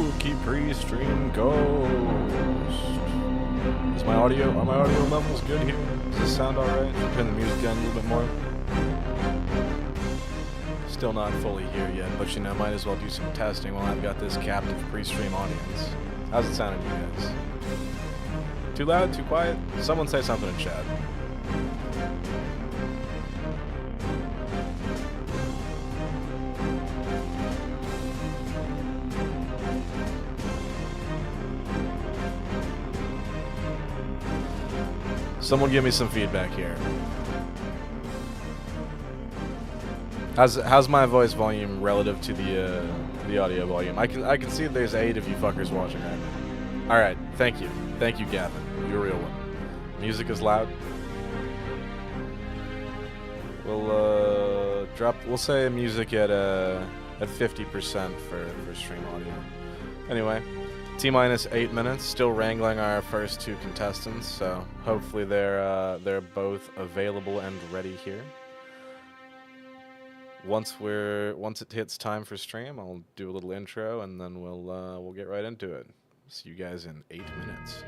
spooky pre-stream ghost. Are my audio levels good here? Does this sound alright? Turn the music down a little bit more. Still not fully here yet, but you know, might as well do some testing while I've got this captive pre-stream audience. How's it sounding to you guys? Too loud? Too quiet? Someone say something in chat. Someone give me some feedback here. How's my voice volume relative to the audio volume? I can see there's 8 of you fuckers watching right now. All right, thank you, Gavin. You're a real one. Music is loud. We'll say music at 50% for stream audio. Anyway. T-minus 8 minutes, still wrangling our first 2 contestants, so hopefully they're both available and ready here. Once it hits time for stream, I'll do a little intro and then we'll get right into it. See you guys in 8 minutes.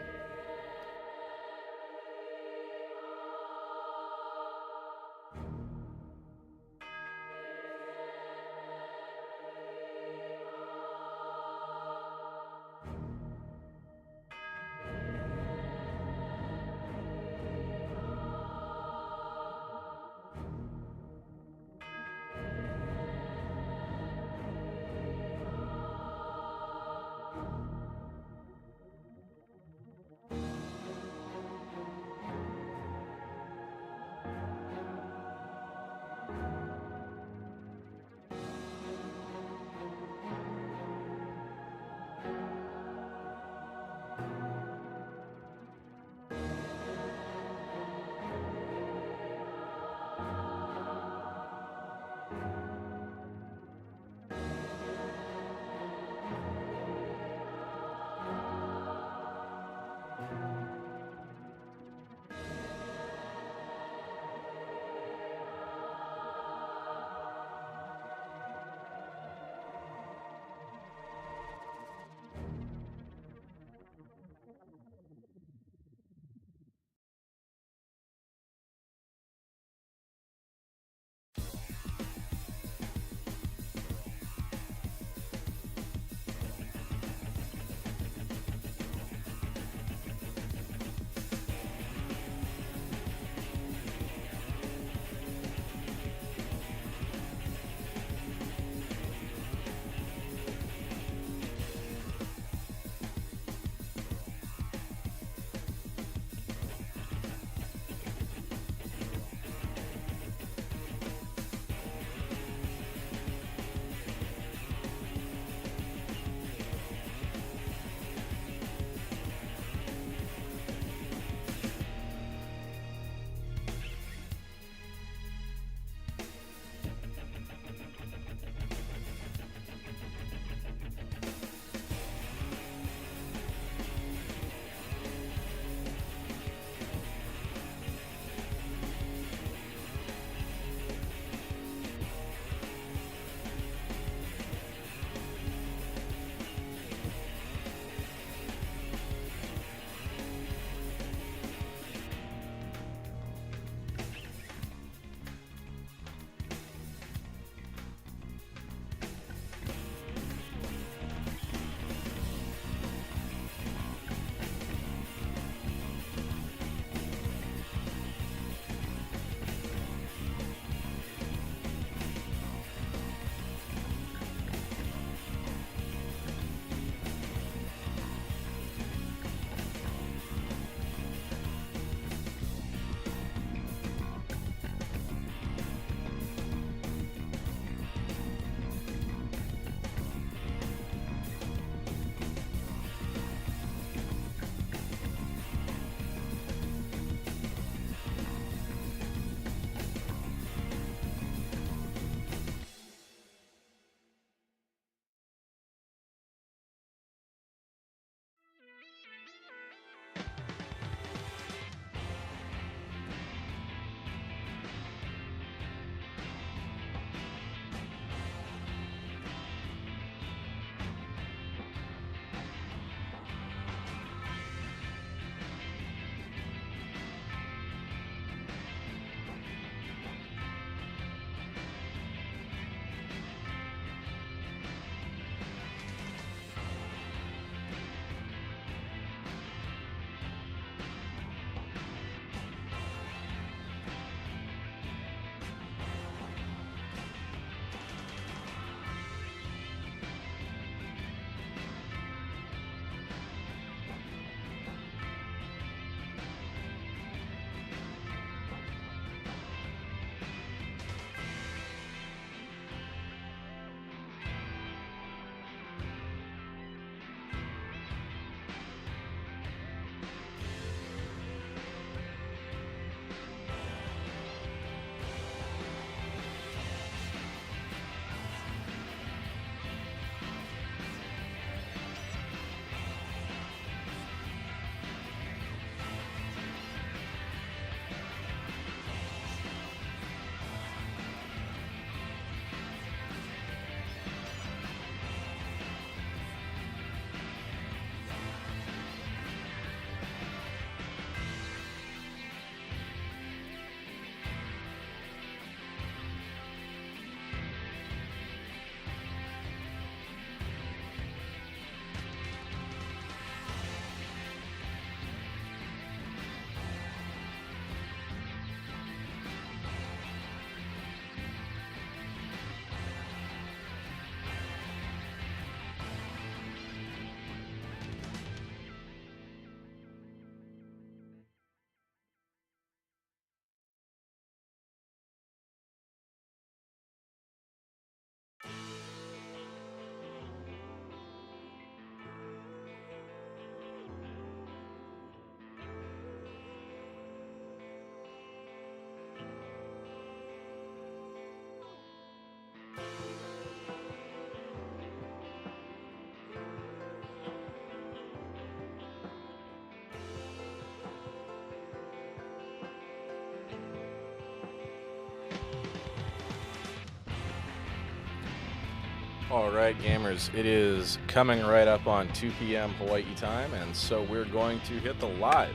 Alright gamers, it is coming right up on 2 p.m. Hawaii time, and so we're going to hit the live.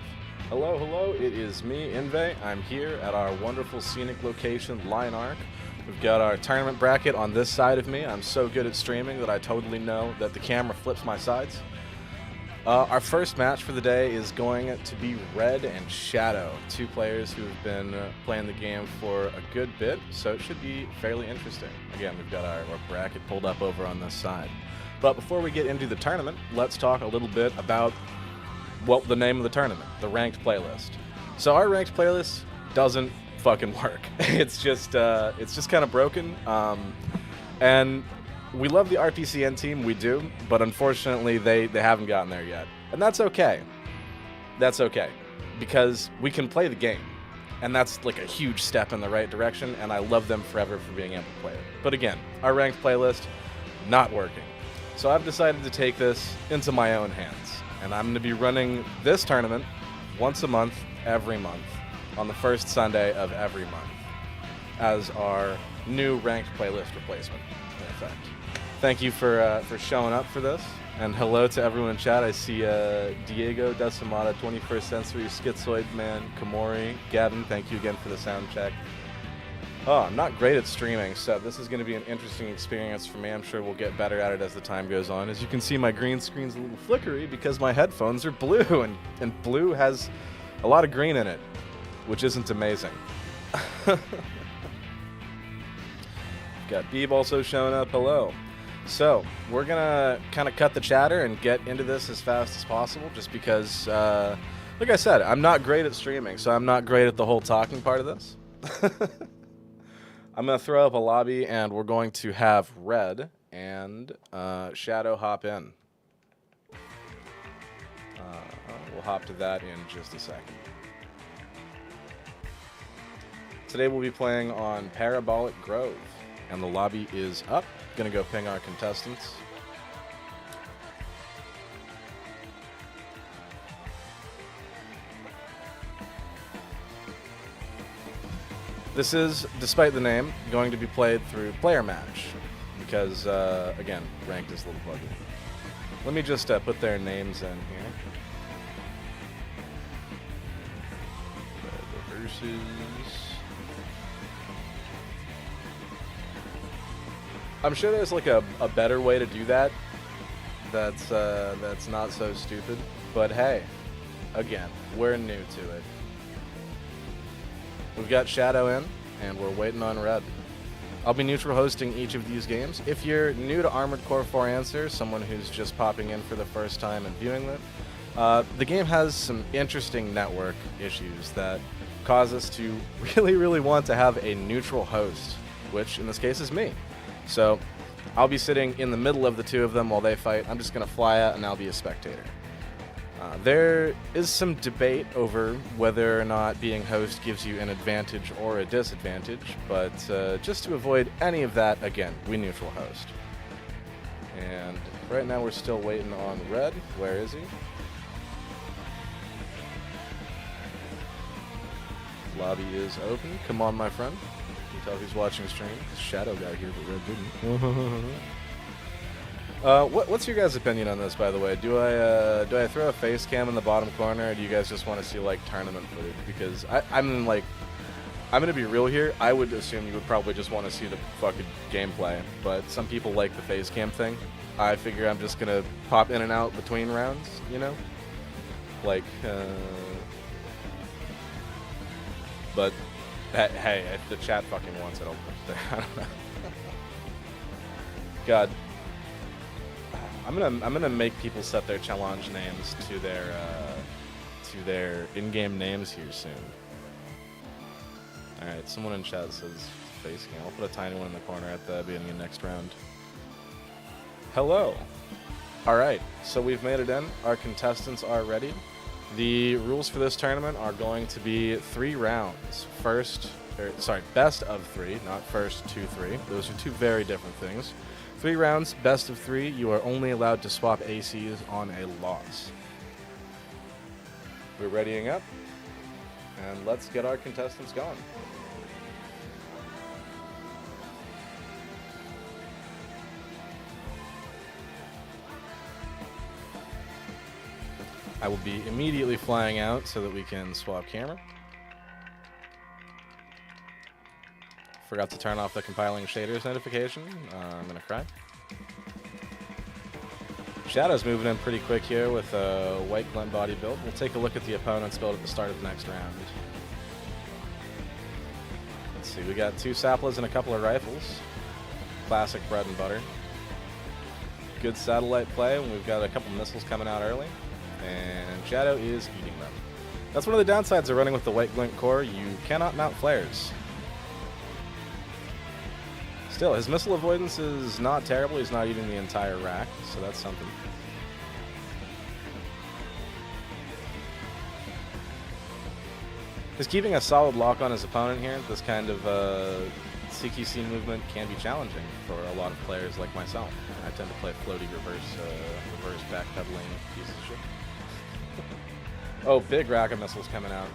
Hello, it is me, Inve. I'm here at our wonderful scenic location, Line Arc. We've got our tournament bracket on this side of me. I'm so good at streaming that I totally know that the camera flips my sides. Our first match for the day is going to be Red and Shadow, two players who have been playing the game for a good bit, so it should be fairly interesting. Again, we've got our bracket pulled up over on this side. But before we get into the tournament, let's talk a little bit about, well, the name of the tournament, the ranked playlist. So our ranked playlist doesn't fucking work. It's just kind of broken, and we love the RPCN team, we do, but unfortunately they haven't gotten there yet. And that's okay. That's okay, because we can play the game, and that's like a huge step in the right direction, and I love them forever for being able to play it. But again, our ranked playlist, not working. So I've decided to take this into my own hands, and I'm going to be running this tournament once a month, every month, on the first Sunday of every month, as our new ranked playlist replacement, in effect. Thank you for showing up for this, and hello to everyone in chat. I see Diego Decimata, 21st Century, Schizoid Man, Kamori, Gavin, thank you again for the sound check. Oh, I'm not great at streaming, so this is going to be an interesting experience for me. I'm sure we'll get better at it as the time goes on. As you can see, my green screen's a little flickery because my headphones are blue, and blue has a lot of green in it, which isn't amazing. Got Bibb also showing up, hello. So, we're going to kind of cut the chatter and get into this as fast as possible, just because, like I said, I'm not great at streaming, so I'm not great at the whole talking part of this. I'm going to throw up a lobby, and we're going to have Red and Shadow hop in. We'll hop to that in just a second. Today we'll be playing on Parabolic Grove, and the lobby is up. Gonna go ping our contestants. This is, despite the name, going to be played through player match because, again, ranked is a little buggy. Let me just put their names in here. The versus. I'm sure there's like a better way to do that. That's not so stupid. But hey, again, we're new to it. We've got Shadow in, and we're waiting on Red. I'll be neutral hosting each of these games. If you're new to Armored Core 4 Answer, someone who's just popping in for the first time and viewing it, the game has some interesting network issues that cause us to really want to have a neutral host, which in this case is me. So, I'll be sitting in the middle of the two of them while they fight. I'm just going to fly out and I'll be a spectator. There is some debate over whether or not being host gives you an advantage or a disadvantage, but just to avoid any of that, again, we neutral host. And right now we're still waiting on Red. Where is he? Lobby is open. Come on, my friend. Tell who's watching the stream. Shadow got here, but Red didn't. What's your guys' opinion on this, by the way? Do I throw a face cam in the bottom corner, or do you guys just want to see like tournament footage? Because I'm gonna be real here. I would assume you would probably just want to see the fucking gameplay, but some people like the face cam thing. I figure I'm just gonna pop in and out between rounds, you know, like. But. Hey, if the chat fucking wants it, I'll put it there. I don't know. God, I'm gonna make people set their challenge names to their in-game names here soon. All right, someone in chat says face cam. I'll put a tiny one in the corner at the beginning of next round. Hello. All right, so we've made it in. Our contestants are ready. The rules for this tournament are going to be 3 rounds. Best of 3, not first 2-3. Those are two very different things. 3 rounds, best of 3. You are only allowed to swap ACs on a loss. We're readying up, and let's get our contestants going. I will be immediately flying out so that we can swap camera. Forgot to turn off the compiling shaders notification. I'm gonna cry. Shadow's moving in pretty quick here with a white glint body build. We'll take a look at the opponent's build at the start of the next round. Let's see, we got 2 Saplas and a couple of rifles. Classic bread and butter. Good satellite play, and we've got a couple missiles coming out early. And Shadow is eating them. That's one of the downsides of running with the white glint core. You cannot mount flares. Still, his missile avoidance is not terrible. He's not eating the entire rack, so that's something. He's keeping a solid lock on his opponent here. This kind of CQC movement can be challenging for a lot of players like myself. I tend to play floaty reverse backpedaling piece of shit. Oh, big rack of missiles coming out.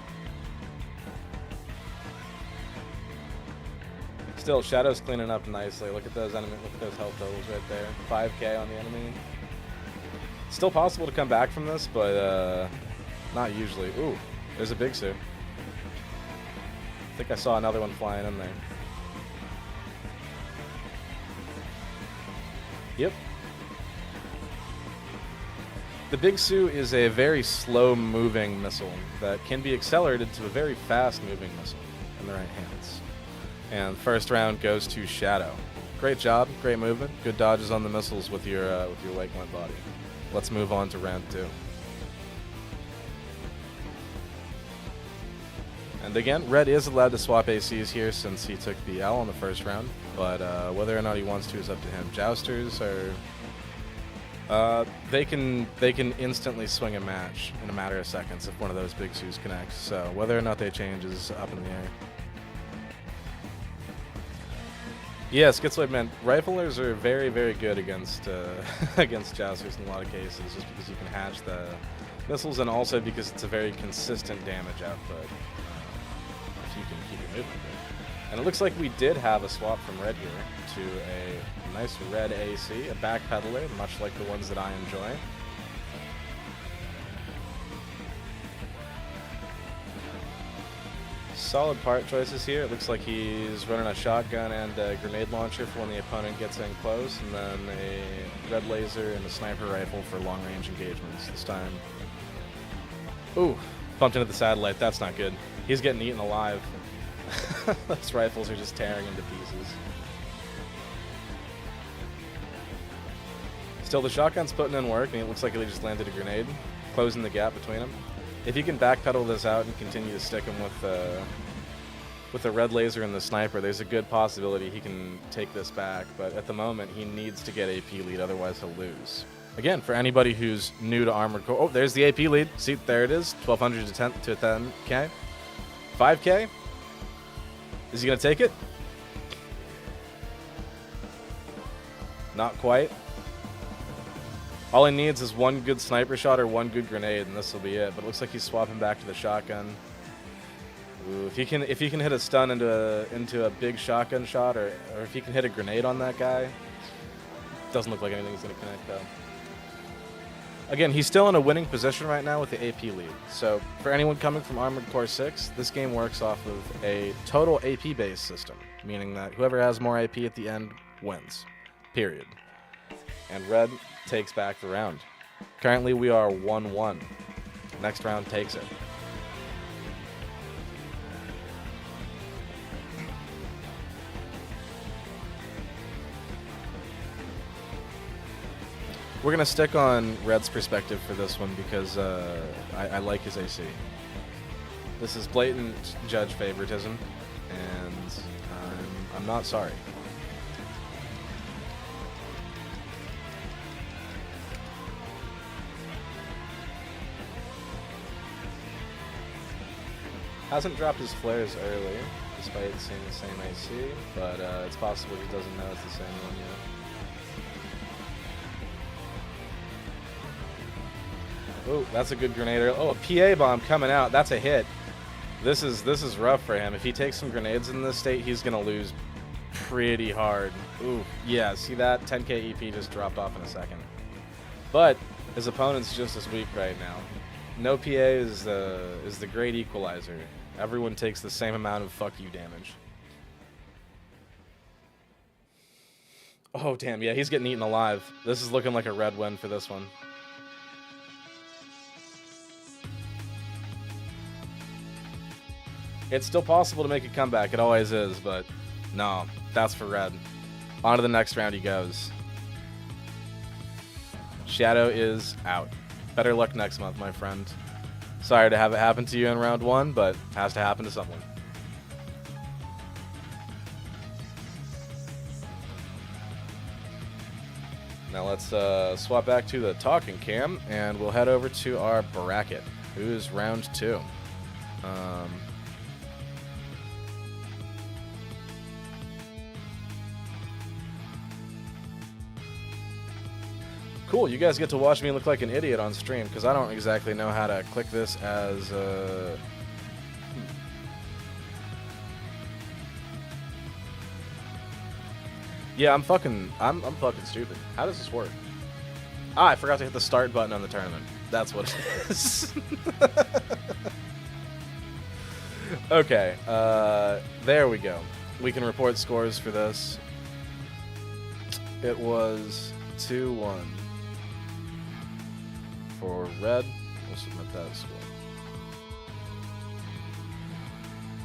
Still, Shadow's cleaning up nicely. Look at those enemy, look at those health totals right there. 5k on the enemy. Still possible to come back from this, but not usually. Ooh, there's a big suit. I think I saw another one flying in there. Yep. The Big Su is a very slow-moving missile that can be accelerated to a very fast-moving missile in the right hands. And first round goes to Shadow. Great job, great movement, good dodges on the missiles with your white glint body. Let's move on to round 2. And again, Red is allowed to swap ACs here since he took the L on the first round, but whether or not he wants to is up to him. Jousters are they can instantly swing a match in a matter of seconds if one of those Big Sus connects. So whether or not they change is up in the air. Yeah, Schizoid, man, riflers are very, very good against against Jousters in a lot of cases, just because you can hatch the missiles and also because it's a very consistent damage output. If you can keep your movement good. And it looks like we did have a swap from Red here to a nice red AC, a backpedaler, much like the ones that I enjoy. Solid part choices here. It looks like he's running a shotgun and a grenade launcher for when the opponent gets in close, and then a red laser and a sniper rifle for long-range engagements this time. Ooh, bumped into the satellite. That's not good. He's getting eaten alive. Those rifles are just tearing into pieces. Still, the shotgun's putting in work, and it looks like he just landed a grenade, closing the gap between them. If you can backpedal this out and continue to stick him with the red laser and the sniper, there's a good possibility he can take this back. But at the moment, he needs to get AP lead, otherwise he'll lose. Again, for anybody who's new to Armored Core, oh, there's the AP lead. See, there it is, 1200 to 10k, 5k. Is he gonna take it? Not quite. All he needs is one good sniper shot or one good grenade, and this will be it. But it looks like he's swapping back to the shotgun. Ooh, if he can hit a stun into a big shotgun shot, or if he can hit a grenade on that guy, doesn't look like anything's gonna connect though. Again, he's still in a winning position right now with the AP lead. So for anyone coming from Armored Core 6, this game works off of a total AP based system, meaning that whoever has more AP at the end wins. Period. And Red takes back the round. Currently we are 1-1. Next round takes it. We're going to stick on Red's perspective for this one because I like his AC. This is blatant judge favoritism, and I'm not sorry. Hasn't dropped his flares early, despite seeing the same AC, but it's possible he doesn't know it's the same one yet. Oh, that's a good grenade. Oh, a PA bomb coming out. That's a hit. This is rough for him. If he takes some grenades in this state, he's gonna lose pretty hard. Ooh, yeah. See that? 10k EP just dropped off in a second. But his opponent's just as weak right now. No PA is the great equalizer. Everyone takes the same amount of fuck you damage. Oh, damn, yeah, he's getting eaten alive. This is looking like a red win for this one. It's still possible to make a comeback. It always is, but no, that's for red. On to the next round he goes. Shadow is out. Better luck next month, my friend. Sorry to have it happen to you in round 1, but it has to happen to someone. Now let's swap back to the talking cam, and we'll head over to our bracket, who's round 2. Cool, you guys get to watch me look like an idiot on stream, because I don't exactly know how to click this as... Yeah, I'm fucking stupid. How does this work? Ah, I forgot to hit the start button on the tournament. That's what it is. Okay, there we go. We can report scores for this. It was 2-1 for red. We'll submit that score.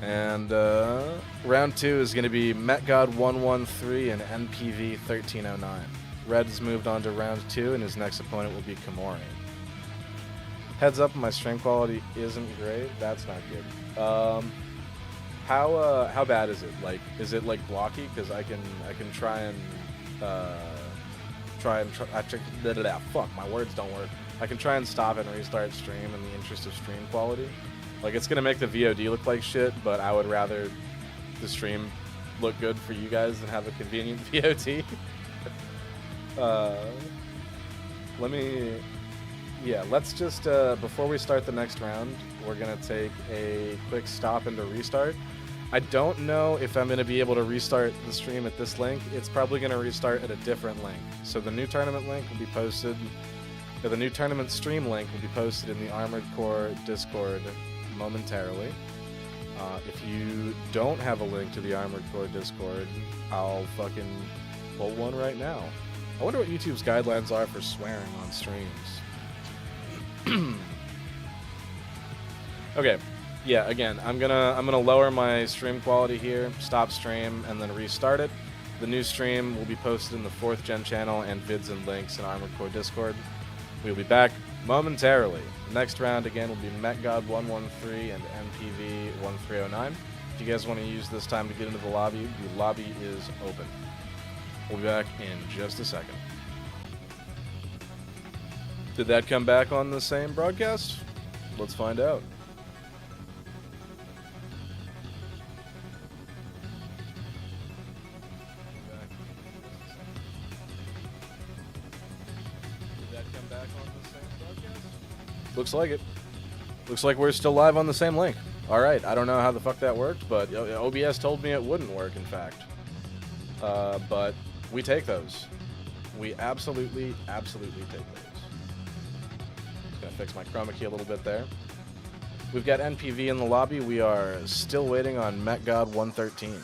And round 2 is going to be MetGod 113 and NPV 1309. Red's moved on to round 2, and his next opponent will be Kamori. Heads up, my stream quality isn't great. That's not good. How bad is it? Like, is it like blocky? Because I can try and fuck, my words don't work. I can try and stop it and restart stream in the interest of stream quality. Like, it's gonna make the VOD look like shit, but I would rather the stream look good for you guys than have a convenient VOD. Let's just, before we start the next round, we're gonna take a quick stop into restart. I don't know if I'm gonna be able to restart the stream at this link. It's probably gonna restart at a different link. So the new tournament link will be posted, or the new tournament stream link will be posted in the Armored Core Discord momentarily. If you don't have a link to the Armored Core Discord, I'll fucking pull one right now. I wonder what YouTube's guidelines are for swearing on streams. Okay, yeah, again, I'm gonna lower my stream quality here, stop stream, and then restart it. The new stream will be posted in the 4th Gen channel and vids and links in Armored Core Discord. We'll be back momentarily. Next round again will be MetGod 113 and MPV 1309. If you guys want to use this time to get into the lobby is open. We'll be back in just a second. Did that come back on the same broadcast? Let's find out. Looks like it. Looks like we're still live on the same link. Alright, I don't know how the fuck that worked, but OBS told me it wouldn't work, in fact. But we take those. We absolutely take those. Just gonna fix my chroma key a little bit there. We've got NPV in the lobby. We are still waiting on MetGod 113.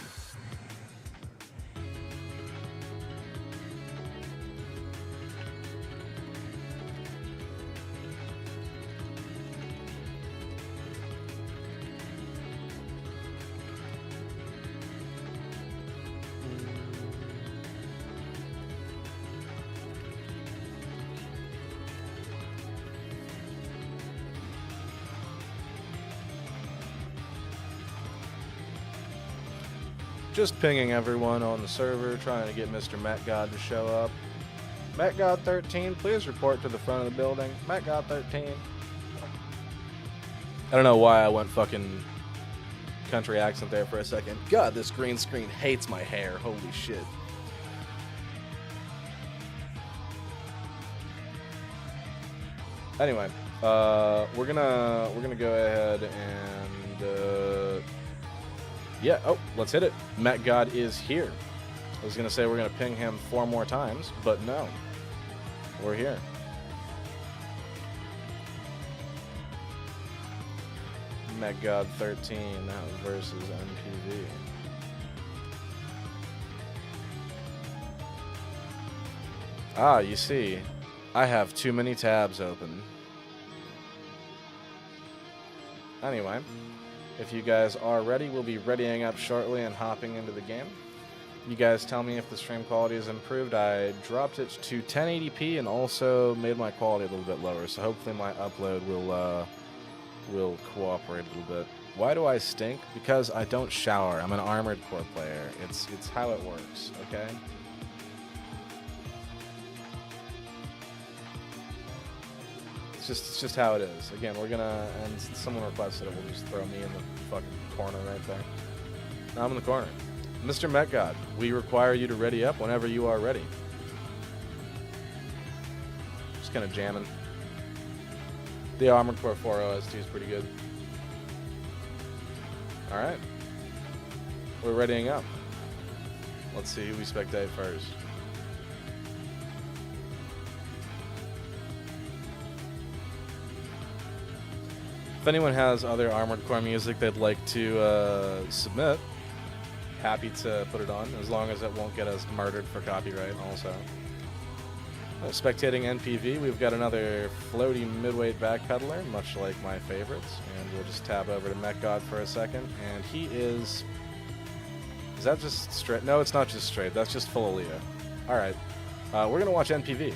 Just pinging everyone on the server, trying to get Mr. MetGod to show up. MetGod 13, please report to the front of the building. MetGod 13. I don't know why I went fucking country accent there for a second. God, this green screen hates my hair. Holy shit. Anyway, we're gonna go ahead and yeah, oh, let's hit it. MetGod is here. I was gonna say we're gonna ping him 4 more times, but no. We're here. MetGod 13 versus MPV. Ah, you see, I have too many tabs open. Anyway, if you guys are ready, we'll be readying up shortly and hopping into the game. You guys tell me if the stream quality is improved. I dropped it to 1080p and also made my quality a little bit lower, so hopefully my upload will cooperate a little bit. Why do I stink? Because I don't shower. I'm an Armored Core player. It's how it works, okay? It's just how it is. Again, we're gonna, and since someone requested it, we'll just throw me in the fucking corner right there. Now I'm in the corner. Mr. MetGod, we require you to ready up whenever you are ready. Just kind of jamming. The Armored Core 4 OST is pretty good. Alright. We're readying up. Let's see who we spectate first. If anyone has other Armored Core music they'd like to submit, happy to put it on, as long as it won't get us murdered for copyright also. Spectating NPV, we've got another floaty midweight backpedaler, much like my favorites, and we'll just tab over to MetGod for a second, and he is that just straight? No, it's not just straight, that's just full Aaliyah. Alright, we're going to watch NPV.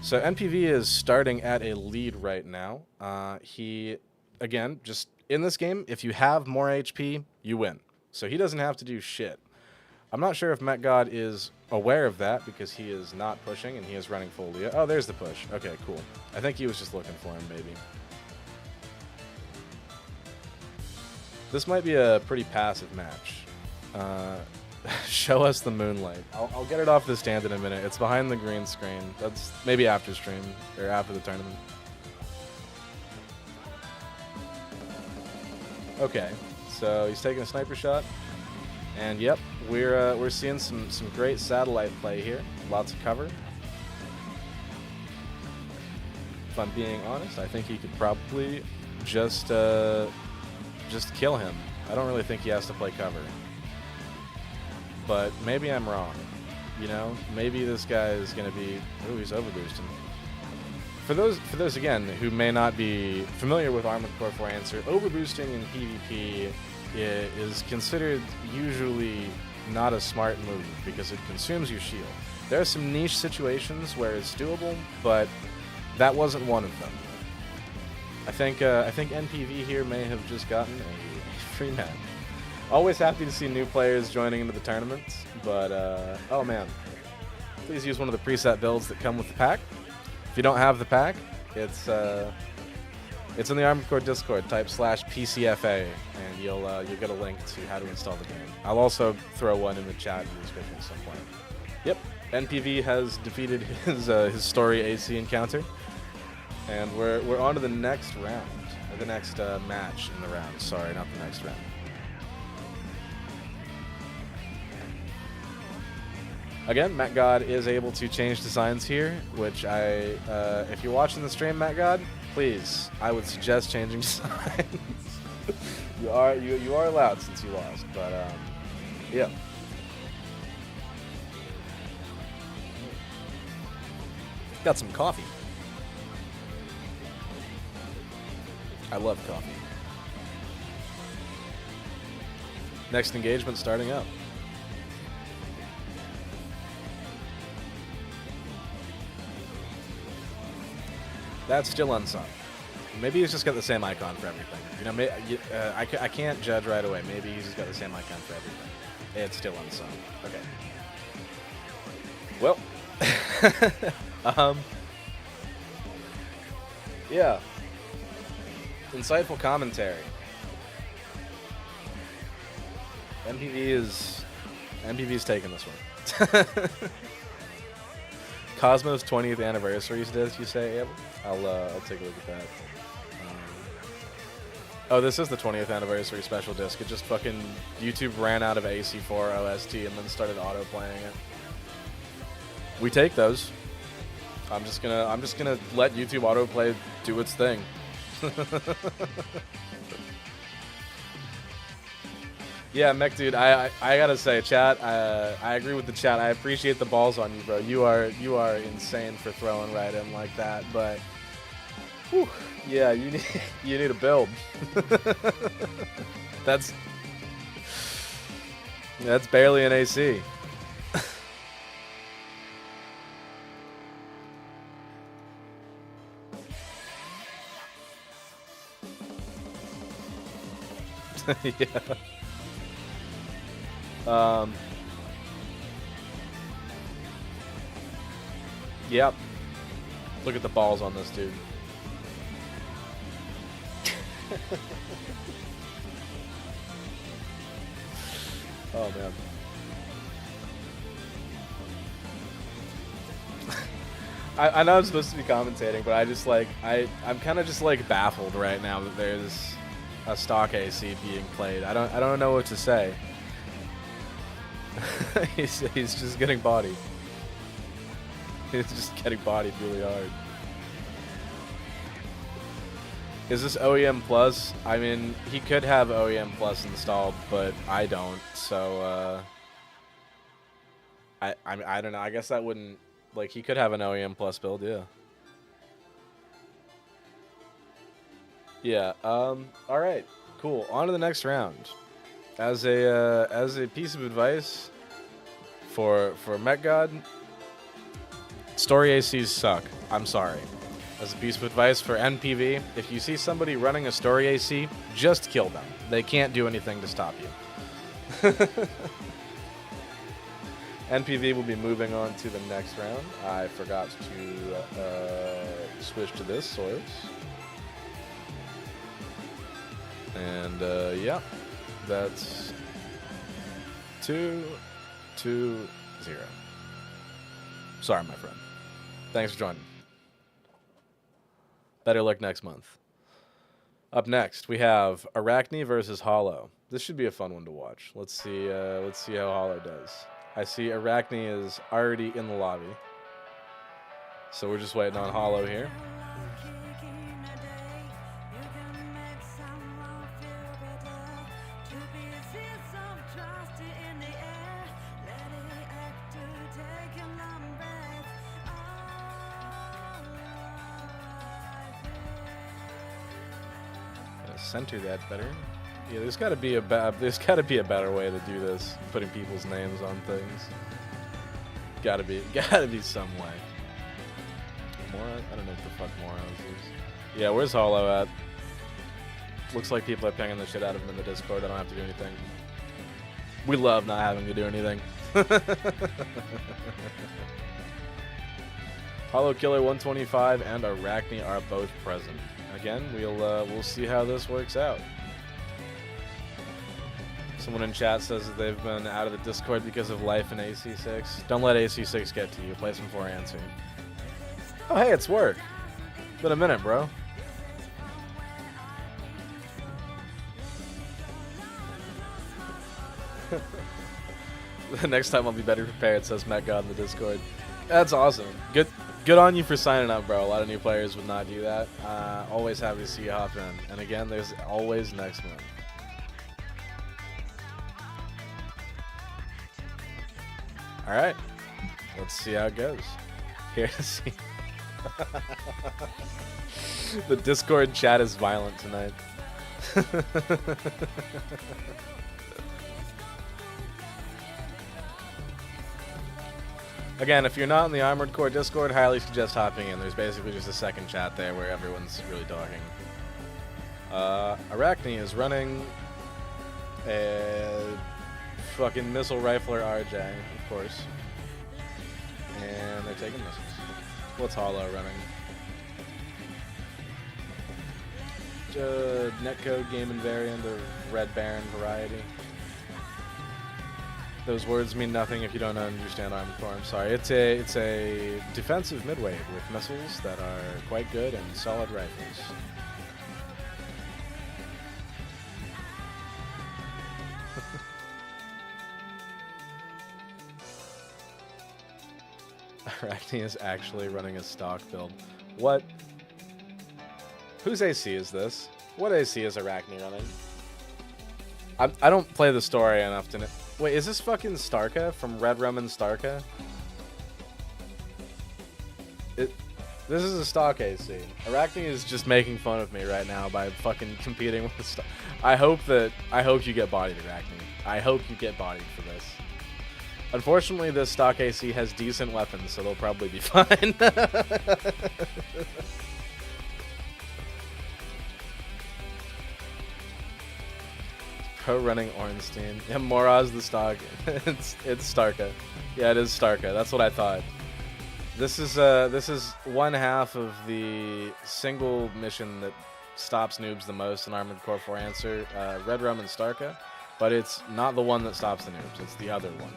So NPV is starting at a lead right now. He, again, just in this game, if you have more HP, you win. So he doesn't have to do shit. I'm not sure if MetGod is aware of that because he is not pushing and he is running full Leah. Oh, there's the push. Okay, cool. I think he was just looking for him, maybe. This might be a pretty passive match. Show us the moonlight. I'll get it off the stand in a minute. It's behind the green screen. That's maybe after stream or after the tournament. Okay, so he's taking a sniper shot, and yep, we're seeing some great satellite play here. Lots of cover. If I'm being honest, I think he could probably just kill him. I don't really think he has to play cover. But maybe I'm wrong, you know? Maybe this guy is going to be... Ooh, he's overboosting. For those again, who may not be familiar with Armored Core 4 answer, overboosting in PvP is considered usually not a smart move because it consumes your shield. There are some niche situations where it's doable, but that wasn't one of them. I think NPV here may have just gotten a free match. Always happy to see new players joining into the tournaments, but, oh man. Please use one of the preset builds that come with the pack. If you don't have the pack, it's in the Armored Core Discord. Type /PCFA, and you'll get a link to how to install the game. I'll also throw one in the chat in the description at some point. Yep, NPV has defeated his story AC encounter, and we're on to the next round, or the next match in the round. Sorry, not the next round. Again, MetGod is able to change designs here, which if you're watching the stream, MetGod, please, I would suggest changing designs. you are allowed since you lost, but yeah. Got some coffee. I love coffee. Next engagement starting up. That's still unsung. Maybe he's just got the same icon for everything. You know, I can't judge right away. Maybe he's just got the same icon for everything. It's still unsung. Okay. Well, yeah. Insightful commentary. MPV's taking this one. Cosmo's 20th anniversary disc, you say? Yep. I'll take a look at that. Oh, this is the 20th anniversary special disc. It just fucking YouTube ran out of AC4 OST and then started auto playing it. We take those. I'm just gonna let YouTube autoplay do its thing. Yeah, Mech dude, I gotta say, chat. I agree with the chat. I appreciate the balls on you, bro. You are insane for throwing right in like that. But, whew, yeah, you need you need a build. that's barely an AC. Yeah. Yep. Look at the balls on this dude. Oh man. I know I'm supposed to be commentating, but I just like I'm kind of just like baffled right now that there's a stock AC being played. I don't know what to say. he's just getting bodied. He's just getting bodied really hard. Is this OEM Plus? I mean, he could have OEM Plus installed, but I don't. So I don't know. I guess that wouldn't, like, he could have an OEM Plus build, yeah. Yeah. All right. Cool. On to the next round. As a piece of advice for MetGod, story ACs suck. I'm sorry. As a piece of advice for NPV, if you see somebody running a story AC, just kill them. They can't do anything to stop you. NPV will be moving on to the next round. I forgot to switch to this source. And yeah, that's 2-2-0. Sorry, my friend. Thanks for joining. Better luck next month. Up next, we have Arachnne versus Hollow. This should be a fun one to watch. Let's see how Hollow does. I see Arachnne is already in the lobby, so we're just waiting on Hollow here. Center that better. Yeah, there's got to be a better way to do this. Putting people's names on things. Gotta be some way. Mora? I don't know what the fuck Mora is. Yeah, where's Hollow at? Looks like people are pinging the shit out of him in the Discord. I don't have to do anything. We love not having to do anything. Hollow Killer 125 and Arachnne are both present. Again, we'll see how this works out. Someone in chat says that they've been out of the Discord because of life in AC6. Don't let AC6 get to you. Play some before answering. Oh, hey, it's work. Been a minute, bro. The next time I'll be better prepared, says MetGod in the Discord. That's awesome. Good on you for signing up, bro. A lot of new players would not do that. Always happy to see you hop in. And again, there's always next month. All right. Let's see how it goes. Here to see. The Discord chat is violent tonight. Again, if you're not in the Armored Core Discord, highly suggest hopping in. There's basically just a second chat there where everyone's really talking. Arachnne is running a fucking missile rifler RJ, of course. And they're taking missiles. What's Hollow running? Netcode game invariant of Red Baron variety. Those words mean nothing if you don't understand Armored Core. I'm sorry. It's a defensive midweight with missiles that are quite good and solid rifles. Arachnne is actually running a stock build. What? Whose AC is this? What AC is Arachnne running? I don't play the story enough to know. Wait, is this fucking Starka from Red Rum and Starka? This is a stock AC. Arachnne is just making fun of me right now by fucking competing with the stock. I hope you get bodied, Arachnne. I hope you get bodied for this. Unfortunately, this stock AC has decent weapons, so they'll probably be fine. Pro running Ornstein. Yeah, Moraz the stock. it's Starka. Yeah, it is Starka. That's what I thought. This is one half of the single mission that stops noobs the most in Armored Core 4 Answer, Red Rum and Starka, but it's not the one that stops the noobs. It's the other one.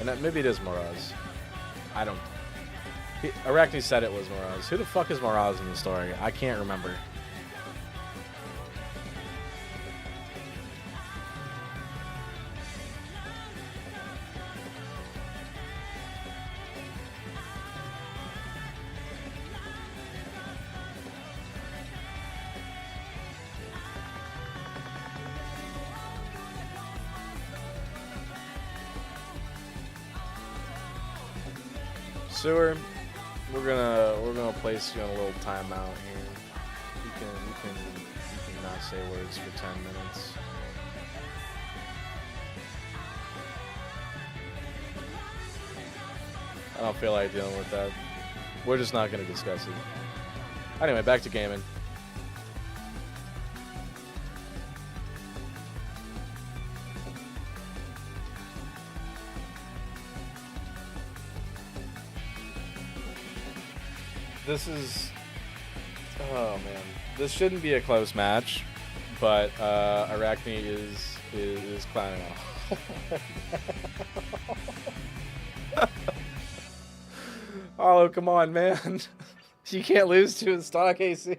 And maybe it is Moraz. I don't. Arachnne said it was Moraz. Who the fuck is Moraz in the story? I can't remember. Sewer, we're gonna place you on a little timeout here. You can not say words for 10 minutes. I don't feel like dealing with that. We're just not gonna discuss it. Anyway, back to gaming. This is, oh man, this shouldn't be a close match, but Arachnne is clowning off. Oh, come on, man! You can't lose to a stock AC.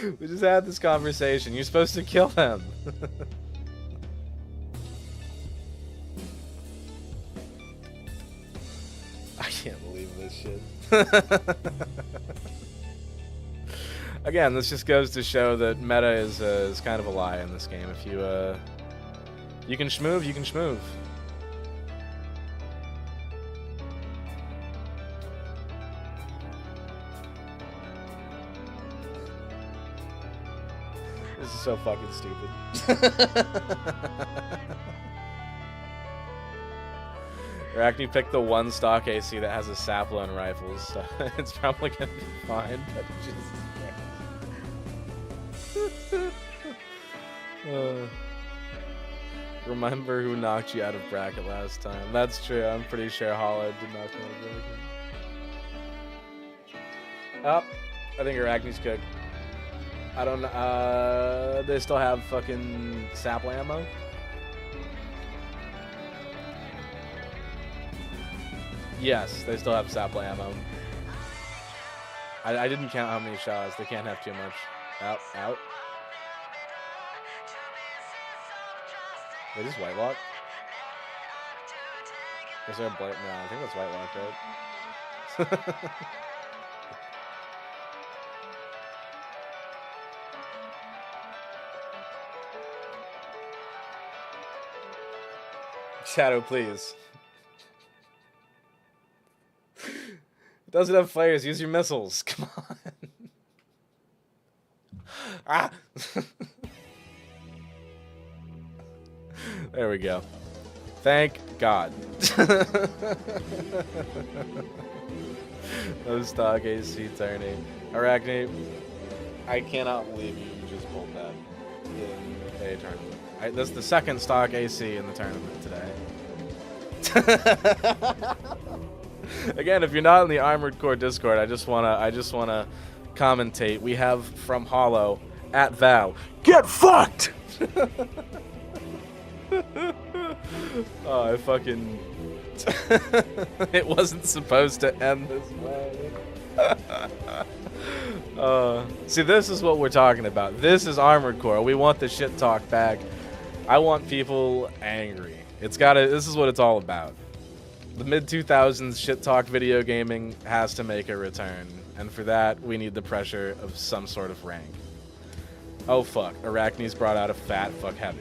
We just had this conversation. You're supposed to kill him. I can't believe this shit. Again, this just goes to show that meta is kind of a lie in this game. If you can schmoove, you can schmoove. This is so fucking stupid. Arachnne picked the one stock AC that has a sapling rifle, so it's probably gonna be fine. But Jesus Christ. Remember who knocked you out of bracket last time? That's true. I'm pretty sure Hollow did knock me out of bracket. Oh, I think Arachne's cooked. I don't know. They still have fucking sapling ammo. Yes, they still have sapling ammo. I didn't count how many shots. They can't have too much. Out, out. Wait, is this Whitelock? Is there a blight? No, I think that's Whitelock, right? Shadow, please. It doesn't have flares. Use your missiles. Come on. Ah. There we go. Thank God. No stock AC turning. Arachnne, I cannot believe you just pulled that in a tournament. That's the second stock AC in the tournament today. Again, if you're not in the Armored Core Discord, I just wanna commentate. We have from Hollow at Val. Get fucked. Oh, I fucking. It wasn't supposed to end this way. See, this is what we're talking about. This is Armored Core. We want the shit talk back. I want people angry. This is what it's all about. The mid-2000s shit talk video gaming has to make a return, and for that, we need the pressure of some sort of rank. Oh fuck, Arachne's brought out a fat fuck heavy.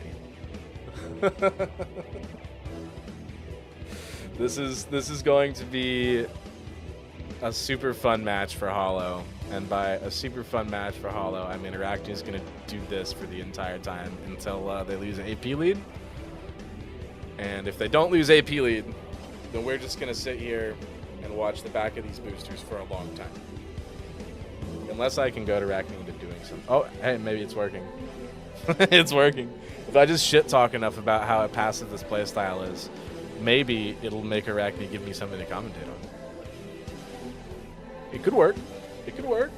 This is going to be a super fun match for Hollow, and by a super fun match for Hollow, I mean Arachne's gonna do this for the entire time until they lose an AP lead. And if they don't lose AP lead, then we're just gonna sit here and watch the back of these boosters for a long time. Unless I can go to Arachne into doing something. Oh, hey, maybe it's working. It's working. If I just shit talk enough about how passive this playstyle is, maybe it'll make Arachne give me something to commentate on. It could work. It could work.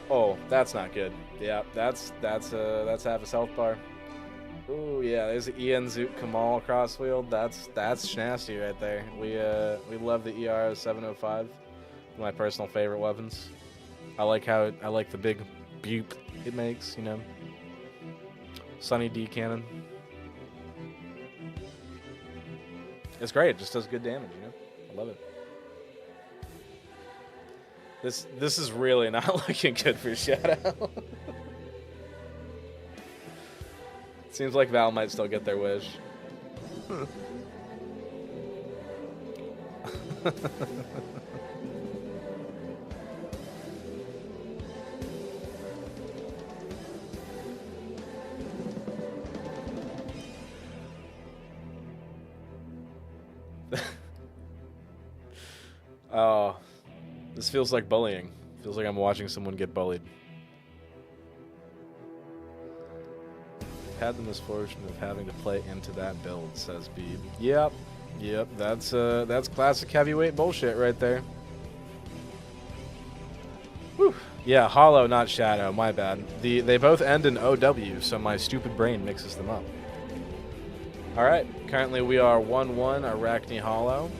Oh, that's not good. Yeah, that's half a health bar. Ooh, yeah, there's an Ian Zoot Kamal crosswield. That's nasty right there. We love the ER 705. My personal favorite weapons. I like the big Bibb it makes, you know. Sunny D cannon. It's great. It just does good damage, you know. I love it. This is really not looking good for Shadow. Seems like Val might still get their wish. Oh, this feels like bullying. Feels like I'm watching someone get bullied. Had the misfortune of having to play into that build, says Bibb. Yep, that's classic heavyweight bullshit right there. Whew. Yeah, Hollow, not Shadow, my bad. They both end in OW, so my stupid brain mixes them up. Alright, currently we are 1-1, Arachne Hollow.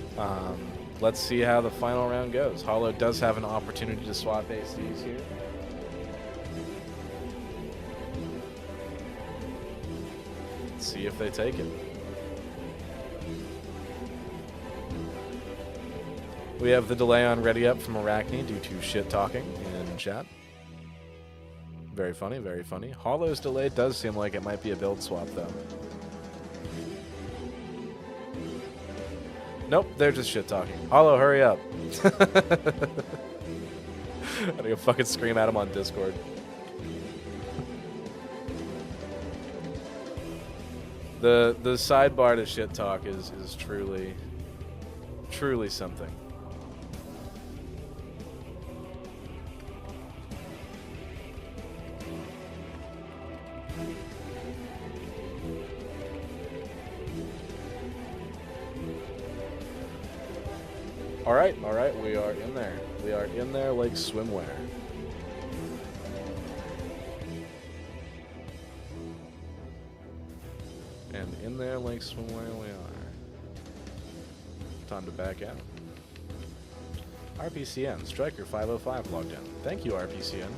Let's see how the final round goes. Hollow does have an opportunity to swap ACs here. Let's see if they take it. We have the delay on ready up from Arachne due to shit talking in chat. Very funny, very funny. Hollow's delay does seem like it might be a build swap though. Nope, they're just shit talking. Hollow, hurry up. I'm gonna go fucking scream at him on Discord. The sidebar to shit talk is truly something. All right, we are in there. We are in there like swimwear. And in there like swimwear we are. Time to back out. RPCN, Striker 505 logged in. Thank you, RPCN.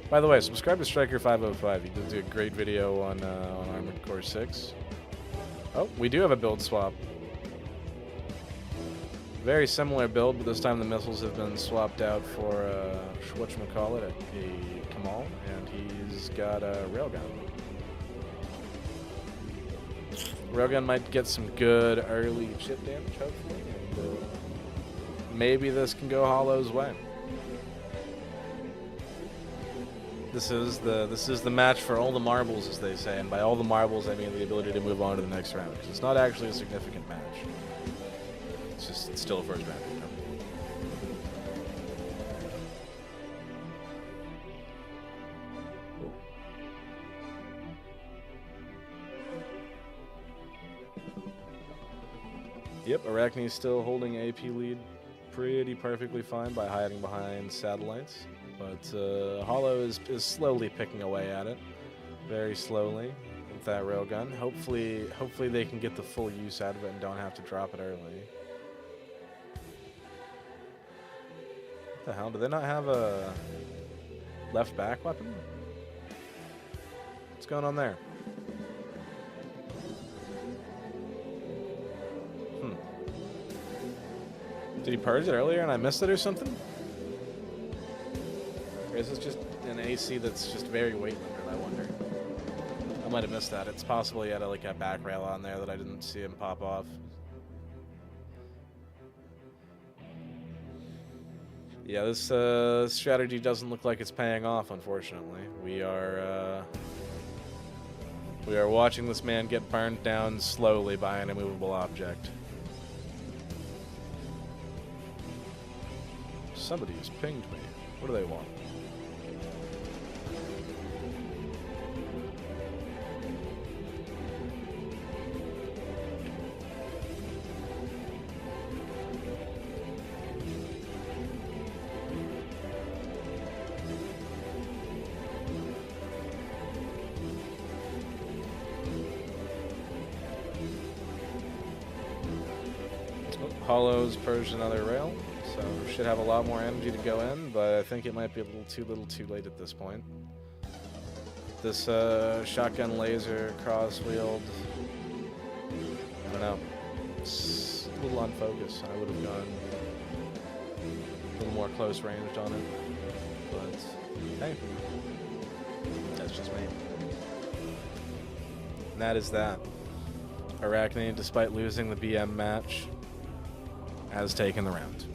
By the way, subscribe to Striker 505. He did a great video on Armored Core 6. Oh, we do have a build swap. Very similar build, but this time the missiles have been swapped out for whatchamacallit, a Kamal, and he's got a railgun. Railgun might get some good early chip damage, hopefully, and maybe this can go Hollow's way. This is the match for all the marbles, as they say, and by all the marbles I mean the ability to move on to the next round, because it's not actually a significant match. It's still a first round. You know? Yep, Arachne's still holding AP lead pretty perfectly fine by hiding behind satellites, but Hollow is slowly picking away at it, very slowly with that railgun. Hopefully they can get the full use out of it and don't have to drop it early. What the hell? Do they not have a left back weapon? What's going on there? Did he purge it earlier and I missed it or something? Or is this just an AC that's just very weight limited, I wonder? I might have missed that. It's possible he had like a back rail on there that I didn't see him pop off. Yeah, this strategy doesn't look like it's paying off, unfortunately. We are watching this man get burned down slowly by an immovable object. Somebody has pinged me. What do they want? Hollow's purged another rail, so should have a lot more energy to go in, but I think it might be a little too late at this point. This shotgun laser cross-wheeled, I don't know, it's a little unfocused. I would have gone a little more close ranged on it, but hey, that's just me. And that is that. Arachnne, despite losing the BM match, has taken the round.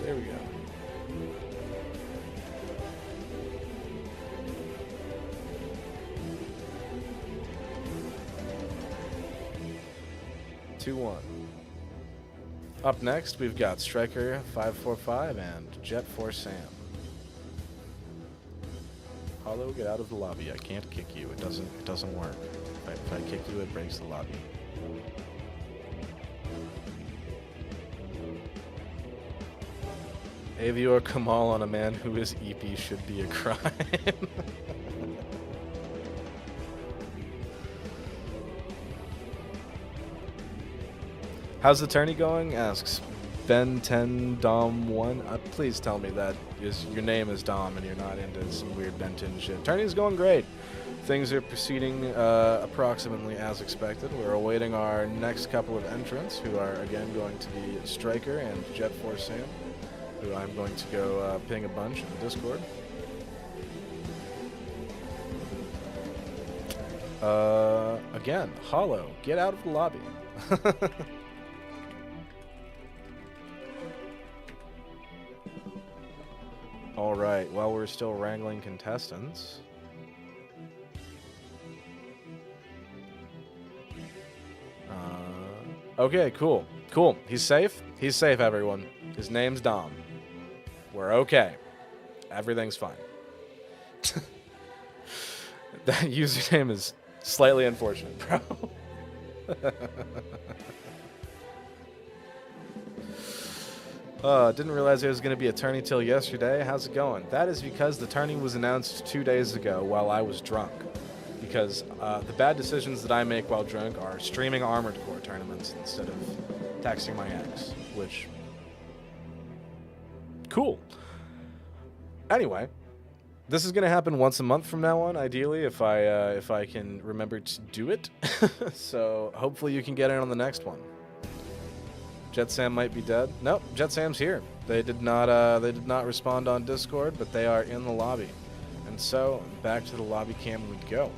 There we go. Two-one. Up next, we've got Striker 545 and Jet Force Sam. Hollow, get out of the lobby. I can't kick you. It doesn't work. If I kick you, it breaks the lobby. Avior Kamal on a man who is EP should be a crime. How's the tourney going? Asks Ben 10 Dom 1. Please tell me that your name is Dom and you're not into some weird Ben 10 shit. Tourney's going great. Things are proceeding approximately as expected. We're awaiting our next couple of entrants, who are again going to be Striker and Jet Force Sam, who I'm going to go ping a bunch in the Discord. Again, Hollow, get out of the lobby. All right, while we're still wrangling contestants, okay, cool. He's safe. He's safe, everyone. His name's Dom. We're okay. Everything's fine. That username is slightly unfortunate, bro. Didn't realize there was going to be a tourney till yesterday. How's it going? That is because the tourney was announced 2 days ago while I was drunk. Because the bad decisions that I make while drunk are streaming Armored Core tournaments instead of texting my ex, which... Cool. Anyway, this is going to happen once a month from now on, ideally, if I can remember to do it. So hopefully you can get in on the next one. Jet Sam might be dead. Nope, Jet Sam's here. They did not respond on Discord, but they are in the lobby. And so back to the lobby cam we go.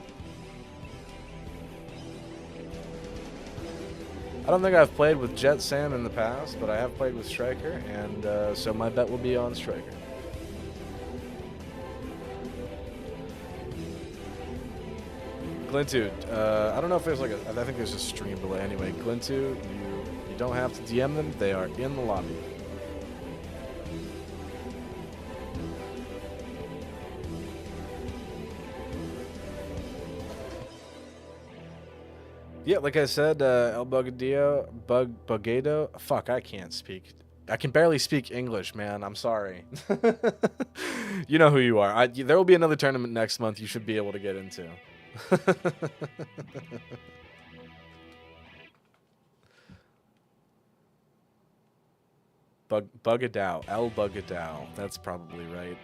I don't think I've played with Jet Sam in the past, but I have played with Striker, and so my bet will be on Striker. Glintu, I don't know if there's like I think there's a stream delay anyway. Glintu, you don't have to DM them, they are in the lobby. Yeah, like I said, El Bugadillo, Bugado. Fuck, I can't speak. I can barely speak English, man. I'm sorry. You know who you are. There will be another tournament next month you should be able to get into. Bugadao. El Bugadao. That's probably right.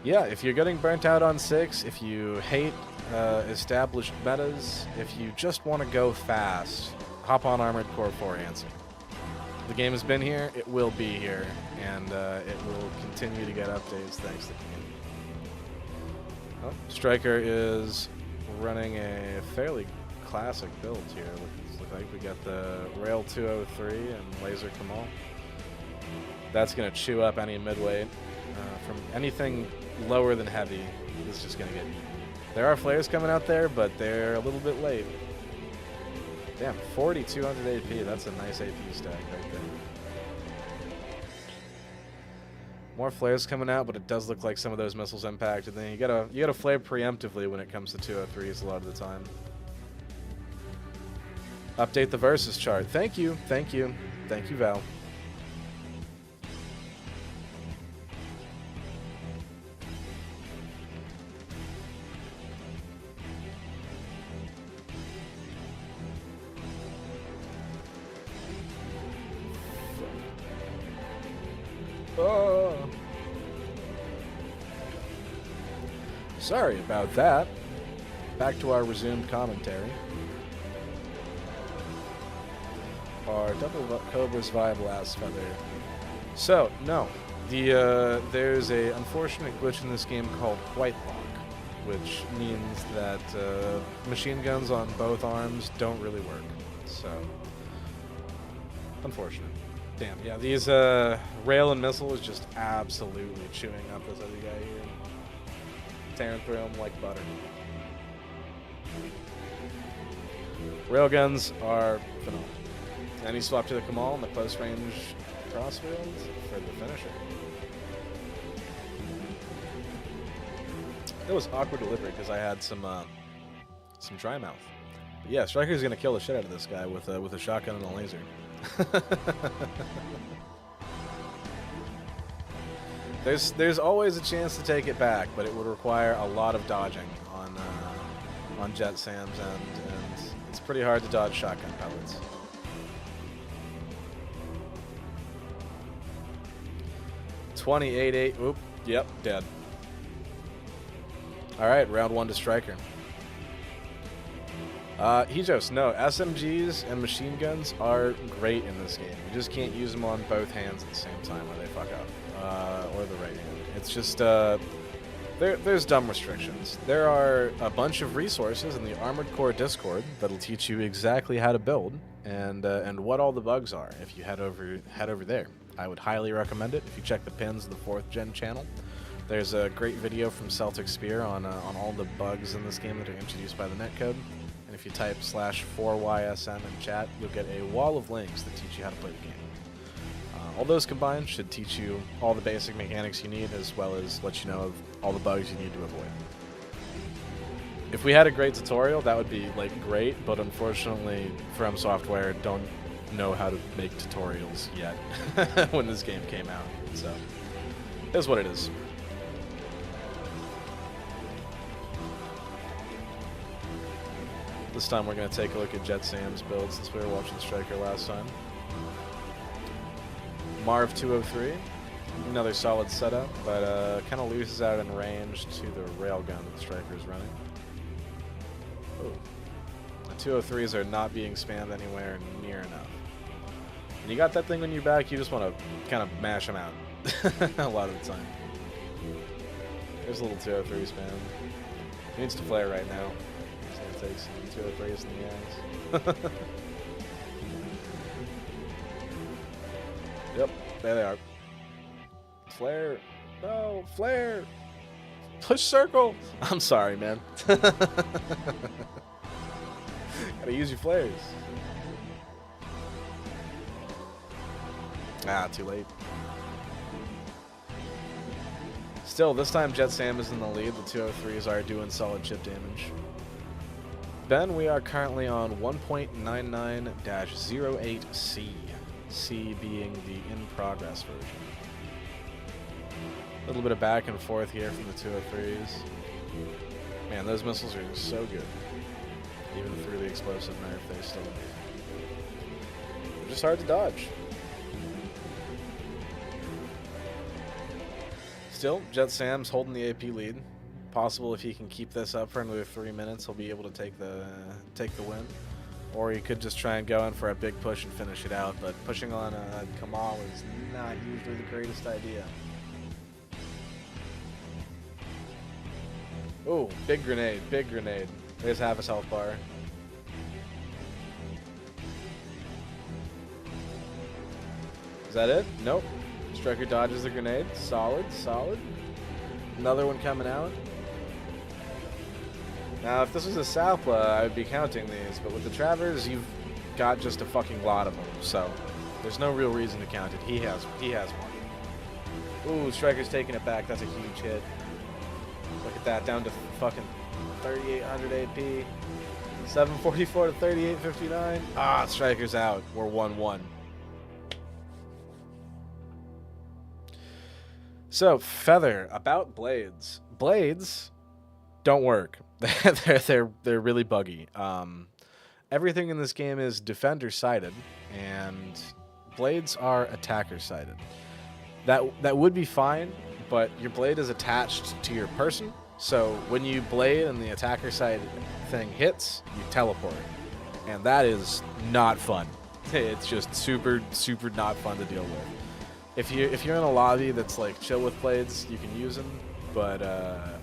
Yeah, if you're getting burnt out on 6, if you hate established metas, if you just want to go fast, hop on Armored Core 4 Answer. The game has been here, it will be here, and it will continue to get updates thanks to the community. Oh, Striker is running a fairly classic build here. Looks like we got the Rail 203 and Laser Kamal. That's going to chew up any midweight. From anything lower than heavy is just going to get eaten. There are flares coming out there, but they're a little bit late. Damn, 4,200 AP. That's a nice AP stack right there. More flares coming out, but it does look like some of those missiles impact. And then you gotta flare preemptively when it comes to 203s a lot of the time. Update the versus chart. Thank you, Val. Oh. Sorry about that. Back to our resumed commentary. Are double Cobra's viable ass feather? So, no. There's a unfortunate glitch in this game called White Lock, which means that machine guns on both arms don't really work. So, unfortunate. Damn, yeah, these rail and missile is just absolutely chewing up this other guy here. Tearing through him like butter. Railguns are phenomenal. And he swapped to the Kamal in the close range crossfield for the finisher. It was awkward delivery because I had some dry mouth. But yeah, Striker's gonna kill the shit out of this guy with a shotgun and a laser. There's always a chance to take it back, but it would require a lot of dodging on Jet Sam's end, and it's pretty hard to dodge shotgun pellets. $28.8. Oop. Yep. Dead. All right. Round 1 to Striker. Hijos, no. SMGs and machine guns are great in this game. You just can't use them on both hands at the same time or they fuck up. Or the right hand. It's just, there's dumb restrictions. There are a bunch of resources in the Armored Core Discord that'll teach you exactly how to build and what all the bugs are if you head over there. I would highly recommend it. If you check the pins of the 4th Gen channel, there's a great video from Celtic Spear on all the bugs in this game that are introduced by the netcode. And if you type /4YSM in chat, you'll get a wall of links that teach you how to play the game. All those combined should teach you all the basic mechanics you need, as well as let you know of all the bugs you need to avoid. If we had a great tutorial, that would be like great, but unfortunately, From Software don't know how to make tutorials yet when this game came out. So, it is what it is. This time we're going to take a look at Jet Sam's build since we were watching Striker last time. Marv 203, another solid setup, but kind of loses out in range to the railgun that Striker's running. Oh. The 203s are not being spammed anywhere near enough. When you got that thing on your back, you just want to kind of mash them out a lot of the time. There's a little 203 spam. He needs to flare right now. He's going to take some 203s in the eyes. Yep, there they are. Flare. No, flare. Push circle. I'm sorry, man. Gotta use your flares. Ah, too late. Still, this time Jet Sam is in the lead. The 203s are doing solid chip damage. Ben, we are currently on 1.99-08C. C being the in-progress version. A little bit of back and forth here from the 203s. Man, those missiles are so good. Even through the explosive nerf, they still... They're just hard to dodge. still, Jet Sam's holding the AP lead. Possible if he can keep this up for another 3 minutes, he'll be able to take the win. Or he could just try and go in for a big push and finish it out. But pushing on Kamori is not usually the greatest idea. Ooh, big grenade, big grenade. There's half his health bar. Is that it? Nope. Striker dodges the grenade. Solid, solid. Another one coming out. Now, if this was a Southpaw, I would be counting these, but with the Travers, you've got just a fucking lot of them, so there's no real reason to count it. He has one. Ooh, Striker's taking it back. That's a huge hit. Look at that, down to fucking 3,800 AP. 744 to 3,859. Ah, Striker's out. We're 1-1. So, Feather, about blades. Blades don't work. they're really buggy. Everything in this game is defender-sided, and blades are attacker-sided. That would be fine, but your blade is attached to your person, so when you blade and the attacker side thing hits, you teleport, and that is not fun. It's just super not fun to deal with. If you're in a lobby that's like chill with blades, you can use them, but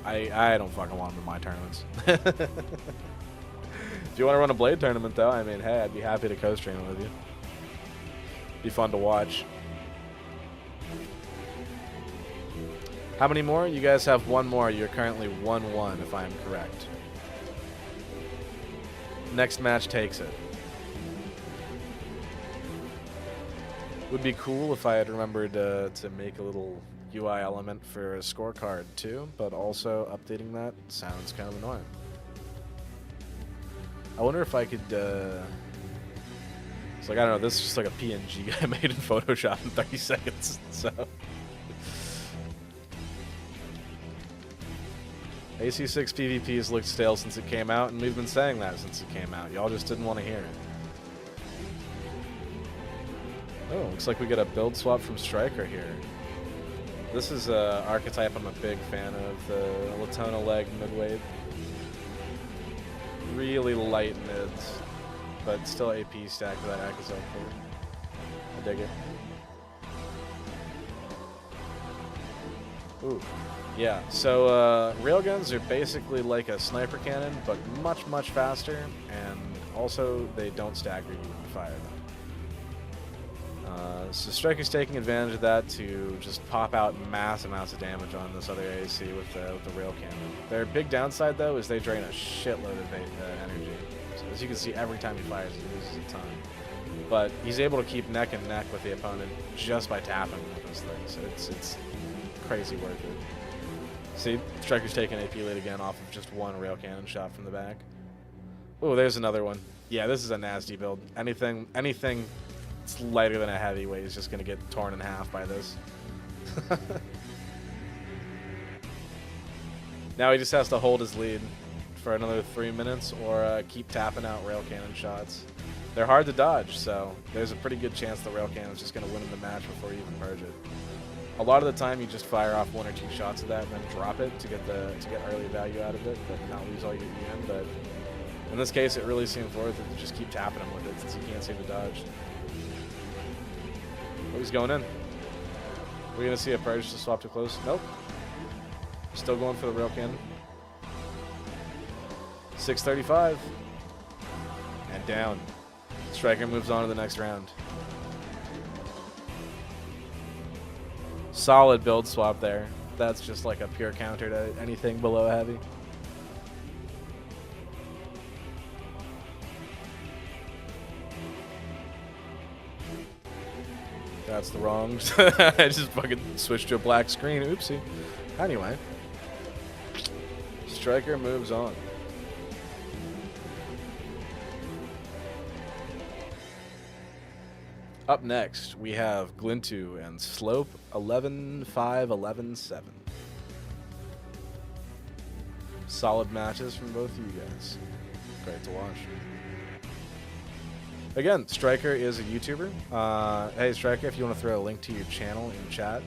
I don't fucking want them in my tournaments. If you want to run a blade tournament though, I mean, hey, I'd be happy to co-stream it with you. Be fun to watch. How many more? You guys have one more. You're currently 1-1, if I'm correct. Next match takes it. Would be cool if I had remembered to make a little UI element for a scorecard too, but also updating that sounds kind of annoying. I wonder if I could... It's like, I don't know, this is just like a PNG I made in Photoshop in 30 seconds, so... AC6 PvP's looked stale since it came out, and we've been saying that since it came out. Y'all just didn't want to hear it. Oh, looks like we get a build swap from Striker here. This is an archetype I'm a big fan of, the Latona leg midweight. Really light mids, but still AP stack for that Akazo. I dig it. Ooh. Yeah, so railguns are basically like a sniper cannon, but much faster, and also they don't stagger you when you fire them. So Striker's taking advantage of that to just pop out massive amounts of damage on this other AC with the rail cannon. Their big downside, though, is they drain a shitload of energy. So as you can see, every time he fires, he loses a ton. But he's able to keep neck and neck with the opponent just by tapping with this thing, so it's crazy worth it. See, Striker's taking AP lead again off of just one rail cannon shot from the back. Oh, there's another one. Yeah, this is a nasty build. Anything that's lighter than a heavyweight is just going to get torn in half by this. Now he just has to hold his lead for another 3 minutes or keep tapping out rail cannon shots. They're hard to dodge, so there's a pretty good chance the rail cannon's just going to win in the match before you even purge it. A lot of the time, you just fire off 1 or 2 shots of that and then drop it to get early value out of it, but not lose all your EM. But in this case, it really seems worth it to just keep tapping him with it since he can't seem to dodge. Oh, he's going in. We're gonna see a purge to swap to close. Nope. Still going for the rail cannon. 635 and down. Striker moves on to the next round. Solid build swap there. That's just like a pure counter to anything below heavy. That's the wrong. I just fucking switched to a black screen. Oopsie. Anyway. Striker moves on. Up next, we have Glintu and Slope 11-5-11-7. Solid matches from both of you guys. Great to watch. Again, Striker is a YouTuber. Hey, Striker, if you want to throw a link to your channel in chat,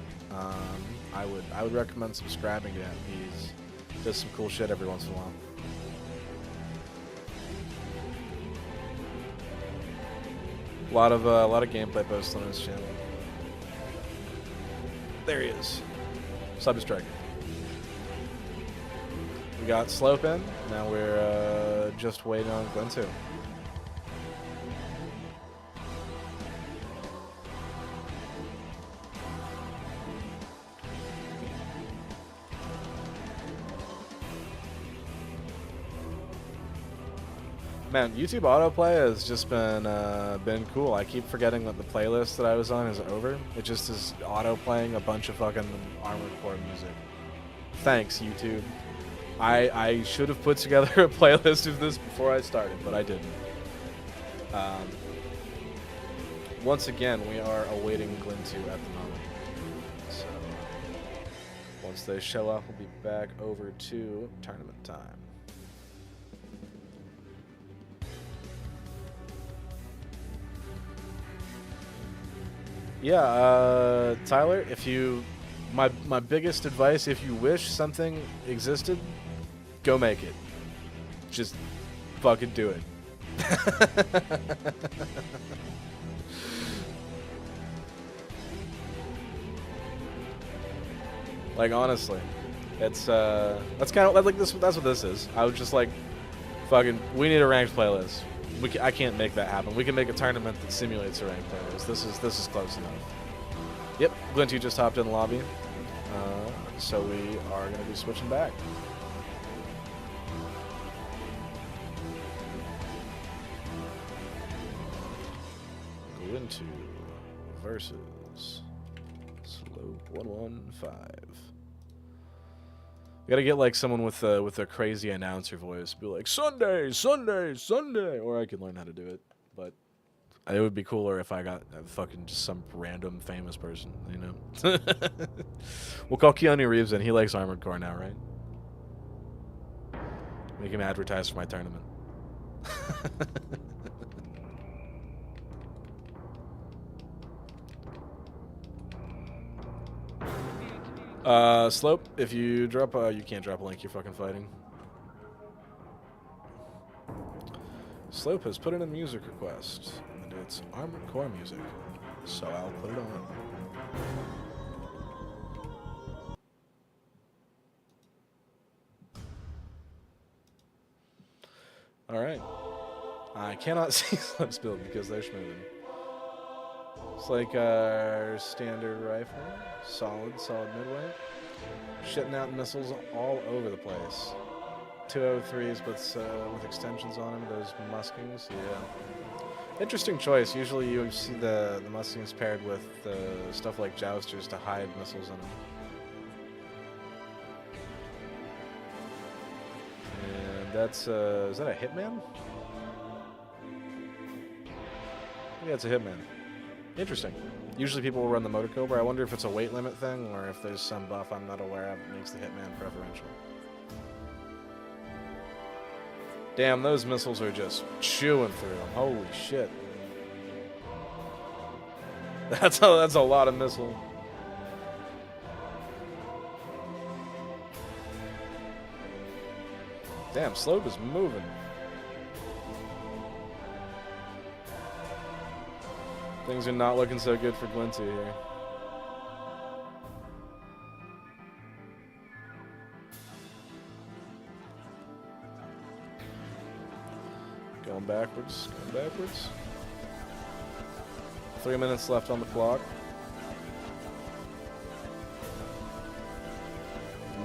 I would recommend subscribing to him. He's does some cool shit every once in a while. A lot of gameplay posts on his channel. There he is. Sub striker. We got Slope in. Now we're just waiting on Glintu. Man, YouTube autoplay has just been cool. I keep forgetting that the playlist that I was on is over. It just is auto-playing a bunch of fucking Armored Core music. Thanks, YouTube. I should have put together a playlist of this before I started, but I didn't. Once again, we are awaiting Glintu at the moment. So, once they show up, we'll be back over to tournament time. Yeah, Tyler, if you, my biggest advice, if you wish something existed, go make it. Just fucking do it. Like, honestly, it's that's kind of like this. That's what this is. I was just like, fucking, we need a ranked playlist. I can't make that happen. We can make a tournament that simulates a ranked playlist. This is close enough. Yep, Glintu just hopped in the lobby, so we are going to be switching back. Glintu versus Slope 115. We gotta get like someone with a crazy announcer voice, be like Sunday, Sunday, Sunday, or I could learn how to do it. But it would be cooler if I got fucking just some random famous person, you know. We'll call Keanu Reeves in. He likes Armored Core now, right? Make him advertise for my tournament. Slope, if you drop you can't drop a link, you're fucking fighting. Slope has put in a music request, and it's Armored Core music, so I'll put it on. Alright. I cannot see Slope's build because they're schmoving. It's like our standard rifle. Solid midway. Shitting out missiles all over the place. 203s with extensions on them, those muskings, yeah. Interesting choice. Usually you see the muskings paired with stuff like jousters to hide missiles in them. And that's, is that a hitman? Yeah, it's a hitman. Interesting. Usually people will run the Motor Cobra. I wonder if it's a weight limit thing or if there's some buff I'm not aware of that makes the Hitman preferential. Damn, those missiles are just chewing through them. Holy shit. That's a lot of missile. Damn, Slope is moving. Things are not looking so good for Glintu here. Going backwards, going backwards. 3 minutes left on the clock.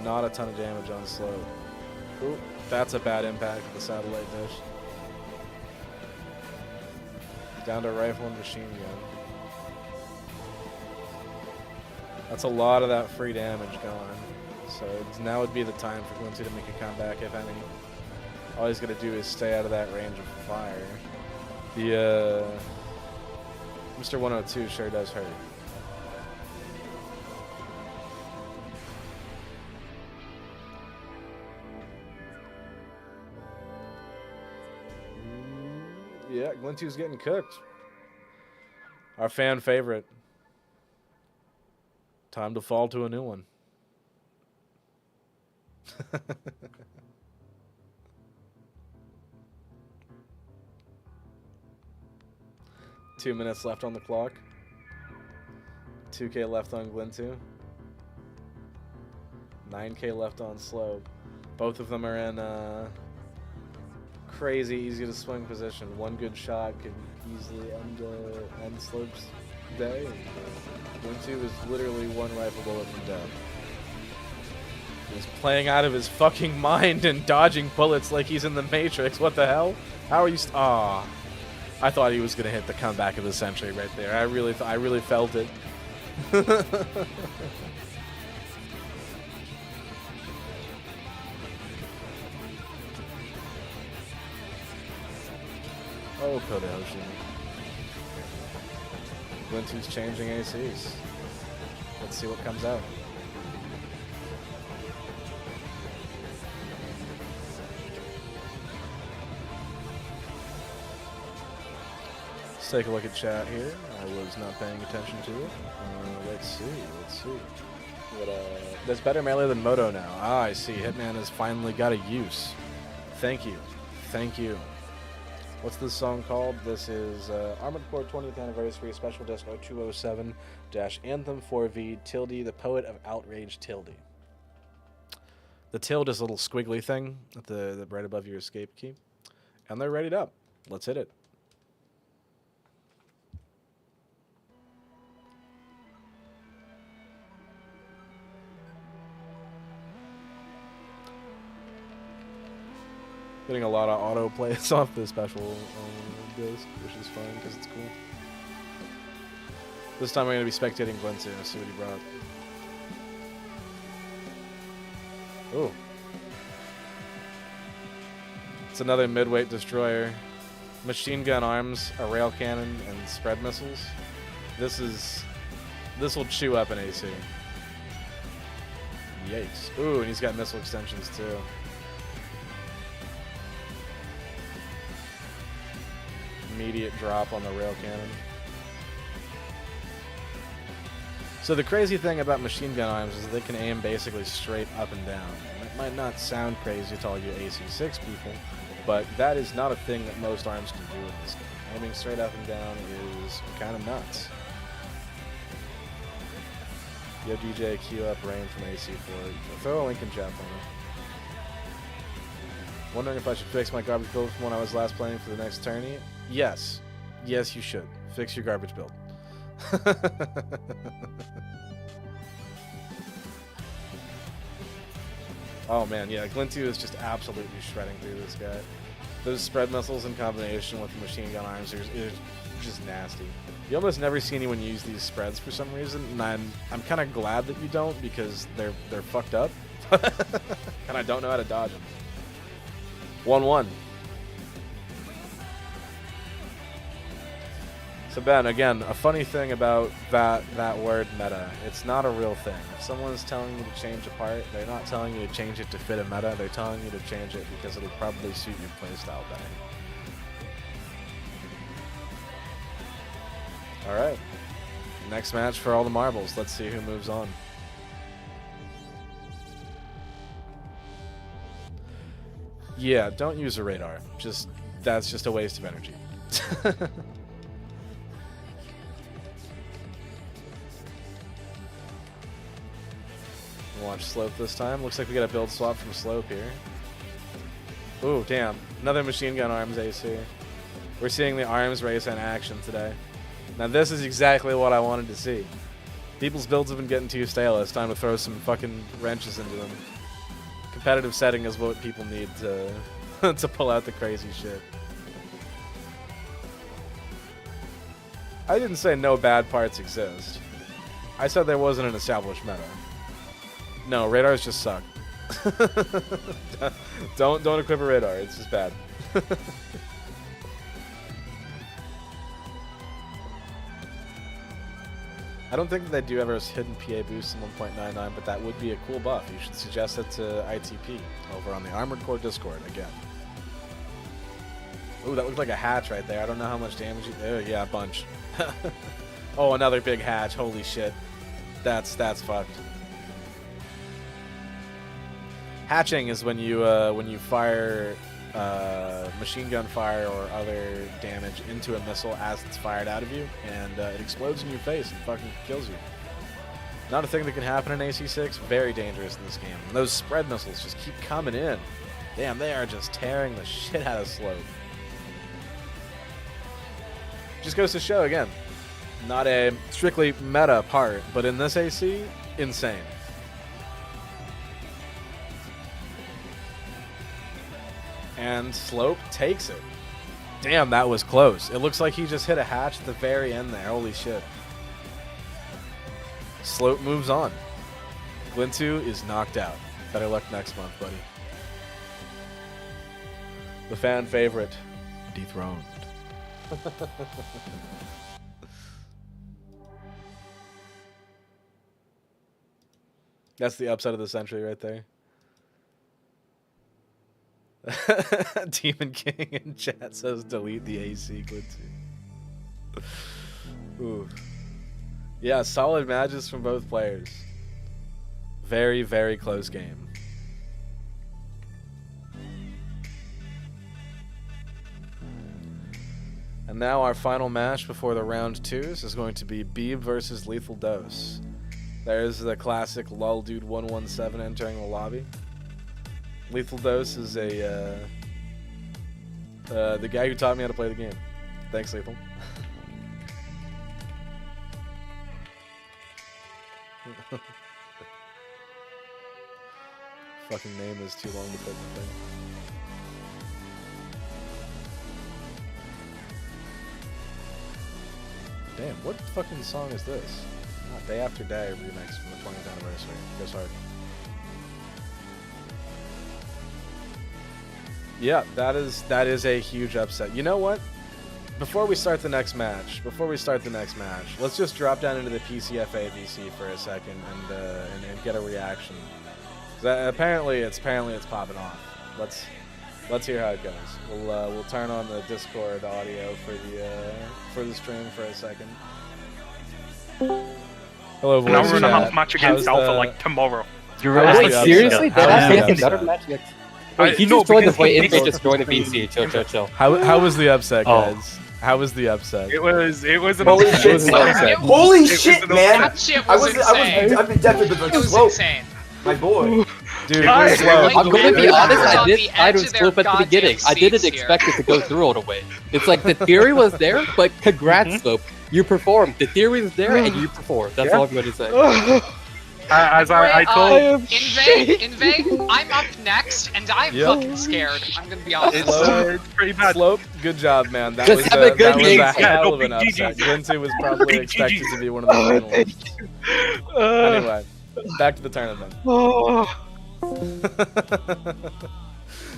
Not a ton of damage on Slope. Ooh, that's a bad impact with the satellite dish. Down to rifle and machine gun. That's a lot of that free damage gone. So now would be the time for Glintu to make a comeback, if any. All he's got to do is stay out of that range of fire. The Mr. 102 sure does hurt. Yeah, Glintu's getting cooked. Our fan favorite. Time to fall to a new one. Two minutes left on the clock. 2K left on Glintu. 9K left on Slope. Both of them are in crazy easy to swing position. One good shot could easily end Slope's day. Glintu is literally one rifle bullet from death. He's playing out of his fucking mind and dodging bullets like he's in the Matrix. What the hell? How are you? Ah, I thought he was gonna hit the comeback of the century right there. I really felt it. Oh, Kodayoshi. Glintu's changing ACs. Let's see what comes out. Let's take a look at chat here. I was not paying attention to it. Let's see. There's better melee than Moto now. Ah, I see. Hitman has finally got a use. Thank you. What's this song called? This is Armored Core 20th Anniversary Special Disc 0207-Anthem 4V tilde, the poet of outrage tilde. The tilde is a little squiggly thing at the right above your escape key. And they're readied up. Let's hit it. Getting a lot of auto plays off the special disc, which is fun because it's cool. This time I'm going to be spectating Glintu. Let's see what he brought. Ooh. It's another midweight destroyer. Machine gun arms, a rail cannon, and spread missiles. This will chew up an AC. Yikes. Ooh, and he's got missile extensions too. Immediate drop on the rail cannon. So the crazy thing about machine gun arms is that they can aim basically straight up and down. And that might not sound crazy to all you AC6 people, but that is not a thing that most arms can do in this game. Aiming straight up and down is kind of nuts. Yo DJ, queue up Rain from AC4. Throw a link in chat for me. Wondering if I should fix my garbage build from when I was last playing for the next tourney? Yes. Yes, you should. Fix your garbage build. Oh man, yeah, Glintu is just absolutely shredding through this guy. Those spread missiles in combination with the machine gun arms is just nasty. You almost never see anyone use these spreads for some reason, and I'm kind of glad that you don't because they're fucked up, and I don't know how to dodge them. 1-1. So Ben, again, a funny thing about that word meta, it's not a real thing. If someone's telling you to change a part, they're not telling you to change it to fit a meta, they're telling you to change it because it'll probably suit your playstyle better. Alright. Next match for all the marbles. Let's see who moves on. Yeah, don't use a radar. That's just a waste of energy. Watch Slope this time. Looks like we got a build swap from Slope here. Ooh, damn. Another machine gun arms AC. We're seeing the arms race in action today. Now this is exactly what I wanted to see. People's builds have been getting too stale. It's time to throw some fucking wrenches into them. Competitive setting is what people need to to pull out the crazy shit. I didn't say no bad parts exist. I said there wasn't an established meta. No, radars just suck. Don't equip a radar. It's just bad. I don't think that they do ever a hidden PA boost in 1.99, but that would be a cool buff. You should suggest it to ITP over on the Armored Core Discord again. Ooh, that looked like a hatch right there. I don't know how much damage you... Oh, yeah, a bunch. Oh, another big hatch. Holy shit. That's fucked. Hatching is when you fire machine gun fire or other damage into a missile as it's fired out of you, and it explodes in your face and fucking kills you. Not a thing that can happen in AC6. Very dangerous in this game. And those spread missiles just keep coming in. Damn, they are just tearing the shit out of Slope. Just goes to show, again, not a strictly meta part, but in this AC, insane. And Slope takes it. Damn, that was close. It looks like he just hit a hatch at the very end there. Holy shit. Slope moves on. Glintu is knocked out. Better luck next month, buddy. The fan favorite, dethroned. That's the upset of the century right there. Demon King in chat says delete the AC Glintu. Ooh. Yeah, solid matches from both players. Very, very close game. And now our final match before the round 2s is going to be Bibb versus Lethal Dose. There's the classic lol dude 117 entering the lobby. Lethal Dose is the guy who taught me how to play the game. Thanks, Lethal. Fucking name is too long to fit the thing. Damn, what fucking song is this? Oh, Day After Day remix from the 20th anniversary. Goes hard. Yeah, that is a huge upset. You know what? Before we start the next match, let's just drop down into the PCFA VC for a second and get a reaction. Apparently it's popping off. Let's hear how it goes. We'll turn on the Discord audio for the stream for a second. Hello, voice Now we're in a chat. half match against Alpha like tomorrow. Wait, seriously? How's the upset? Better match yet? Wait, he just joined the fight. Infant just joined the VC. Chill. How was the upset, guys? How was the upset? It was an Holy upset. shit, It was an upset. Holy shit, man! That shit was insane. I've been definitely It was slow, insane. my boy. Dude, Guys, good slow. like, I'm going to be honest, I did on the side edge with of their Slope at the beginning. goddamn I didn't seats expect it to go through all the way. It's like the theory was there, but congrats, Slope. You performed. The theory was there, and you performed. That's all I'm going to say. As I told, Invade, I'm up next, and I'm Yep. fucking scared. I'm gonna be honest. it's pretty bad. Slope, good job, man. That Just was have a good that was game. a hell Yeah, of an no, upset. big Glintu was probably Big expected GGs. to be one of the finalists. Anyway, back to the tournament.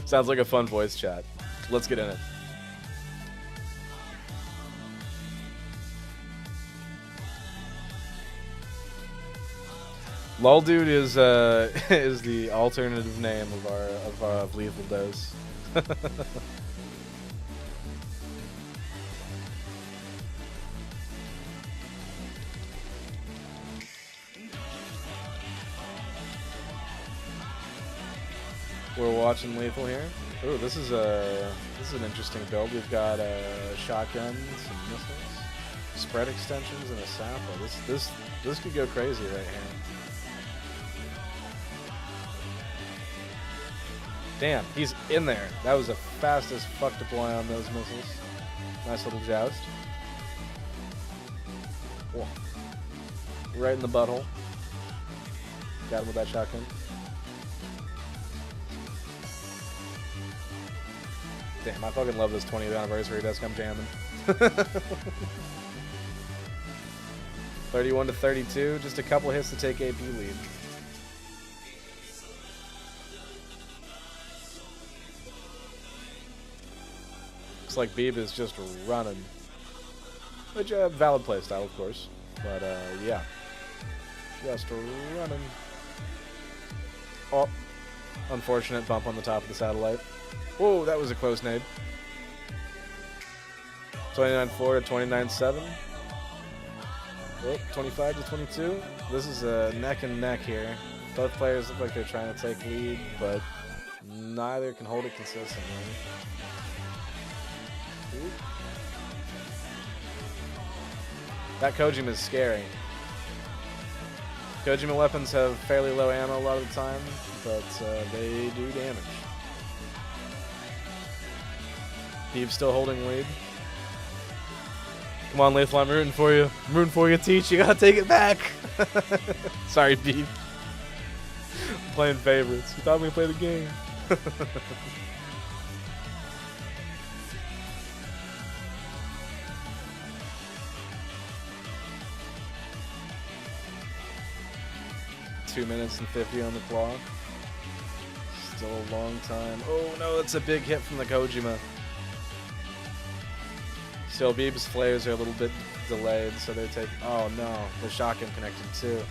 Sounds like a fun voice chat. Let's get in it. Lol Dude is the alternative name of Lethal Dose. We're watching Lethal here. Ooh, this is an interesting build. We've got shotguns, some missiles, spread extensions, and a sapper. This could go crazy right here. Damn, he's in there. That was a fast as fuck deploy on those missiles. Nice little joust. Whoa. Right in the butthole. Got him with that shotgun. Damn, I fucking love this 20th anniversary desk I'm jamming. 31-32, just a couple hits to take AP lead. Looks like Bibb is just running. Which, valid playstyle, of course. But, yeah. Just running. Oh. Unfortunate bump on the top of the satellite. Whoa, that was a close nade. 29-4 to 29-7. Oh, 25-22. This is a neck and neck here. Both players look like they're trying to take lead, but neither can hold it consistently. Ooh. That Kojima is scary. Kojima weapons have fairly low ammo a lot of the time, but they do damage. Bibb still holding lead. Come on, Lethal, I'm rooting for you. I'm rooting for you, Teach. You gotta take it back. Sorry, Bibb. Playing favorites. You thought we played the game. Two minutes and 50 on the clock. Still a long time. Oh no, it's a big hit from the Kojima. Still, Bibb's flares are a little bit delayed, so they take. Oh no, the shotgun connected too.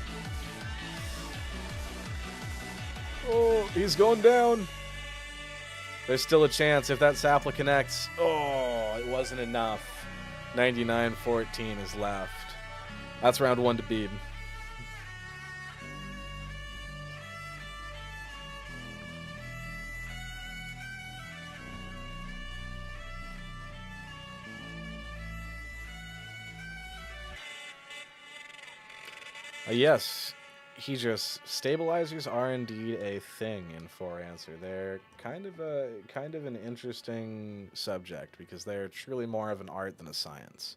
Oh, he's going down. There's still a chance if that sapling connects. Oh, it wasn't enough. 99-14 is left. That's round one to Bibb. Yes, he just stabilizers are indeed a thing in 4Answer. They're kind of an interesting subject because they're truly more of an art than a science.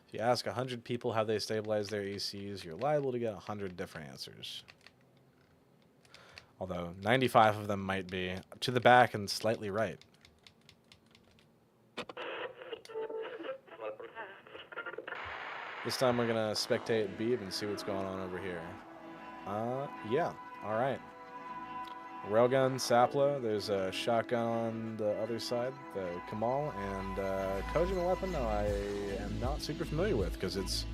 If you ask 100 people how they stabilize their ECs, you're liable to get 100 different answers. Although 95 of them might be to the back and slightly right. This time we're gonna spectate Bibb and see what's going on over here. Yeah, alright. Railgun, Sapla, there's a shotgun on the other side, the Kamal, and Kojima weapon I am not super familiar with because it's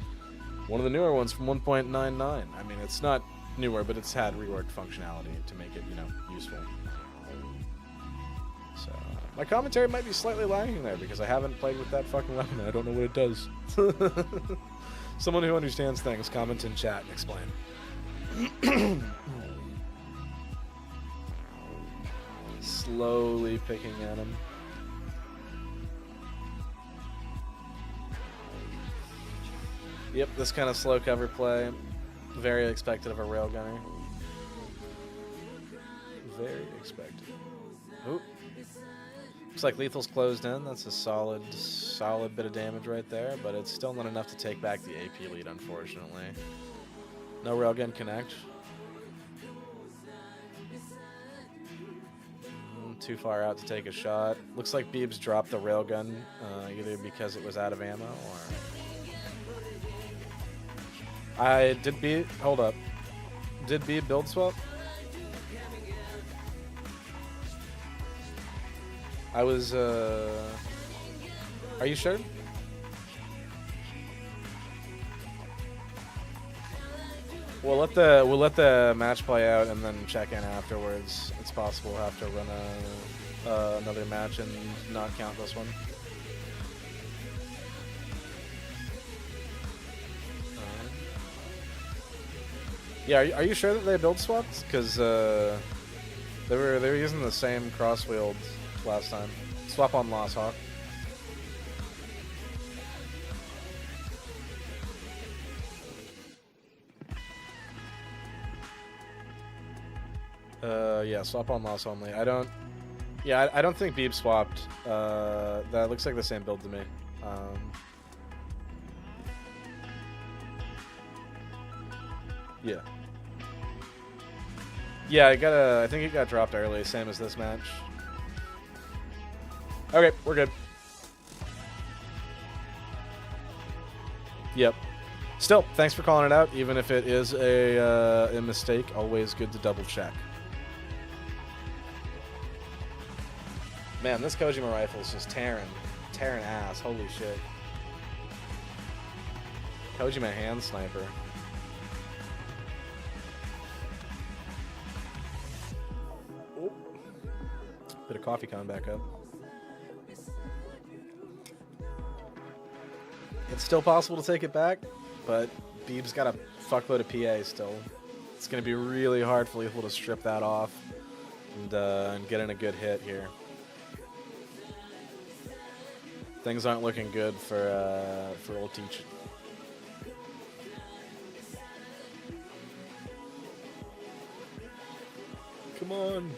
one of the newer ones from 1.99. I mean, it's not newer, but it's had reworked functionality to make it, you know, useful. So, my commentary might be slightly lagging there because I haven't played with that fucking weapon and I don't know what it does. Someone who understands things, comment in chat and explain. Slowly picking at him. Yep, this kind of slow cover play. Very expected of a railgunner. Very expected. Oop. Looks like Lethal's closed in. That's a solid bit of damage right there, but it's still not enough to take back the AP lead, unfortunately. No railgun connect. Too far out to take a shot. Looks like Bibb's dropped the railgun, either because it was out of ammo or... Hold up. Did Bibb build swap? I was, are you sure? We'll let the match play out and then check in afterwards. It's possible we'll have to run another match and not count this one. Yeah, are you sure that they build swapped? Because they were using the same cross wield last time. Swap on Lost Hawk. Yeah, swap on Lost only. I don't think Bibb swapped. That looks like the same build to me. Yeah. Yeah, I think it got dropped early, same as this match. Okay, we're good. Yep. Still, thanks for calling it out, even if it is a mistake. Always good to double check. Man, this Kojima rifle is just tearing ass. Holy shit. Kojima hand sniper. Oop. Bit of coffee coming back up. It's still possible to take it back, but Bibb's got a fuckload of PA still. It's going to be really hard for Lethal to strip that off and get in a good hit here. Things aren't looking good for old Teach. Come on.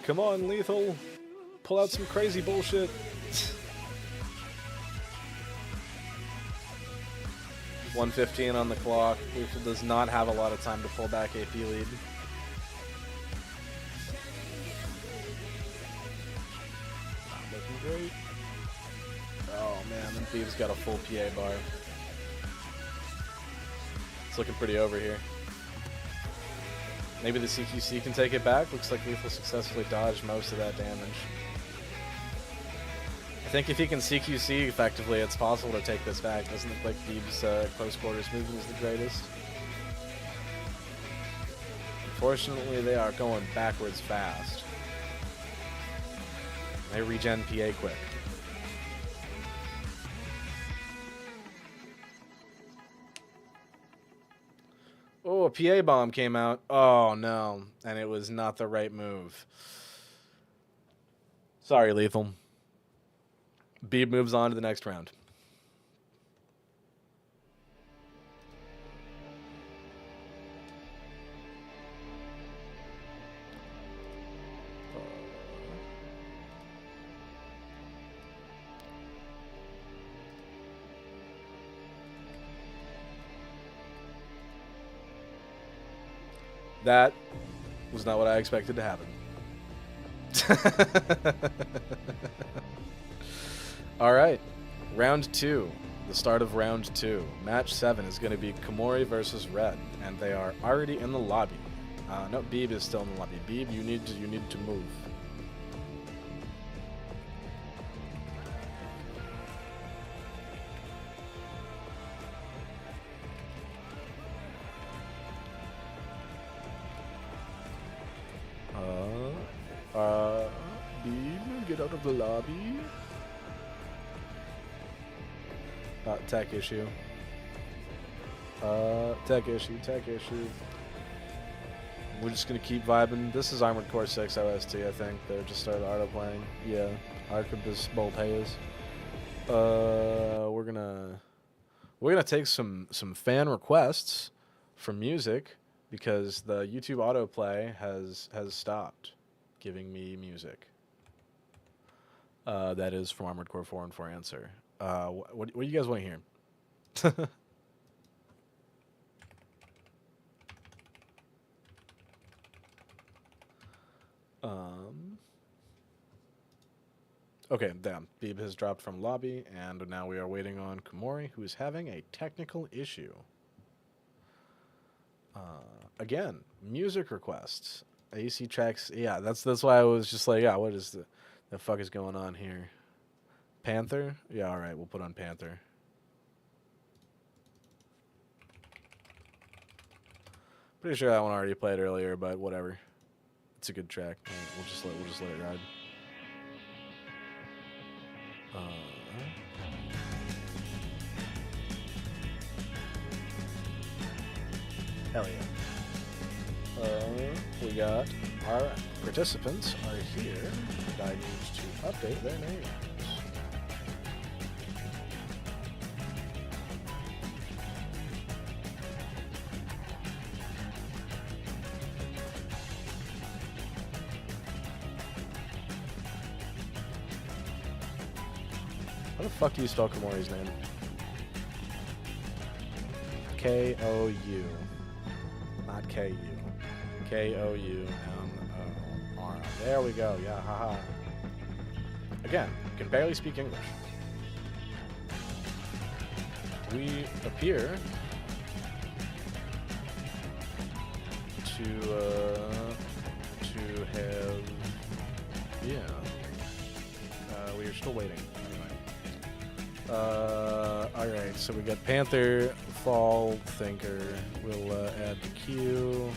Come on, Lethal. Pull out some crazy bullshit. $1:15 on the clock. Lethal does not have a lot of time to pull back AP lead. Not looking great. Oh man, and Bibb's got a full PA bar. It's looking pretty over here. Maybe the CQC can take it back. Looks like Lethal successfully dodged most of that damage. I think if he can CQC effectively, it's possible to take this back. Doesn't look like Bibb's close quarters movement is the greatest. Unfortunately, they are going backwards fast. They regen PA quick. Oh, a PA bomb came out. Oh, no. And it was not the right move. Sorry, Lethal. Bibb moves on to the next round. That was not what I expected to happen. All right, round 2, the start of round 2. Match 7 is going to be Kamori versus Red, and they are already in the lobby. No, Bibb is still in the lobby. Bibb, you need to move. Bibb, get out of the lobby. Tech issue. Tech issue. We're just gonna keep vibing. This is Armored Core 6 OST, I think. They just started auto playing. Yeah, Arquebus Bolpeas. We're gonna take some fan requests for music because the YouTube autoplay has stopped giving me music. That is from Armored Core 4 and 4 Answer. What do you guys want to hear? Okay, damn. Bibb has dropped from lobby, and now we are waiting on Kamori, who is having a technical issue. Again, music requests. AC tracks. Yeah, that's why I was just like, yeah, what is the fuck is going on here? Panther? Yeah, all right, we'll put on Panther. Pretty sure that one already played earlier, but whatever. It's a good track. Right, we'll just let it ride. Hell yeah. We got our participants are here, and I need to update their names. How the fuck do you spell Kamori's name? K-O-U. Not K-U. K-O-U-M-O-R. There we go. Yeah, haha. Again, can barely speak English. We appear to have... Yeah. We are still waiting. Alright, so we got Panther, Fall, Thinker. We'll add the queue.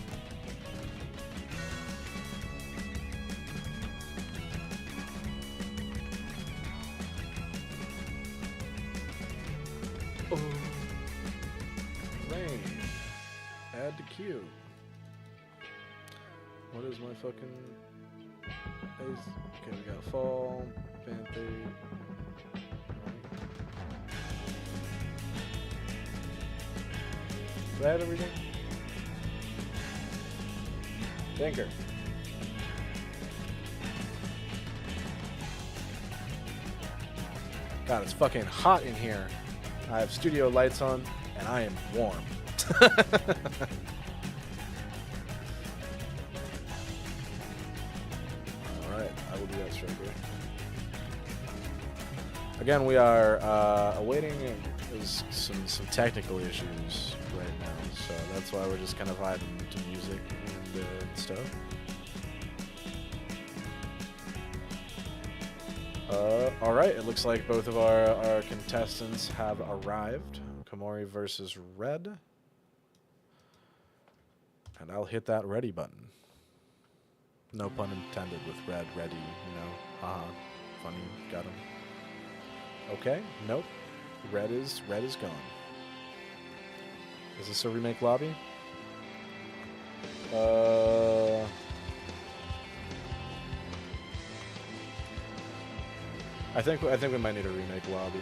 Rain. Add to queue. is my fucking... Ace? Okay, we got Fall, Panther... Do I have everything? Tinker. God, it's fucking hot in here. I have studio lights on, and I am warm. Alright, I will do that straight away. Again, we are awaiting some technical issues right now, so that's why we're just kind of vibing to music and stuff. Alright, it looks like both of our contestants have arrived. Kamori versus Red. And I'll hit that ready button. No pun intended with Red, ready, you know. Haha. Funny, got him. Okay, nope. Red is gone. Is this a remake lobby? I think we might need a remake lobby.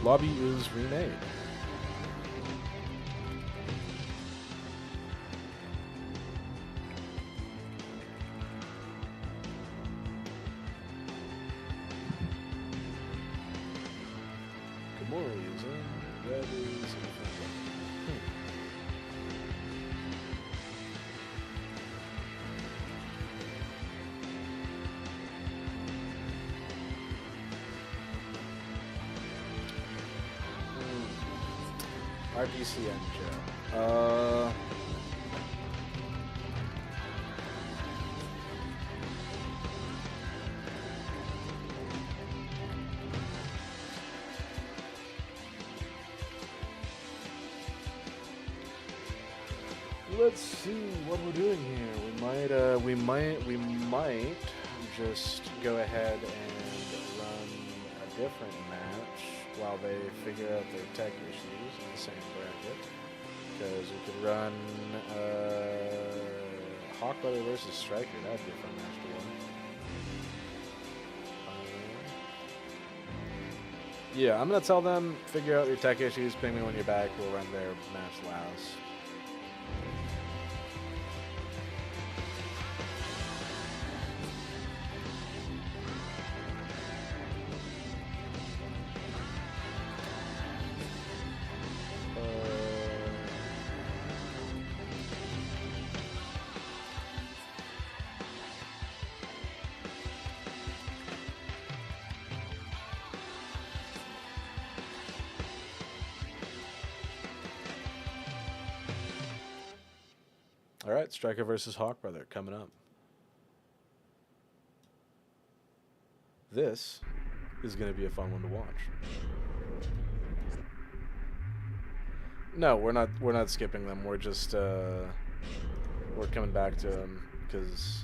Lobby is remade. Kamori is in. Red is in. RDC Joe. Let's see what we're doing here. We might just go ahead and run a different match while they figure out their tech issues in the same bracket. Because we could run Hawk Brother versus Striker. That'd be a fun match to run. Yeah, I'm gonna tell them, figure out your tech issues, ping me when you're back, we'll run their match last. Alright, Striker versus Hawk Brother coming up. This is going to be a fun one to watch. No, we're not skipping them. We're just we're coming back to them because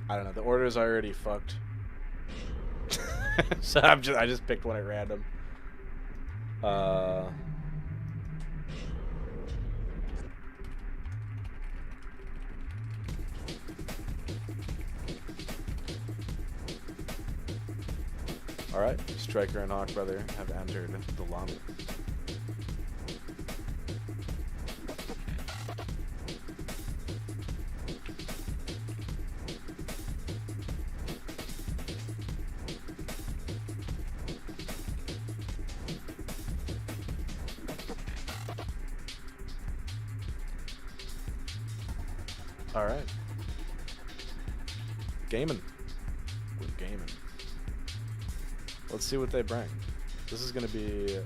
I don't know. The order is already fucked. So I just picked one at random. Alright, Striker and Hawk Brother have entered the lobby. Alright. Gaming. We're gaming. Let's see what they bring. This is going to be,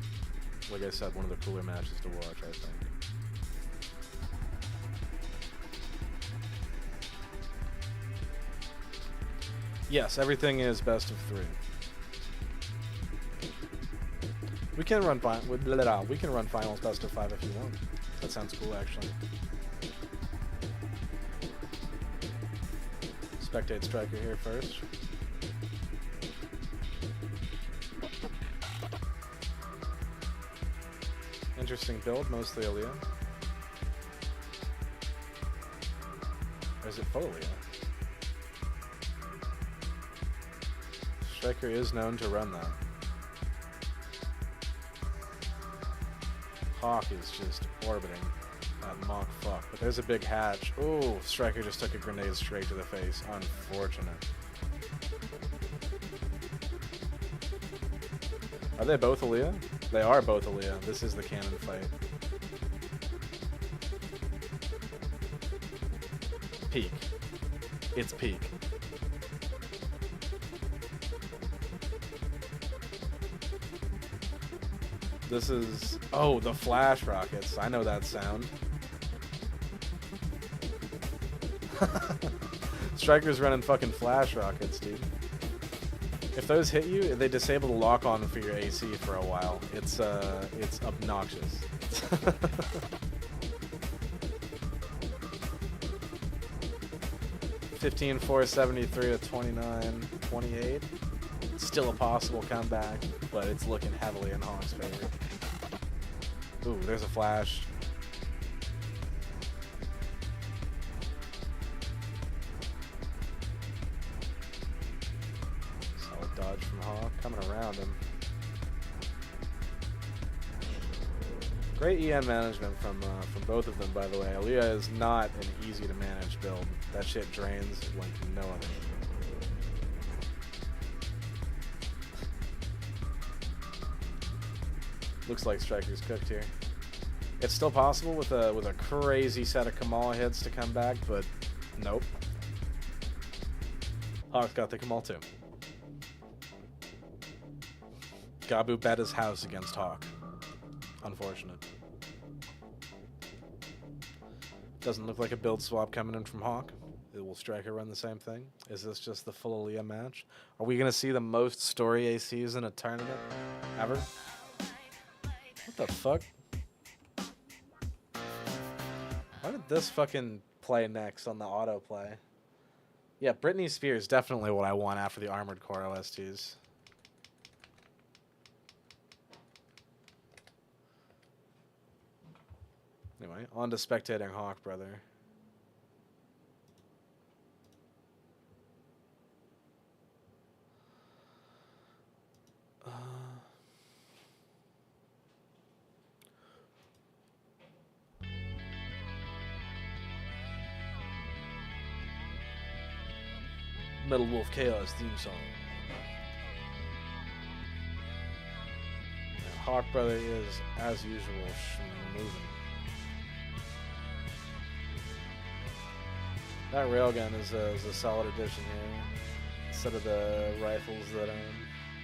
like I said, one of the cooler matches to watch, I think. Yes, everything is best of 3. We can run finals best of 5 if you want. That sounds cool, actually. Spectate Striker here first. Interesting build, mostly Aaliyah. Or is it full Aaliyah? Striker is known to run that. Hawk is just orbiting that mock fuck. But there's a big hatch. Ooh, Striker just took a grenade straight to the face. Unfortunate. Are they both Aaliyah? They are both Aaliyah. This is the cannon fight. Peak. It's peak. This is... Oh, the flash rockets. I know that sound. Striker's running fucking flash rockets, dude. If those hit you, they disable the lock-on for your AC for a while. It's obnoxious. 15, 473 to 29, 28. Still a possible comeback, but it's looking heavily in Hawk's favor. Ooh, there's a flash. Solid dodge from Hawk, coming around him. Great EM management from both of them, by the way. Aaliyah is not an easy to manage build. That shit drains like no other. Looks like Striker's cooked here. It's still possible with a crazy set of Kamal hits to come back, but nope. Hawk got the Kamal too. Gabu bet his house against Hawk. Unfortunate. Doesn't look like a build swap coming in from Hawk. Will Striker run the same thing? Is this just the full Aaliyah match? Are we gonna see the most story ACs in a tournament ever? What the fuck? Why did this fucking play next on the autoplay? Yeah, Britney Spears, definitely what I want after the Armored Core OSTs. Anyway, on to spectating Hawk, brother. Metal Wolf Chaos theme song. Yeah, Hawk brother is, as usual, moving. That railgun is a solid addition here. Instead of the rifles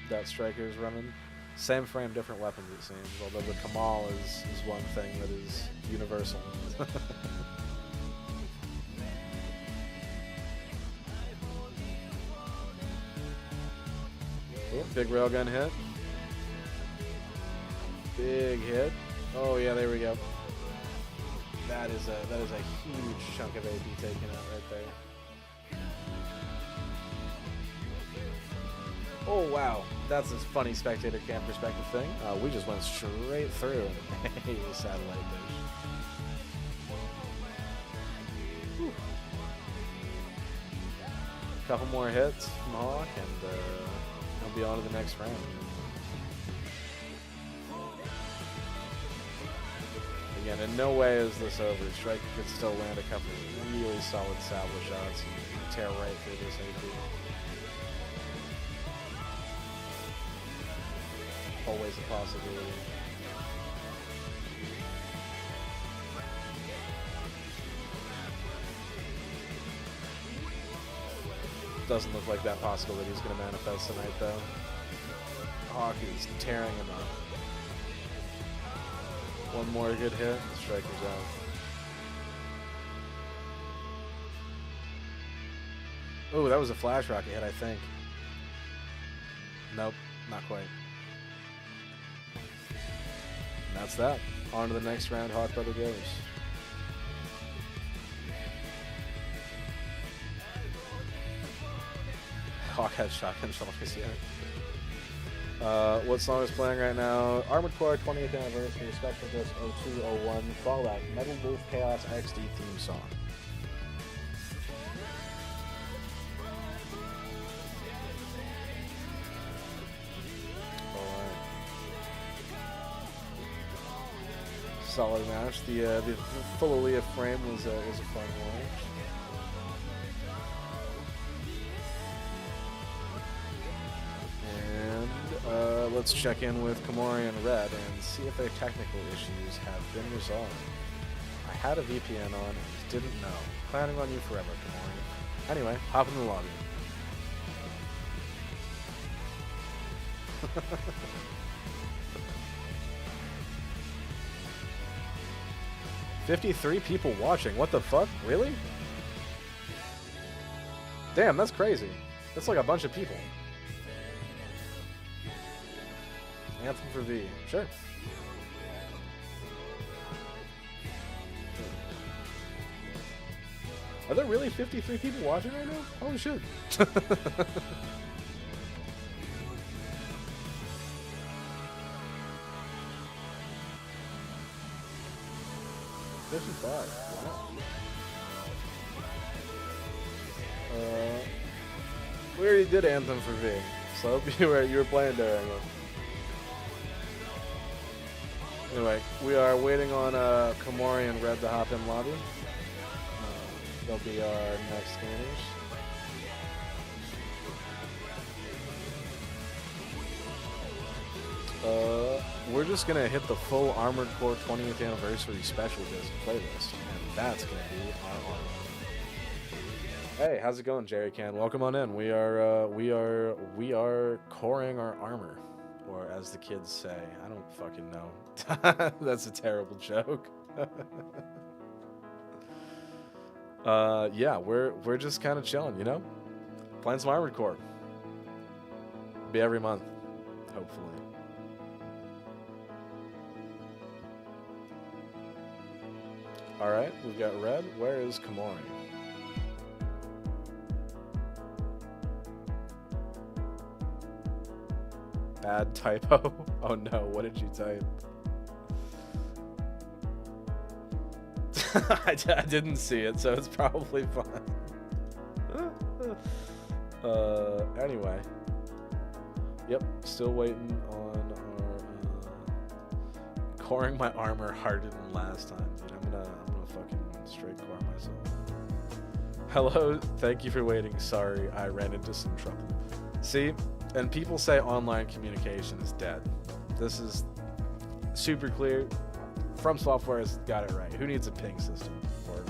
that Striker is running. Same frame, different weapons it seems. Although the Kamal is one thing that is universal. Ooh, big railgun hit. Big hit. Oh yeah, there we go. That is a huge chunk of AP taken out right there. Oh wow, that's a funny spectator cam perspective thing. We just went straight through. Hey, satellite dish. Whew. Couple more hits from Hawk, and he'll be on to the next round. Again, in no way is this over. Striker could still land a couple of really solid salvo shots and tear right through this AP. Always a possibility. Doesn't look like that possibility is going to manifest tonight, though. Hawk is tearing him up. One more good hit, and Striker's out. Oh, that was a flash rocket hit, I think. Nope, not quite. And that's that. On to the next round, Hawk brother goes. Cockhead Shotgun Shelters, yeah. What song is playing right now? Armored Core 20th Anniversary, Special Disc 0201, Fallout, Metal Wolf Chaos XD theme song. Alright. Solid match. The full Aaliyah frame was a fun one. Let's check in with Kamori and Red and see if their technical issues have been resolved. I had a VPN on and didn't know. Planning on you forever, Kamori. Anyway, hop in the lobby. $53 people watching. What the fuck? Really? Damn, that's crazy. That's like a bunch of people. Anthem for V. Sure. Are there really 53 people watching right now? Holy shit. 55. Wow. We already did Anthem for V, so you were playing during it. Anyway, we are waiting on Kamori and Red to hop in lobby. They'll be our next scanners. We're just gonna hit the full Armored Core 20th Anniversary Special Disc playlist, and that's gonna be our armor. Hey, how's it going, Jerry Can? Welcome on in. We are coring our armor. Or as the kids say, I don't fucking know. That's a terrible joke. Yeah, we're just kind of chilling, you know? Playing some Armored Core. Be every month, hopefully. Alright, we've got Red. Where is Kamori? Bad typo. Oh no, what did you type? I didn't see it, so it's probably fine. Anyway. Yep, still waiting on our coring my armor harder than last time. Dude, I'm gonna fucking straight core myself. Hello, thank you for waiting. Sorry, I ran into some trouble. See? And people say online communication is dead. This is super clear. From Software has got it right. Who needs a ping system or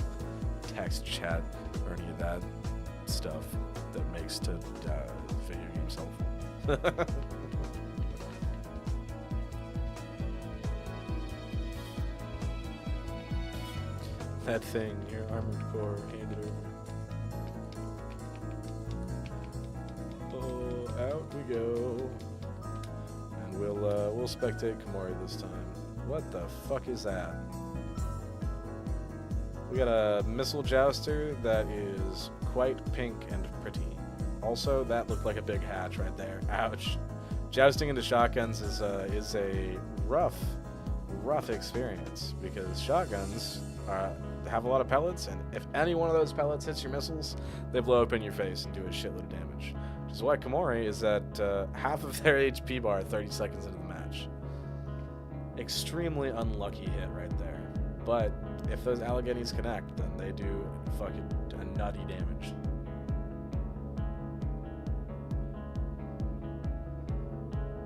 text chat or any of that stuff that makes to video games helpful? That thing, your Armored Core, hand it over. Out we go, and we'll spectate Kamori this time. What the fuck is that? We got a missile jouster that is quite pink and pretty. Also, that looked like a big hatch right there. Ouch. Jousting into shotguns is a rough experience because shotguns have a lot of pellets, and if any one of those pellets hits your missiles, they blow up in your face and do a shitload of damage. Which is why Kamori is at half of their HP bar 30 seconds into the match. Extremely unlucky hit right there. But if those Alleghenies connect, then they do fucking a nutty damage.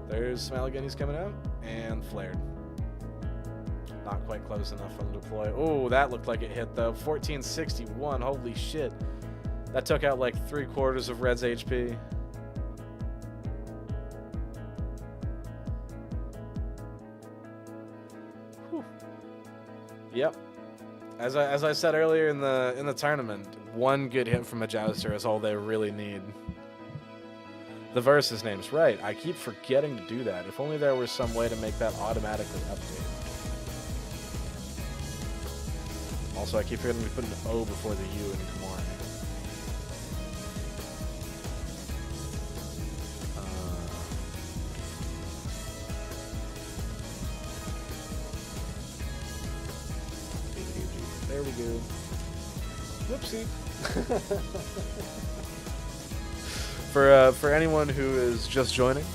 There's some Alleghenies coming out, and flared. Not quite close enough for them to deploy. Oh, that looked like it hit though. 1461, holy shit. That took out like 3/4 of Red's HP. Whew. Yep. As I said earlier in the tournament, one good hit from a jouster is all they really need. The versus names, right? I keep forgetting to do that. If only there was some way to make that automatically update. Also, I keep forgetting to put an O before the U in Kamori. There we go. Whoopsie. For anyone who is just joining,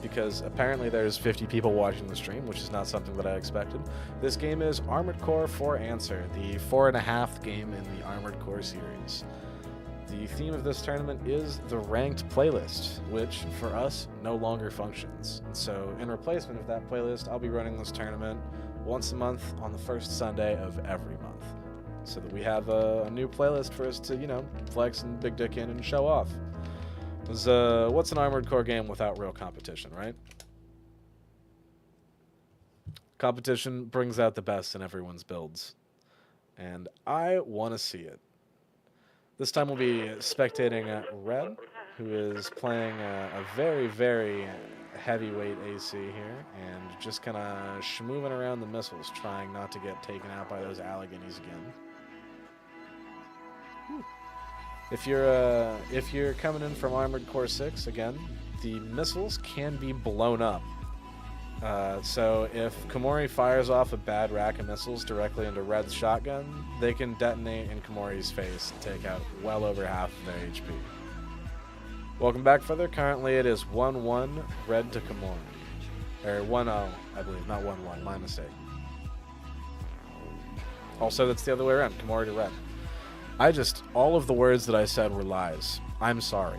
because apparently there's 50 people watching the stream, which is not something that I expected. This game is Armored Core 4 Answer, the 4.5th game in the Armored Core series. The theme of this tournament is the ranked playlist, which for us no longer functions. And so in replacement of that playlist, I'll be running this tournament once a month on the first Sunday of every month, so that we have a new playlist for us to, you know, flex and big dick in and show off. What's an Armored Core game without real competition, right? Competition brings out the best in everyone's builds, and I want to see it. This time we'll be spectating Red, who is playing a very, very heavyweight AC here, and just kind of schmooving around the missiles, trying not to get taken out by those Alleghenies again. If you're coming in from Armored Core 6, again, the missiles can be blown up. So if Kamori fires off a bad rack of missiles directly into Red's shotgun, they can detonate in Kamori's face and take out well over half of their HP. Welcome back, further. Currently it is 1-1 Red to Kamori. Or 1-0, I believe, not 1-1, my mistake. Also, that's the other way around, Kamori to Red. All of the words that I said were lies. I'm sorry.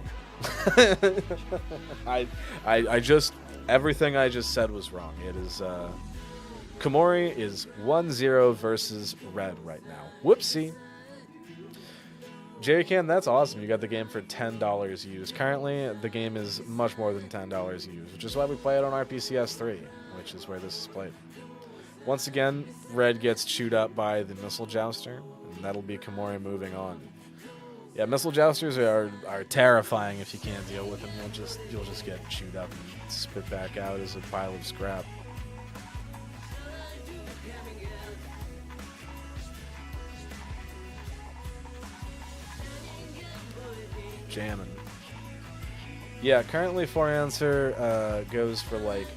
Everything I just said was wrong. It is, Kamori is 1-0 versus Red right now. Whoopsie. JCan, that's awesome. You got the game for $10 used. Currently, the game is much more than $10 used, which is why we play it on RPCS3, which is where this is played. Once again, Red gets chewed up by the Missile Jouster, and that'll be Kamori moving on. Yeah, Missile Jousters are terrifying if you can't deal with them. You'll just get chewed up and spit back out as a pile of scrap. Jamming. Yeah, currently 4 Answer goes for like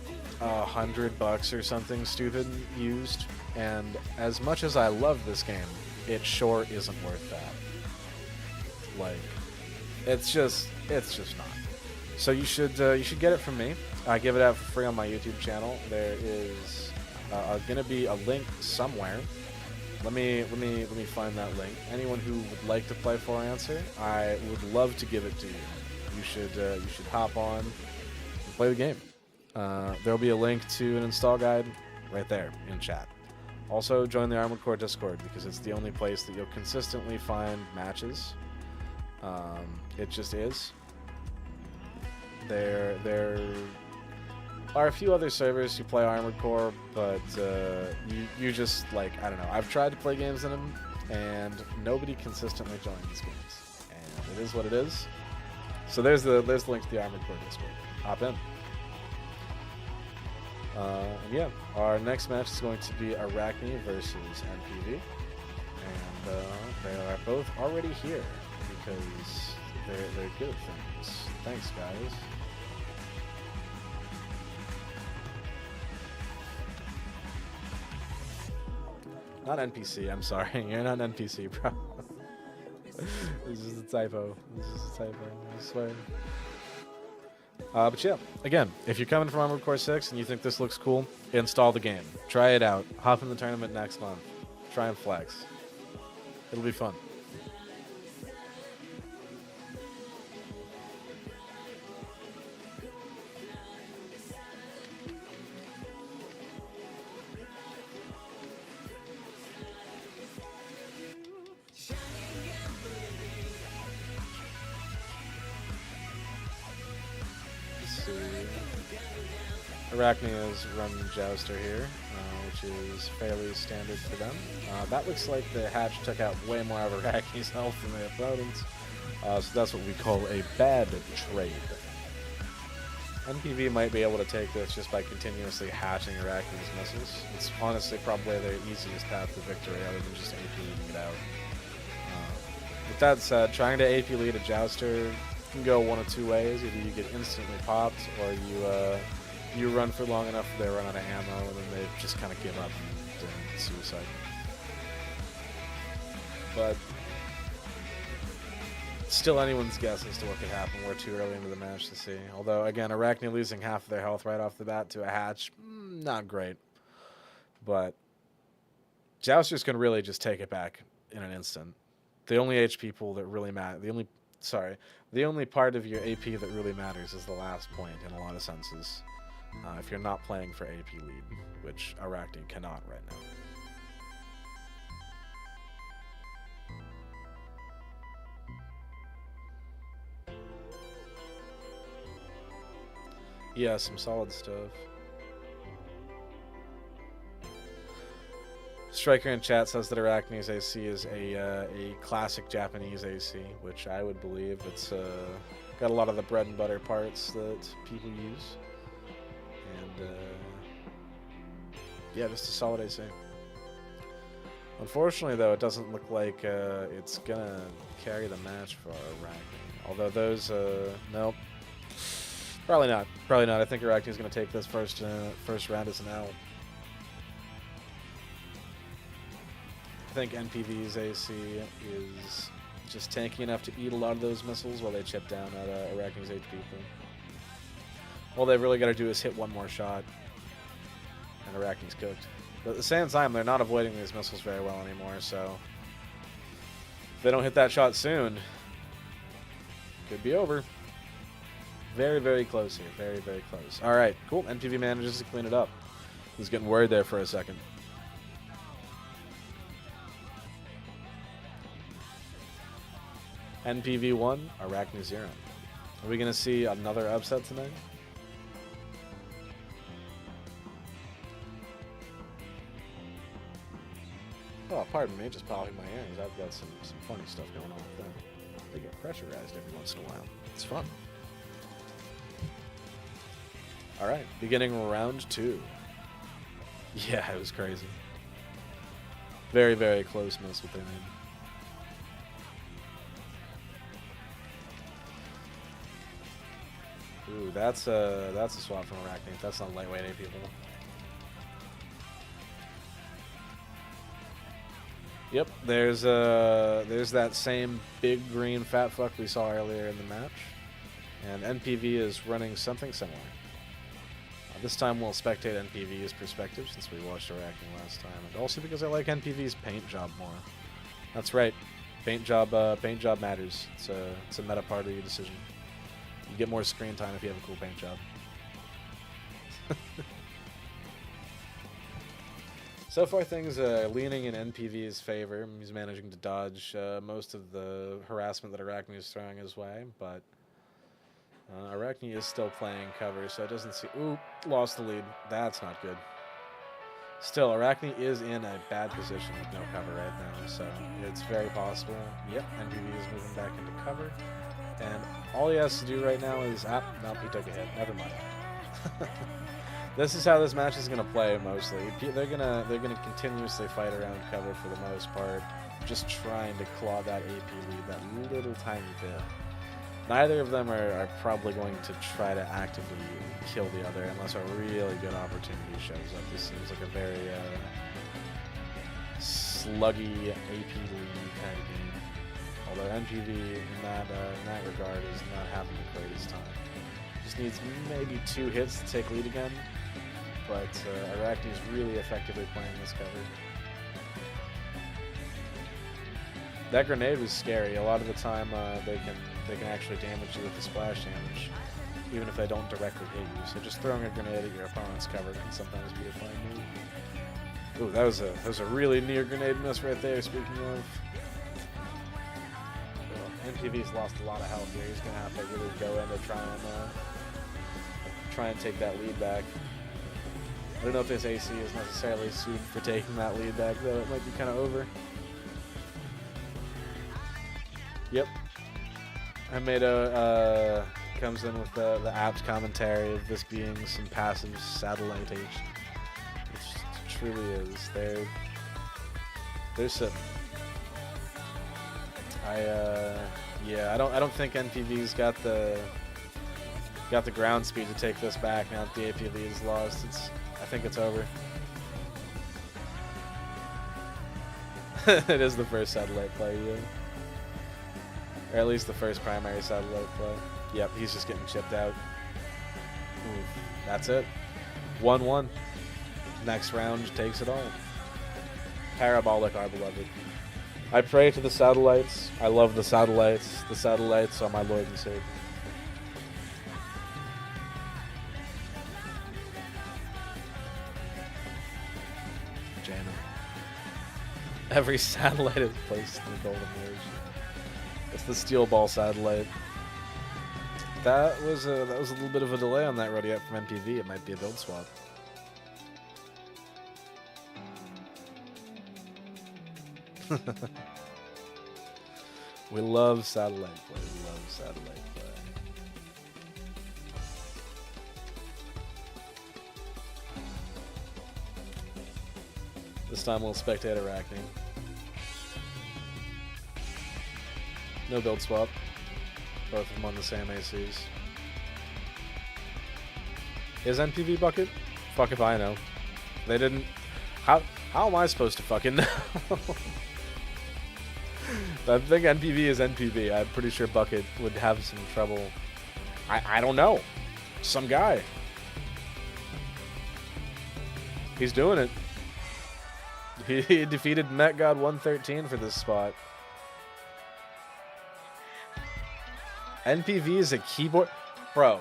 $100 or something stupid used, and as much as I love this game, it sure isn't worth that. Like, it's just not. So you should get it from me. I give it out for free on my YouTube channel. There is gonna be a link somewhere. Let me find that link. Anyone who would like to play 4 Answer, I would love to give it to you. You should hop on and play the game. There'll be a link to an install guide right there in chat. Also, join the Armored Core Discord, because it's the only place that you'll consistently find matches. It just is. There are a few other servers who play Armored Core, but you just, like, I don't know. I've tried to play games in them, and nobody consistently joins these games. And it is what it is. So there's the link to the Armored Core Discord. Hop in. And yeah, our next match is going to be Arachnne versus NPV. And they are both already here, because they're good at things. Thanks, guys. Not NPC, I'm sorry. You're not an NPC, bro. This is a typo. I swear. But yeah, again, if you're coming from Armored Core 6 and you think this looks cool, install the game. Try it out. Hop in the tournament next month. Try and flex. It'll be fun. Arachnne is running Jouster here, which is fairly standard for them. That looks like the hatch took out way more of Arachne's health than the opponents, so that's what we call a bad trade. NPV might be able to take this just by continuously hatching Arachne's missiles. It's honestly probably their easiest path to victory, other than just AP leading it out. With that said, trying to AP lead a Jouster can go one of two ways. Either you get instantly popped, or you run for long enough they run out of ammo, and then they just kind of give up and suicide. but still anyone's guess as to what could happen. We're too early into the match to see. Although, again, Arachnne losing half of their health right off the bat to a hatch, not great. But Jousters can really just take it back in an instant. The only HP pool that really matters, the only part of your AP that really matters is the last point in a lot of senses. If you're not playing for AP lead, which Arachnne cannot right now. Yeah, some solid stuff. Striker in chat says that Arachne's AC is a classic Japanese AC, which I would believe. It's got a lot of the bread and butter parts that people use. And yeah, just a solid AC. Unfortunately, though, it doesn't look like it's gonna carry the match for Arachne. Although those, nope. Probably not. Probably not. I think Arachne's going to take this first round as an L. I think NPV's AC is just tanky enough to eat a lot of those missiles while they chip down at Arachne's HP pool. All they've really got to do is hit one more shot, and Arachne's cooked. But at the same time, they're not avoiding these missiles very well anymore, so if they don't hit that shot soon, could be over. Very, very close here. Very, very close. All right, cool. NPV manages to clean it up. I was getting worried there for a second. NPV 1, Arachne 0. Are we going to see another upset tonight? Oh, pardon me, just popping my ears. I've got some funny stuff going on with them. They get pressurized every once in a while. It's fun. Alright, beginning round 2. Yeah, it was crazy. Very, very close miss what they made. Ooh, that's a swap from Arachne. That's not lightweight AP people. Yep, there's that same big green fat fuck we saw earlier in the match, and NPV is running something similar. This time we'll spectate NPV's perspective since we watched Arachnne last time, and also because I like NPV's paint job more. That's right, paint job matters. It's a meta part of your decision. You get more screen time if you have a cool paint job. So far things are leaning in NPV's favor. He's managing to dodge most of the harassment that Arachne is throwing his way, but Arachne is still playing cover, so it doesn't see... Ooh, lost the lead. That's not good. Still, Arachne is in a bad position with no cover right now, so it's very possible. Yep, NPV is moving back into cover, and all he has to do right now is... nope, he took a hit. Never mind. This is how this match is going to play mostly. They're gonna continuously fight around cover for the most part, just trying to claw that AP lead that little tiny bit. Neither of them are probably going to try to actively kill the other unless a really good opportunity shows up. This seems like a very sluggy AP lead kind of game. Although NPV in that regard is not having the greatest time. Just needs maybe 2 hits to take lead again, but Arachne is really effectively playing this cover. That grenade was scary. A lot of the time they can actually damage you with the splash damage, even if they don't directly hit you. So just throwing a grenade at your opponent's cover can sometimes be a fine move. Ooh, that was a really near grenade miss right there, speaking of. Well, NPV's lost a lot of health here. He's going to have to really go in to try and take that lead back. I don't know if this AC is necessarily suited for taking that lead back, though. It might be kind of over. Yep. Hamado comes in with the apt commentary of this being some passive satellite H. It truly is. They're sitting. Yeah, I don't think NPV's got the ground speed to take this back now that the AP lead is lost. I think it's over. It is the first satellite play, yeah. Or at least the first primary satellite play. Yep, he's just getting chipped out. Ooh, that's it. 1-1. Next round takes it all. Parabolic, our beloved. I pray to the satellites. I love the satellites. The satellites are my Lord and Savior. Jana. Every satellite is placed in the golden age. It's the steel ball satellite. That was a little bit of a delay on that roadie from MPV. It might be a build swap. We love satellite play. We love satellite play. This time we'll spectate Arachnne. No build swap. Both of them on the same ACs. Is NPV bucket? Fuck if I know. They didn't... How am I supposed to fucking know? I think NPV is NPV. I'm pretty sure Bucket would have some trouble. I don't know. Some guy. He's doing it. He defeated MetGod 113 for this spot. NPV is a keyboard... Bro.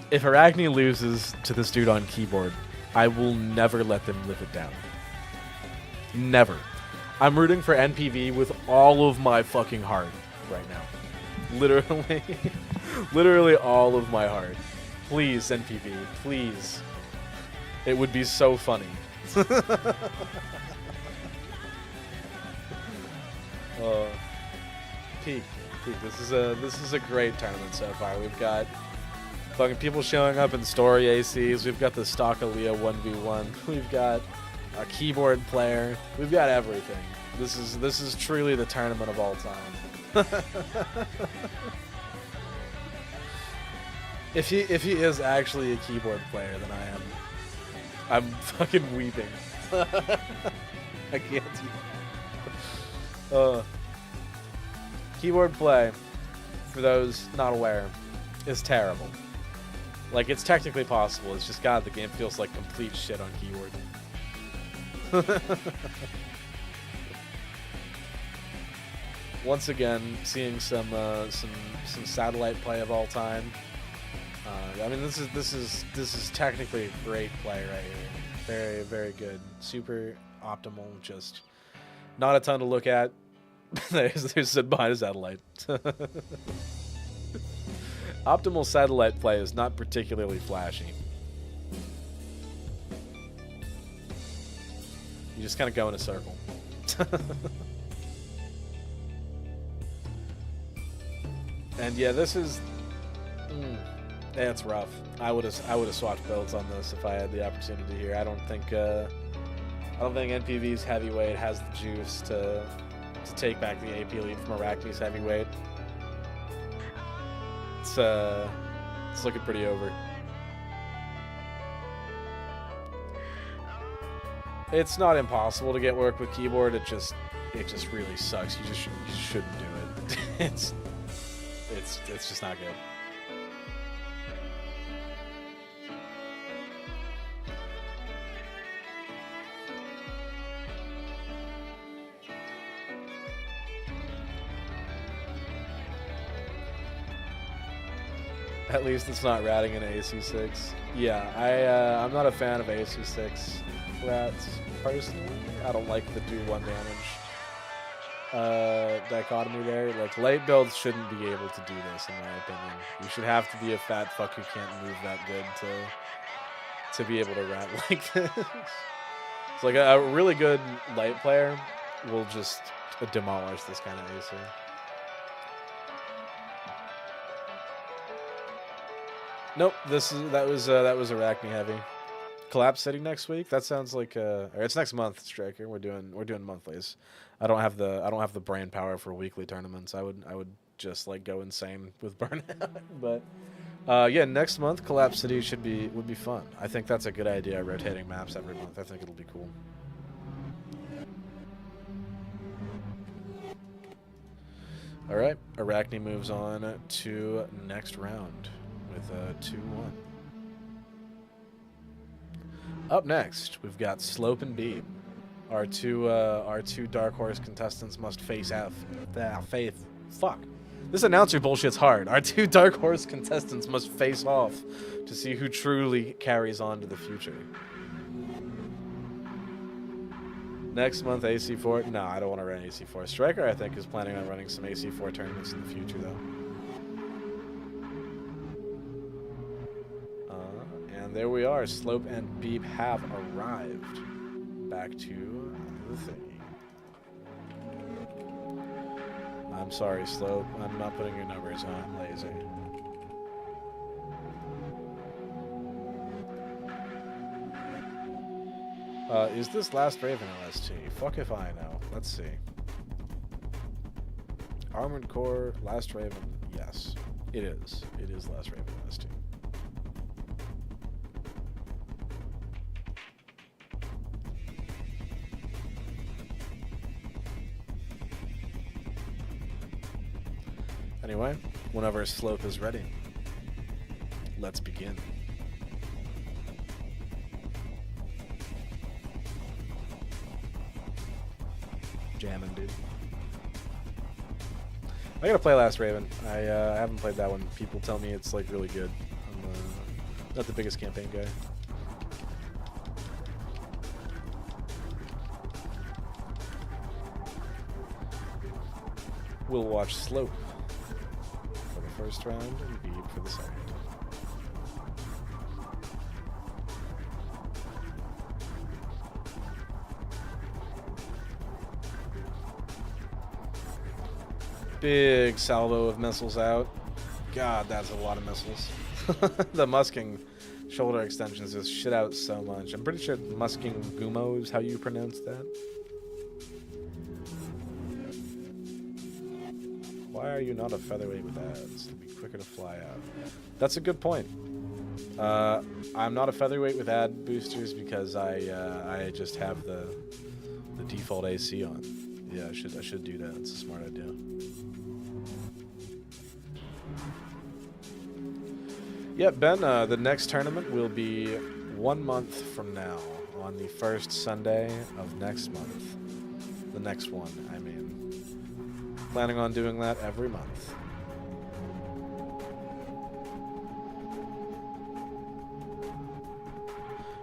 If Arachnne loses to this dude on keyboard, I will never let them live it down. Never. I'm rooting for NPV with all of my fucking heart right now. Literally. Literally all of my heart. Please, NPV. Please. It would be so funny. Peak. This is a great tournament so far. We've got fucking people showing up in story ACs. We've got the stock Aaliyah 1v1. We've got a keyboard player. We've got everything. This is truly the tournament of all time. If he is actually a keyboard player, then I'm fucking weeping. I can't. Keyboard play, for those not aware, is terrible. Like, it's technically possible. It's just, God, the game feels like complete shit on keyboard. Once again, seeing some satellite play of all time. I mean, this is technically a great play right here. Very, very good. Super optimal. Just not a ton to look at. there's Sid behind a satellite. Optimal satellite play is not particularly flashy. You just kind of go in a circle. And yeah, this is... yeah, it's rough. I would have swapped builds on this if I had the opportunity here. I don't think NPV's heavyweight has the juice to take back the AP lead from Arachne's heavyweight. It's looking pretty over. It's not impossible to get work with keyboard. It just really sucks. You shouldn't do it. it's just not good. At least it's not ratting in AC6. Yeah, I'm not a fan of AC6 rats personally. I don't like the do 1 damage dichotomy there. Like, light builds shouldn't be able to do this, in my opinion. You should have to be a fat fuck who can't move that good to be able to rat like this. It's like a really good light player will just demolish this kind of AC. Nope, that was Arachne heavy. Collapse City next week. That sounds like or it's next month, Striker. We're doing monthlies. I don't have the brain power for weekly tournaments. I would just like go insane with burnout. But yeah, next month Collapse City would be fun. I think that's a good idea. Rotating maps every month. I think it'll be cool. All right, Arachnne moves on to next round with a 2-1. Up next, we've got Slope and Bibb. Our two Dark Horse contestants must face out. Fuck. This announcer bullshit's hard. Our two Dark Horse contestants must face off to see who truly carries on to the future. Next month, AC4. No, I don't want to run AC4. Striker, I think, is planning on running some AC4 tournaments in the future, though. And there we are. Slope and Bibb have arrived. Back to the thingy. I'm sorry, Slope. I'm not putting your numbers on. I'm lazy. Is this Last Raven LST? Fuck if I know. Let's see. Armored Core, Last Raven. Yes, it is. It is Last Raven LST. Anyway, whenever Slope is ready, let's begin. Jamming, dude. I gotta play Last Raven. I haven't played that one. People tell me it's like really good. I'm not the biggest campaign guy. We'll watch Slope for the first round and Bibb for the second. Big salvo of missiles out. God, that's a lot of missiles. The musking shoulder extensions just shit out so much. I'm pretty sure musking gumo is how you pronounce that. Why are you not a featherweight with ads? It'd be quicker to fly out. That's a good point. I'm not a featherweight with ad boosters because I just have the default AC on. Yeah, I should do that. It's a smart idea. Yeah, Ben, the next tournament will be 1 month from now, on the first Sunday of next month. The next one, I mean. Planning on doing that every month.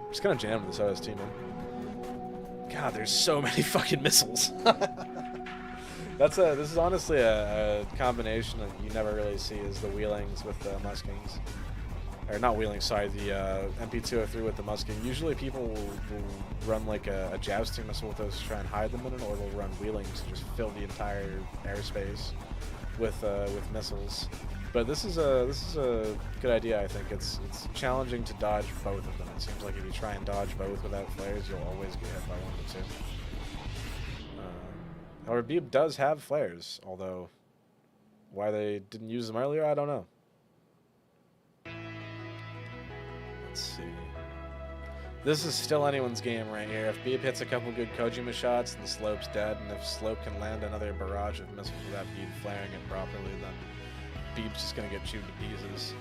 I'm just kind of jammed with this OST, man. God, there's so many fucking missiles. This is honestly a combination that you never really see is the wheelings with the muskings. Or not wheeling, sorry, the MP203 with the musking. Usually people will run like a jousting missile with those to try and hide them in it, or they'll run wheelings to just fill the entire airspace with missiles. But this is a good idea, I think. It's challenging to dodge both of them. It seems like if you try and dodge both without flares, you'll always get hit by one of the two. However, Bibb does have flares, although why they didn't use them earlier, I don't know. Let's see. This is still anyone's game right here. If Bibb hits a couple good Kojima shots, then Slope's dead, and if Slope can land another barrage of missiles without Bibb flaring it properly, then Bibb's just gonna get chewed to pieces.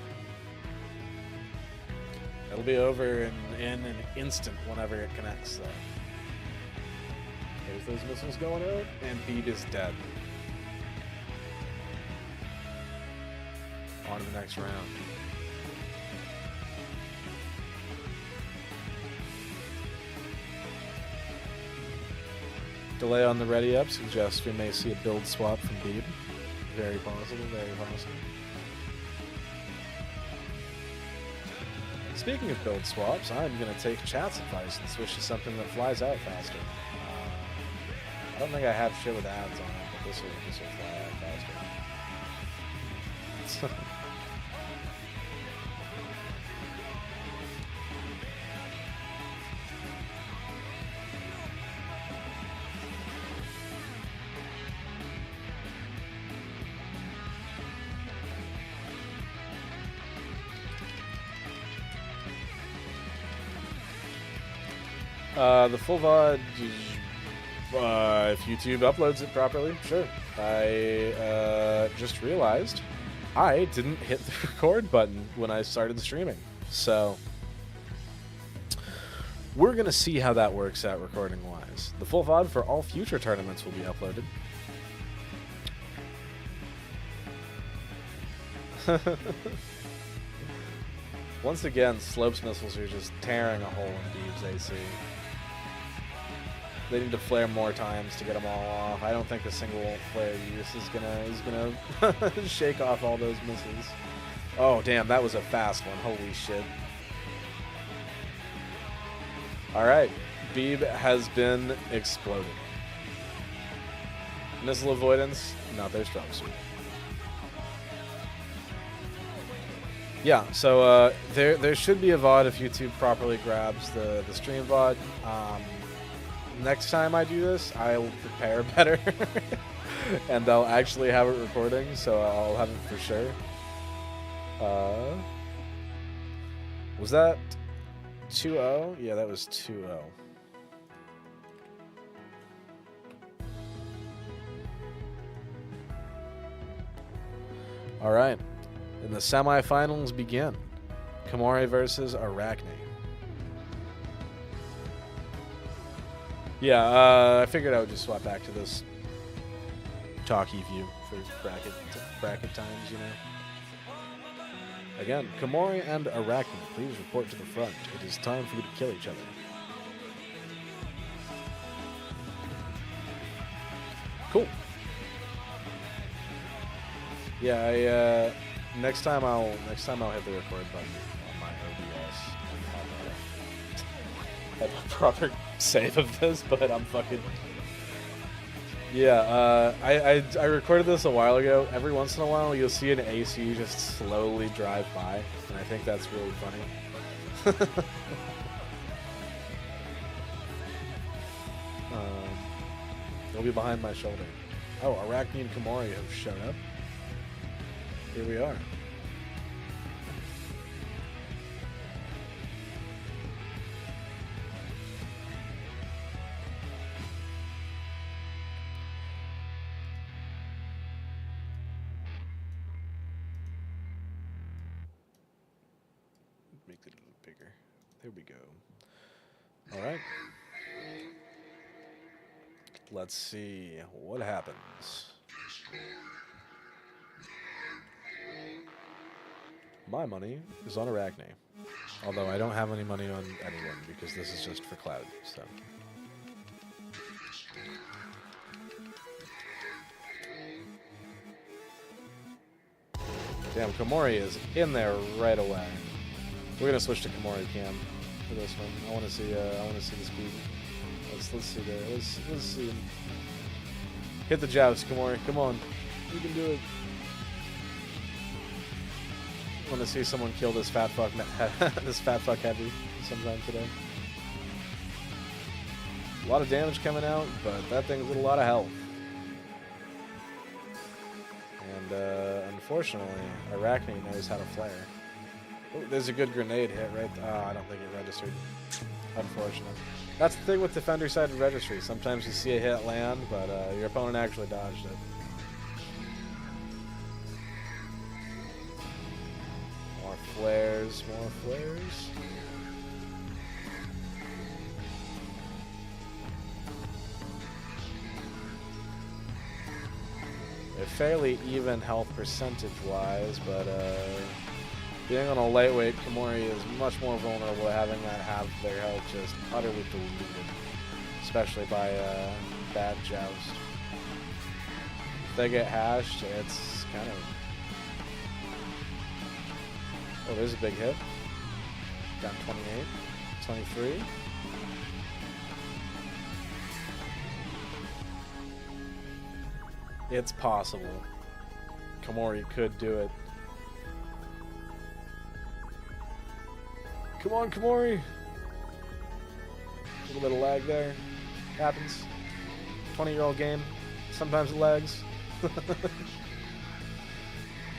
It'll be over in an instant whenever it connects, though. There's those missiles going out, and Bibb is dead. On to the next round. Delay on the ready up suggests we may see a build swap from Bibb. Very possible, very possible. Speaking of build swaps, I'm going to take chat's advice and switch to something that flies out faster. I don't think I have shit with ads on it, but this will fly out faster. The full VOD, if YouTube uploads it properly, sure. I just realized I didn't hit the record button when I started streaming. So we're going to see how that works out recording-wise. The full VOD for all future tournaments will be uploaded. Once again, Slopes missiles are just tearing a hole in Bibb's AC. They need to flare more times to get them all off. I don't think a single flare use is gonna shake off all those missiles. Oh damn, that was a fast one. Holy shit. Alright, Bibb has been exploded. Missile avoidance, not their strong suit. Yeah, so there should be a VOD if YouTube properly grabs the stream VOD. Next time I do this, I'll prepare better, and I'll actually have it recording, so I'll have it for sure. Was that 2-0? Yeah, that was 2-0. All right, and the semifinals begin. Kamori versus Arachnne. Yeah, I figured I would just swap back to this talkie view for bracket times, you know. Again, Kamori and Arachnne, please report to the front. It is time for you to kill each other. Cool. Yeah, next time I'll hit the record button on my OBS and have a proper save of this, but I'm fucking... Yeah, I recorded this a while ago. Every once in a while, you'll see an AC just slowly drive by, and I think that's really funny. They'll be behind my shoulder. Oh, Arachnne and Kamori have shown up. Here we are. Make it a little bigger. There we go. All right. Let's see what happens. My money is on Arachnne. Although I don't have any money on anyone because this is just for Cloud, so. Damn, Kamori is in there right away. We're gonna switch to Kamori cam for this one. I wanna see the speed. Let's see there. Let's see him. Hit the joust, Kamori. Come on. You can do it. I want to see someone kill this fat fuck heavy sometime today. A lot of damage coming out, but that thing's with a lot of health. And unfortunately, Arachnne knows how to flare. Oh, there's a good grenade hit right there. Oh, I don't think it registered. Unfortunate. That's the thing with defender-sided registry. Sometimes you see a hit land, but your opponent actually dodged it. More flares, more flares. They're fairly even health percentage-wise, but being on a lightweight, Kamori is much more vulnerable to having that half of their health just utterly diluted, especially by bad joust. If they get hashed, it's kind of... Oh, there's a big hit. Down 28, 23. It's possible. Kamori could do it. Come on, Kamori! A little bit of lag there. Happens. 20-year-old game. Sometimes it lags.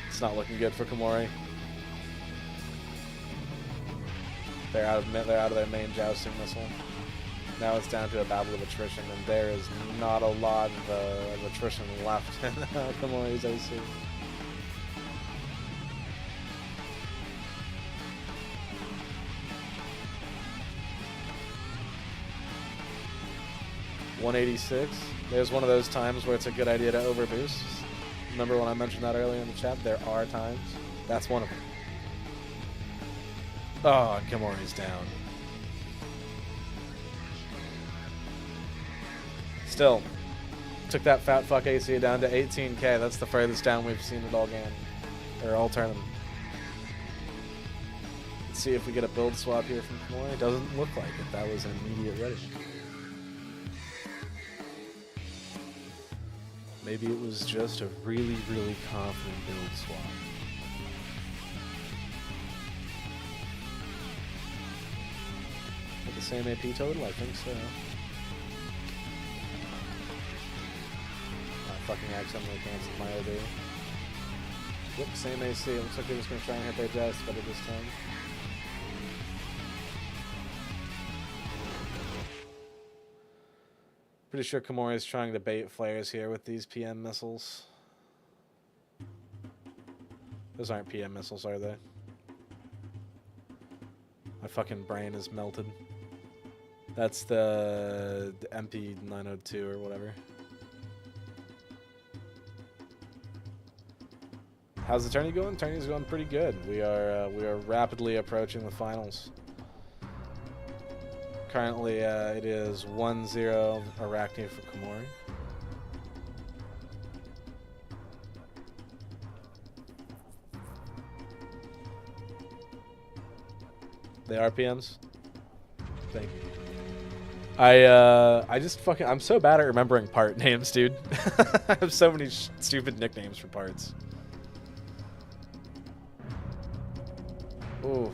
It's not looking good for Kamori. They're out of their main jousting missile. Now it's down to a battle of attrition, and there is not a lot of attrition left in Kamori's AC. $186. There's one of those times where it's a good idea to overboost. Remember when I mentioned that earlier in the chat? There are times. That's one of them. Oh, and Kamori's down. Still, took that fat fuck AC down to 18k. That's the furthest down we've seen it all game. Or all tournament. Let's see if we get a build swap here from Kamori. It doesn't look like it. That was an immediate ready. Maybe it was just a really, really confident build swap. With the same AP total? I think so. I fucking accidentally canceled my OD. Yep, same AC. It looks like they're just going to try and hit their deaths better this time. Pretty sure Kamori is trying to bait flares here with these PM missiles. Those aren't PM missiles, are they? My fucking brain is melted. That's the MP902 or whatever. How's the tourney going? Tourney's going pretty good. We are rapidly approaching the finals. Currently, it is 1-0 Arachnne for Kamori. They are PMs. Thank you. I just fucking, I'm so bad at remembering part names, dude. I have so many stupid nicknames for parts. Ooh.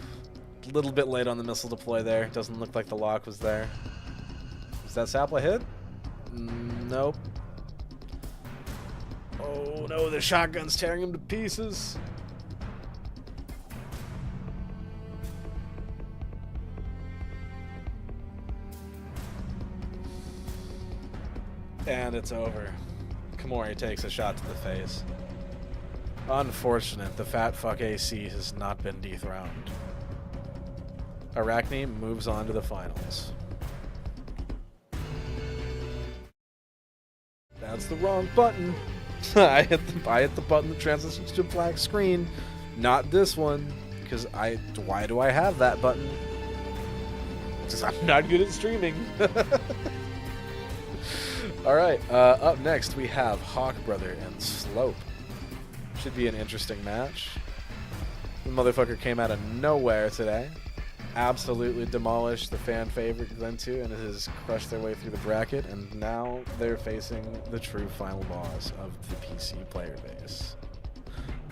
A little bit late on the missile deploy there. Doesn't look like the lock was there. Is that Sapla hit? Nope. Oh no, the shotgun's tearing him to pieces. And it's over. Kamori takes a shot to the face. Unfortunate, the fat fuck AC has not been dethroned. Arachnne moves on to the finals. That's the wrong button. I hit the button that transitions to a black screen. Not this one. Because why do I have that button? Because I'm not good at streaming. Alright, up next we have Hawk Brother and Slope. Should be an interesting match. The motherfucker came out of nowhere today. Absolutely demolished the fan favorite Glintu and has crushed their way through the bracket, and now they're facing the true final boss of the PC player base.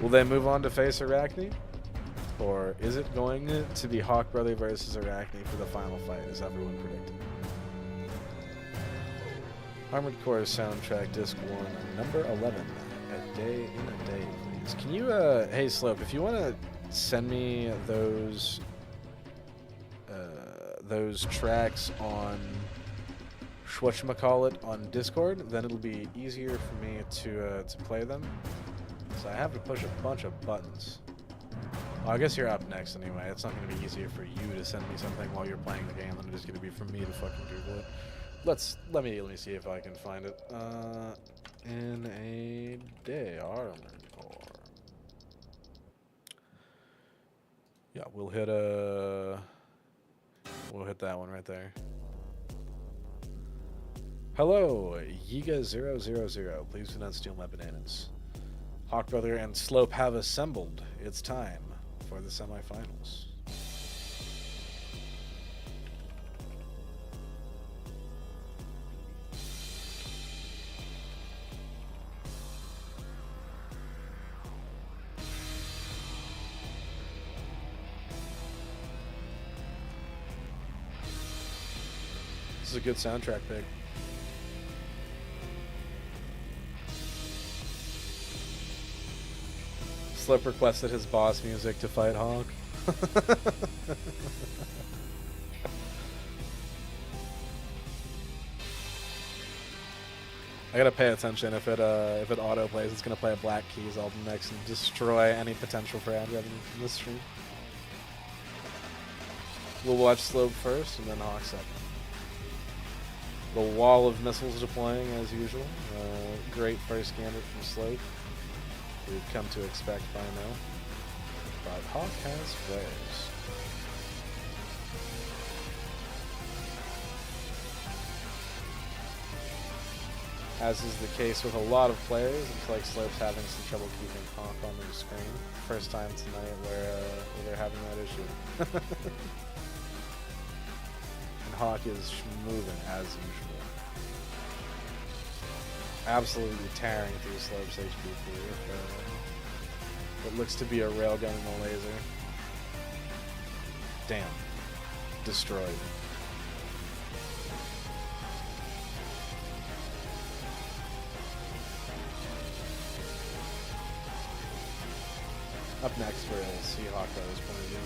Will they move on to face Arachnne? Or is it going to be Hawk Brother versus Arachnne for the final fight, as everyone predicted? Armored Core soundtrack disc 1, number 11. A day in a day, please. Can you, hey Slope, if you want to send me those tracks on whatchamacallit on Discord, then it'll be easier for me to play them. So I have to push a bunch of buttons. Well, I guess you're up next anyway. It's not going to be easier for you to send me something while you're playing the game than it is going to be for me to fucking Google it. Let me see if I can find it. In a day, Armored Core. Yeah, we'll hit that one right there. Hello, Yiga000. Please do not steal my bananas. Hawk Brother and Slope have assembled. It's time for the semifinals. This is a good soundtrack pick. Slip requested his boss music to fight Hawk. I gotta pay attention. If it auto plays, it's gonna play a Black Keys album next and destroy any potential for ad revenue from this stream. We'll watch Slope first and then Hawk second. The wall of missiles deploying as usual. Great first gambit from Slope. We've come to expect by now. But Hawk has flares. As is the case with a lot of players, it's like Slope's having some trouble keeping Hawk on their screen. First time tonight where they're having that issue. And Hawk is moving as usual. Absolutely tearing through Slope's HP with what looks to be a railgun and a laser. Damn. Destroyed. Up next, we'll see Hawkeye's point of view.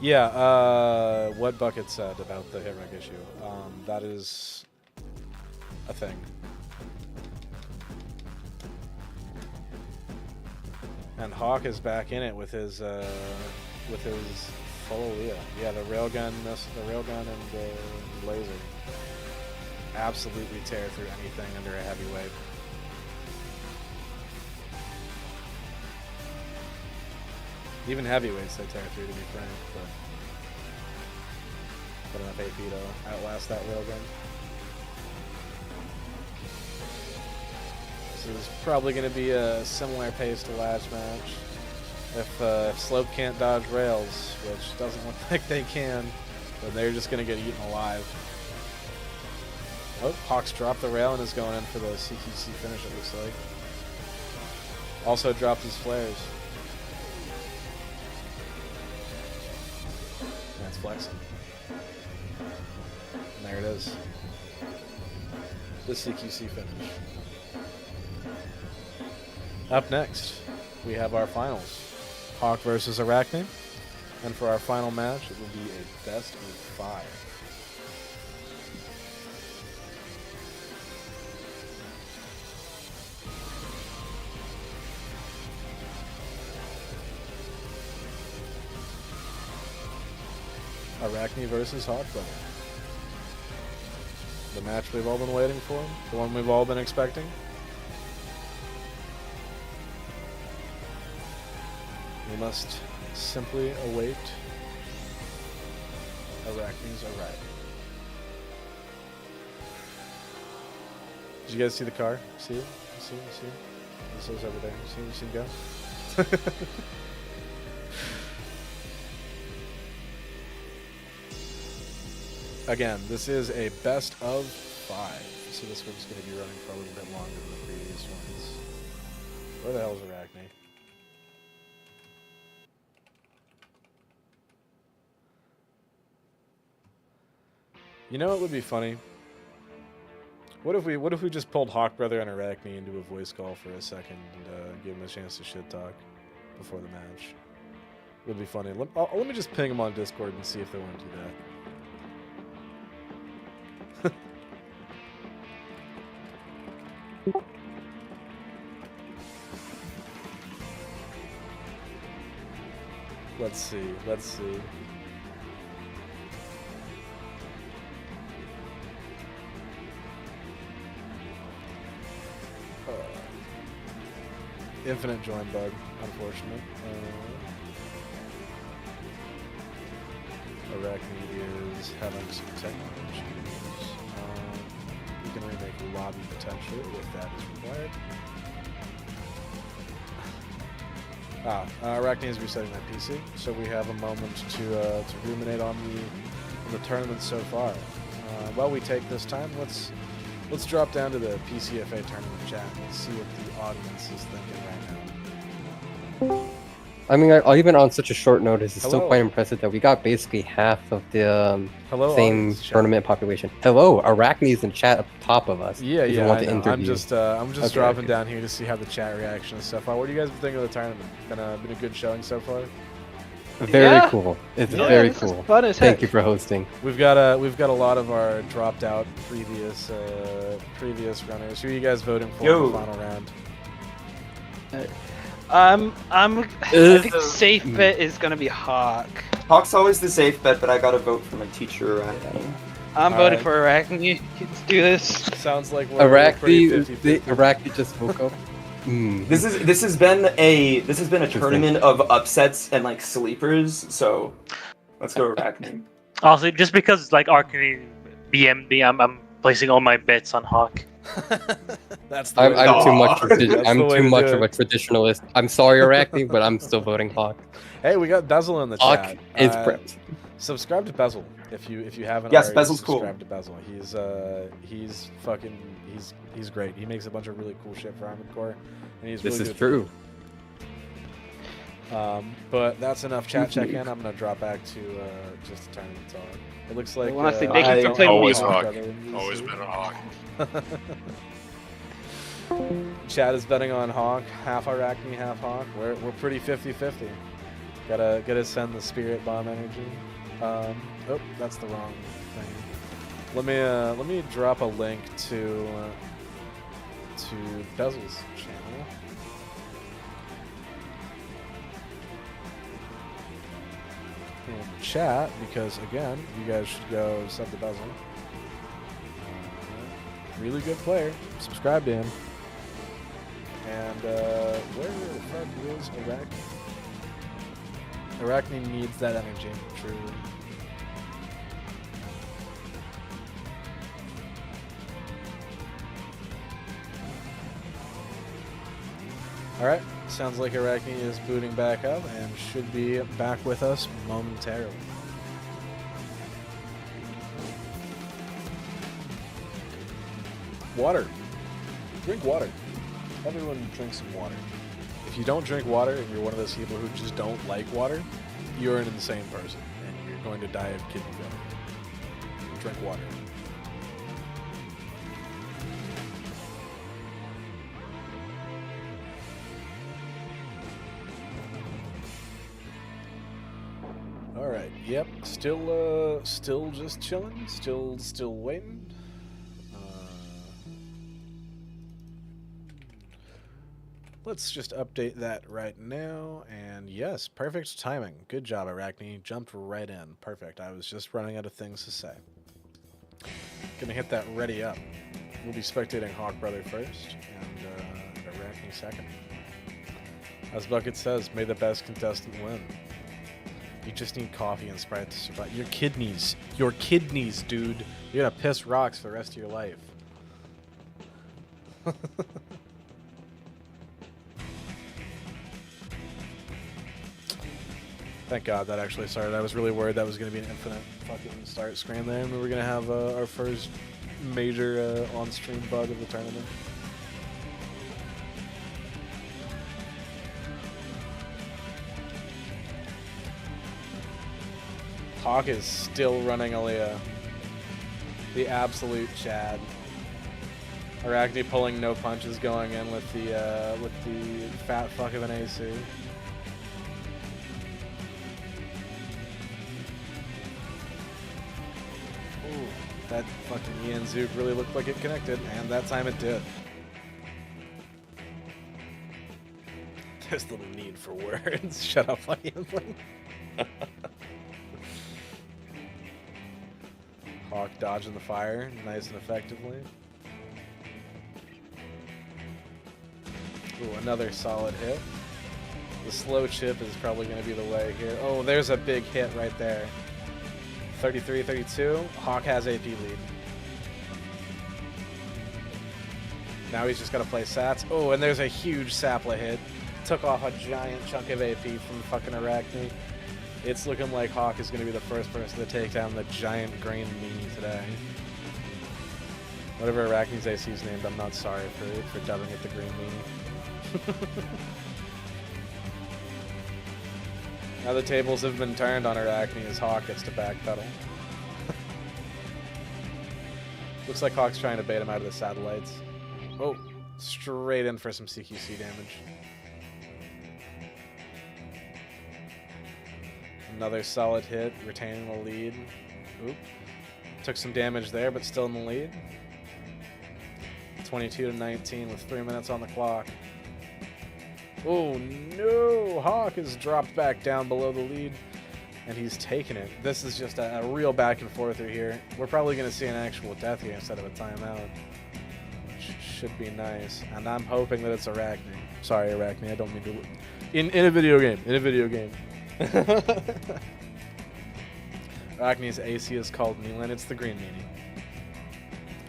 Yeah, what Bucket said about the hit wreck issue. That is a thing. And Hawk is back in it with his full Leah. Yeah, the railgun and the laser absolutely tear through anything under a heavy weight. Even heavyweights they tear through, to be frank, but enough AP to outlast that railgun. This is probably going to be a similar pace to last match. If Slope can't dodge rails, which doesn't look like they can, then they're just going to get eaten alive. Oh, Hawks dropped the rail and is going in for the CQC finish, it looks like. Also dropped his flares. That's flexing. And there it is. The CQC finish. Up next, we have our finals. Hawk versus Arachnne. And for our final match, it will be a best of 5. Arachnne versus Hawk Brother. The match we've all been waiting for, the one we've all been expecting. We must simply await Arachne's arrival. Did you guys see the car? See it? See it? See it? This is over there. See it go? Again, this is a best of 5. So this one's going to be running for a little bit longer than the previous ones. Where the hell is Arachnne? You know what would be funny? What if we just pulled Hawk Brother and Arachnne into a voice call for a second and give them a chance to shit talk before the match? Would be funny. Let me just ping them on Discord and see if they want to do that. Let's see. Infinite join bug, unfortunate. Arachnne is having some technical issues. We can remake lobby potentially if that is required. Arachnne is resetting my PC, so we have a moment to ruminate on the tournament so far. While we take this time, let's drop down to the PCFA tournament chat and see what the audience is thinking right now. I mean, even on such a short notice, it's still Hello. quite impressive that we got basically half of the Hello, same audience chat. tournament population. Hello, Arachne's in chat up top of us. Yeah, if you yeah. want I to know. interview. I'm just Okay, dropping okay. down here to see how the chat reaction is so far. What do you guys think of the tournament? Been a good showing so far. Very Yeah. cool. It's Yeah, very this is cool. fun as Thank heck. you for hosting. We've got a lot of our dropped out previous runners. Who are you guys voting for in the final round? I think the safe bet is gonna be Hawk. Hawk's always the safe bet, but I gotta vote for my teacher, Arachnne. I'm All voting right. for Arachnne. Let's do this. Sounds like we're pretty Arachne, 50-50. Arachne just woke up. This has been a tournament of upsets and like sleepers. So let's go Arachnne. Also, just because like Arcane BMB, I'm placing all my bets on Hawk. That's the I'm, way to I'm do too it. much. That's the way I'm to too much do of a it. traditionalist. I'm sorry, Arachne, but I'm still voting Hawk. Hey, we got Bezel in the Hawk chat. is prepped. Subscribe to Bezel if you haven't. Yes, already Bezel's cool. subscribed to Bezel. He's fucking he's great. He makes a bunch of really cool shit for Armored Core, and he's This really is good. true. But that's enough chat check in. I'm gonna drop back to just the tournament talk. It looks like Well, honestly, they can don't play have with Hawk Hawk. brother in this. Always been a hawk. Chad is betting on Hawk, half Arachne, half Hawk. We're pretty 50-50. Gotta send the spirit bomb energy. Oh, that's the wrong thing. Let me drop a link to Bezel's channel. In chat, because again, you guys should go sub to Bezel. Really good player. Subscribe to him. And where the fuck is Arachne? Arachne needs that energy, truly. Alright, sounds like Arachne is booting back up and should be back with us momentarily. Water. Drink water. Everyone drink some water. If you don't drink water and you're one of those people who just don't like water, you're an insane person and you're going to die of kidney failure. Drink water. Alright, yep. Still just chilling. Still waiting. Let's just update that right now. And yes, perfect timing. Good job, Arachne. Jumped right in. Perfect. I was just running out of things to say. Gonna hit that ready up. We'll be spectating Hawk Brother first, and Arachne second. As Bucket says, may the best contestant win. You just need coffee and Sprite to survive. Your kidneys, dude. You're gonna piss rocks for the rest of your life. Thank God that actually started. I was really worried that was going to be an infinite fucking start screen there, and we were going to have our first major on-stream bug of the tournament. Hawk is still running Aaliyah. The absolute Chad. Arachne pulling no punches going in with the fat fuck of an AC. Ooh, that fucking Ian Zook really looked like it connected, and that time it did. This little need for words. Shut up, Ian. Hawk dodging the fire nice and effectively. Ooh, another solid hit. The slow chip is probably going to be the way here. Oh, there's a big hit right there. 33-32. Hawk has AP lead. Now he's just got to play sats. Oh, and there's a huge Sapla hit. Took off a giant chunk of AP from fucking Arachne. It's looking like Hawk is going to be the first person to take down the giant green meanie today. Whatever Arachne's AC is named, I'm not sorry for dubbing it the green meanie. Now the tables have been turned on Arachnne as Hawk gets to backpedal. Looks like Hawk's trying to bait him out of the satellites. Oh, straight in for some CQC damage. Another solid hit, retaining the lead. Oop. Took some damage there, but still in the lead. 22-19 with 3 minutes on the clock. Oh no! Hawk has dropped back down below the lead, and he's taken it. This is just a real back and forther here. We're probably going to see an actual death here instead of a timeout, which should be nice. And I'm hoping that it's Arachnne. Sorry, Arachnne. I don't mean to. In a video game. In a video game. Arachne's AC is called Neelan. It's the green meanie.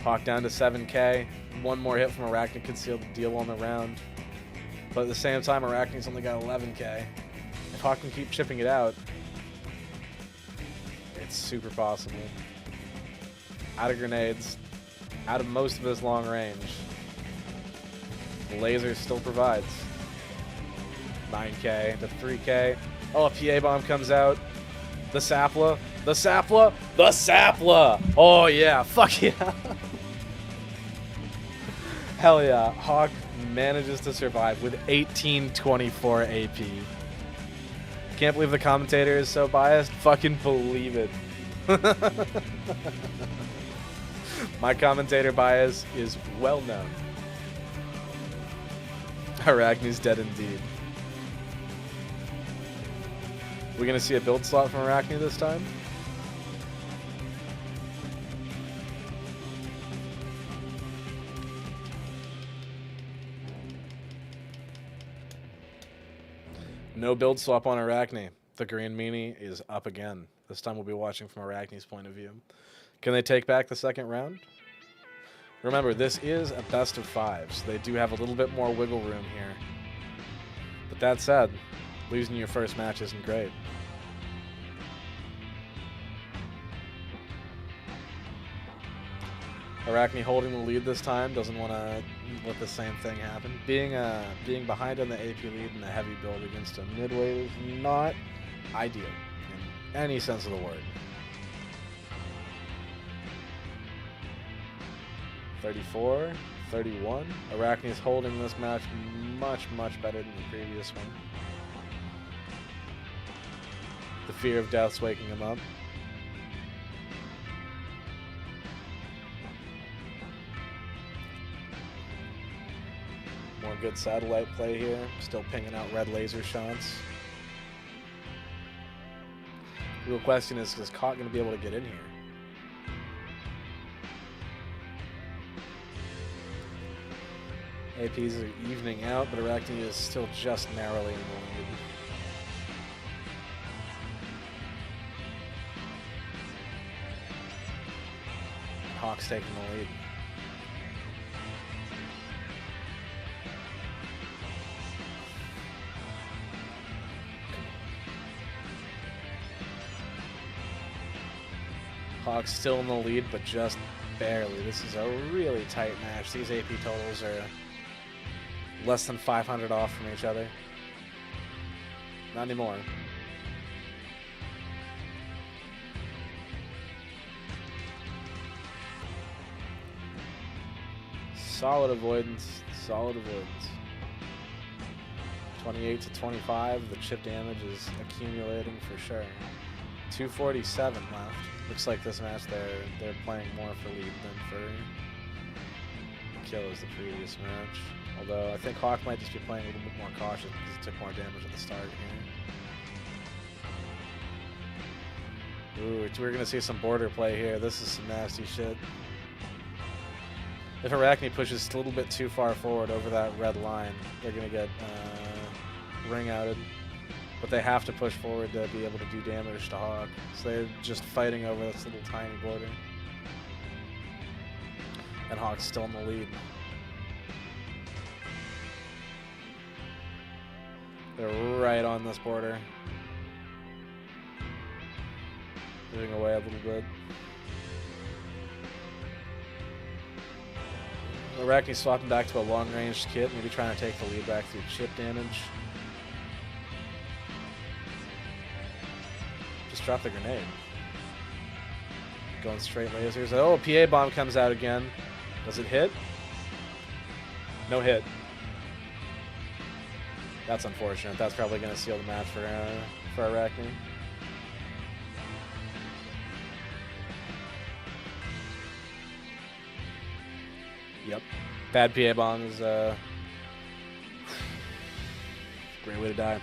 Hawk down to 7k. One more hit from Arachnne could seal the deal on the round. But at the same time, Arachne's only got 11k. If Hawk can keep chipping it out, it's super possible. Out of grenades, out of most of his long range, the laser still provides. 9k to 3k. Oh, a PA bomb comes out. The Sapla. The Sapla. The Sapla. Oh, yeah. Fuck yeah. Hell yeah. Hawk manages to survive with 1824 AP. Can't believe the commentator is so biased. Fucking believe it. My commentator bias is well known. Arachne's dead indeed. We're gonna see a build slot from Arachne this time. No build swap on Arachne. The green meanie is up again. This time we'll be watching from Arachne's point of view. Can they take back the second round? Remember, this is a best of 5, so they do have a little bit more wiggle room here. But that said, losing your first match isn't great. Arachne holding the lead this time, doesn't want to let the same thing happen. Being behind on the AP lead in a heavy build against a midweight is not ideal in any sense of the word. 34, 31. Arachne is holding this match much, much better than the previous one. The fear of death's waking him up. More good satellite play here. Still pinging out red laser shots. The real question is Hawk going to be able to get in here? APs are evening out, but Arachne is still just narrowly in the lead. Hawk's taking the lead. Hawk's still in the lead, but just barely. This is a really tight match. These AP totals are less than 500 off from each other. Not anymore. Solid avoidance. Solid avoidance. 28 to 25. The chip damage is accumulating for sure. 247 left. Looks like this match they're playing more for lead than for kill as the previous match. Although I think Hawk might just be playing a little bit more cautious because he took more damage at the start here. Ooh, we're gonna see some border play here. This is some nasty shit. If Arachne pushes a little bit too far forward over that red line, they're gonna get ring outed. But they have to push forward to be able to do damage to Hawk. So they're just fighting over this little tiny border. And Hawk's still in the lead. They're right on this border. Moving away a little bit. Arachne swapping back to a long-range kit, maybe trying to take the lead back through chip damage. Just drop the grenade. Going straight lasers. Oh, a PA bomb comes out again. Does it hit? No hit. That's unfortunate. That's probably going to seal the match for Arachnne. Yep. Bad PA bomb is great way to die.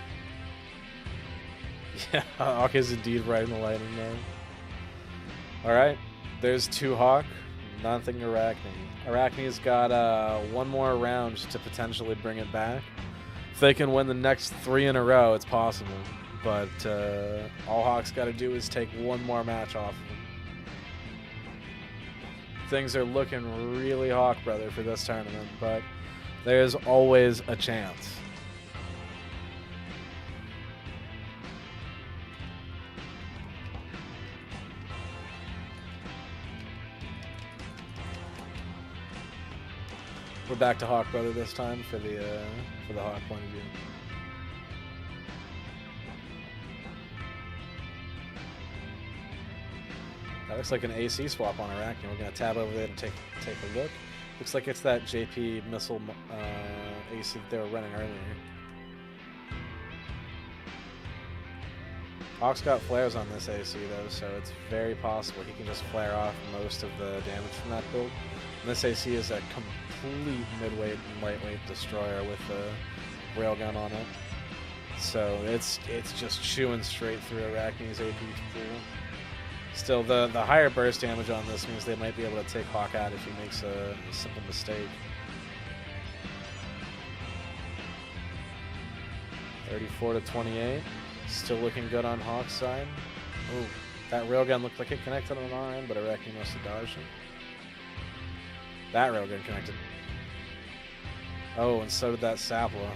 Yeah, Hawk is indeed riding the lightning now. Alright, there's 2 Hawk, nothing Arachnne. Arachne's got one more round to potentially bring it back. If they can win the next 3 in a row, it's possible. But all Hawk's got to do is take one more match off of them. Things are looking really Hawk, brother, for this tournament, but there's always a chance. We're back to Hawk Brother this time for the Hawk point of view. That looks like an AC swap on Arachnne. We're gonna tab over there to take a look. Looks like it's that JP missile AC that they were running earlier. Hawk's got flares on this AC though, so it's very possible he can just flare off most of the damage from that build. And this AC is a complete midweight and lightweight destroyer with a railgun on it. So it's just chewing straight through Arachne's AP pool. Still, the higher burst damage on this means they might be able to take Hawk out if he makes a simple mistake. 34-28. Still looking good on Hawk's side. Oh, that railgun looked like it connected on our end, but Arachnne must have dodged it. That railgun connected. Oh, and so did that Sapla.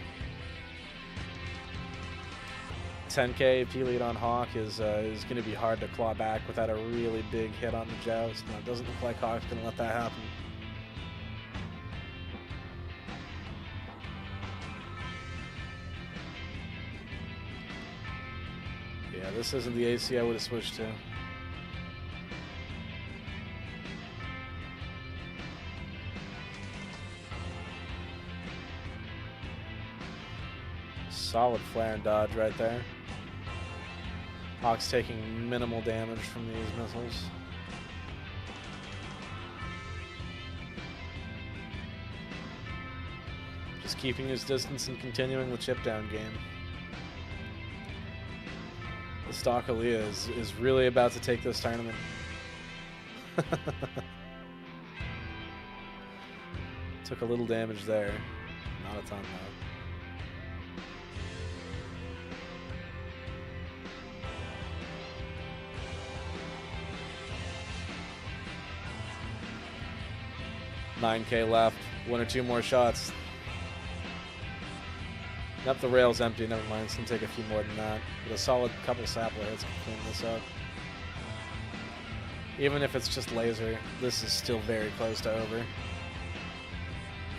10k AP lead on Hawk is going to be hard to claw back without a really big hit on the joust. Now, it doesn't look like Hawk's going to let that happen. Yeah, this isn't the AC I would have switched to. Solid flare and dodge right there. Hawk's taking minimal damage from these missiles. Just keeping his distance and continuing the chip down game. The stock Aaliyah is really about to take this tournament. Took a little damage there. Not a ton though. $9k left. 1 or 2 more shots. Nope, the rail's empty. Never mind. It's going to take a few more than that. But a solid couple sapler hits can clean this up. Even if it's just laser, this is still very close to over.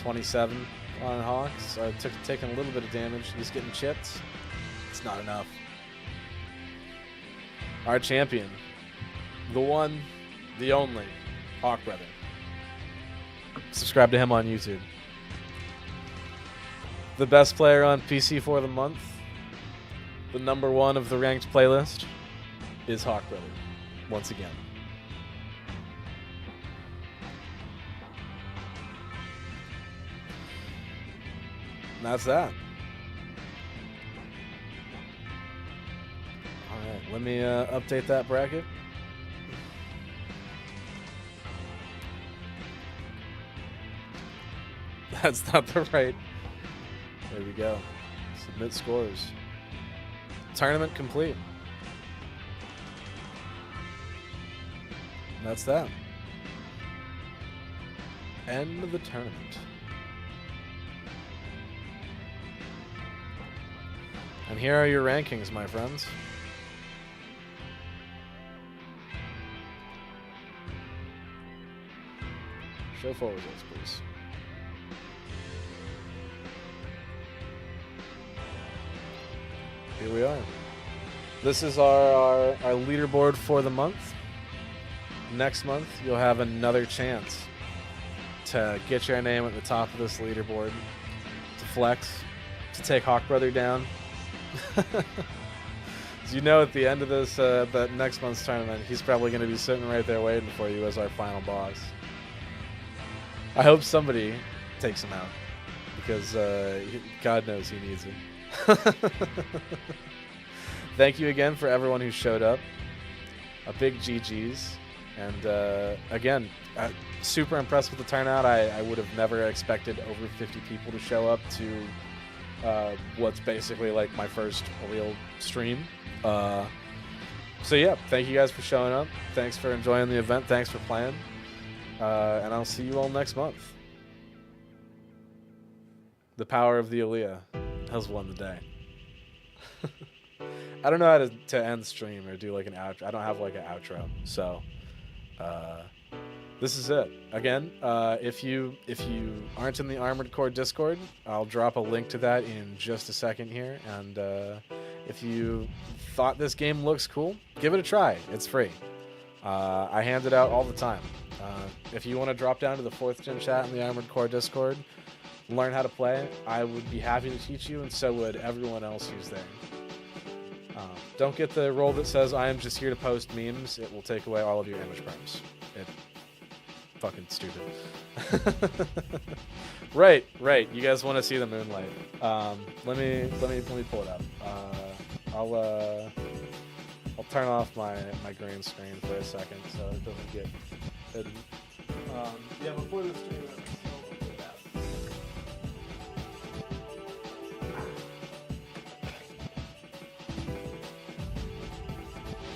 27 on Hawk. So taking a little bit of damage. He's getting chipped. It's not enough. Our champion. The one, the only, Hawk Brother. Subscribe to him on YouTube. The best player on PC for the month, the #1 of the ranked playlist, is Hawk Brother, once again. And that's that. Alright, let me update that bracket. That's not the right. There we go. Submit scores. Tournament complete. And that's that. End of the tournament. And here are your rankings, my friends. Show full results, please. Here we are. This is our leaderboard for the month. Next month, you'll have another chance to get your name at the top of this leaderboard, to flex, to take Hawk Brother down. As you know, at the end of this, that next month's tournament, he's probably going to be sitting right there waiting for you as our final boss. I hope somebody takes him out, because God knows he needs it. Thank you again for everyone who showed up. A big GG's. And again, super impressed with the turnout. I would have never expected over 50 people to show up to what's basically like my first real stream. So yeah, thank you guys for showing up. Thanks for enjoying the event. Thanks for playing. And I'll see you all next month. The power of the Aaliyah has won the day. I don't know how to end the stream or do like an outro. I don't have like an outro. So this is it. Again, if you aren't in the Armored Core Discord, I'll drop a link to that in just a second here. And if you thought this game looks cool, give it a try. It's free. I hand it out all the time. If you want to drop down to the 4th Gen chat in the Armored Core Discord, learn how to play, I would be happy to teach you, and so would everyone else who's there. Don't get the role that says, I am just here to post memes. It will take away all of your image frames. It's fucking stupid. Right. You guys want to see the moonlight. Let me pull it up. I'll turn off my green screen for a second so it doesn't get hidden. Yeah, before the stream,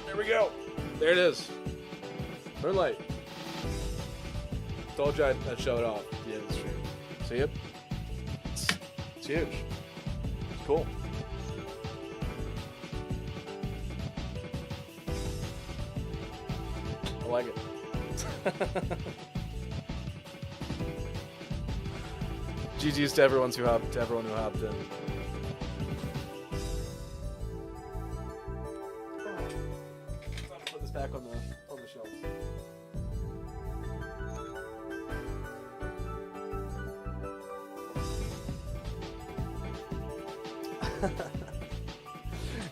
there we go. There it is. Moonlight. Told you I'd show it off at the end of the stream. See it? It's huge. It's cool. I like it. GG's to everyone who hopped in. Put this back on the shelf.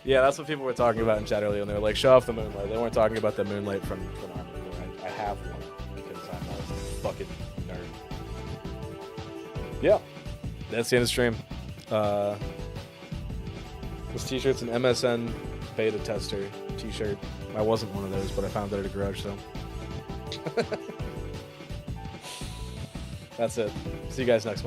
Yeah, that's what people were talking about in chat earlier, and they were like, show off the moonlight. They weren't talking about the moonlight from Armored Core. I have one, because I'm a fucking nerd. Yeah, that's the end of the stream. This t-shirt's an MSN beta tester t-shirt. I wasn't one of those, but I found it at a garage sale. That's it. See you guys next month.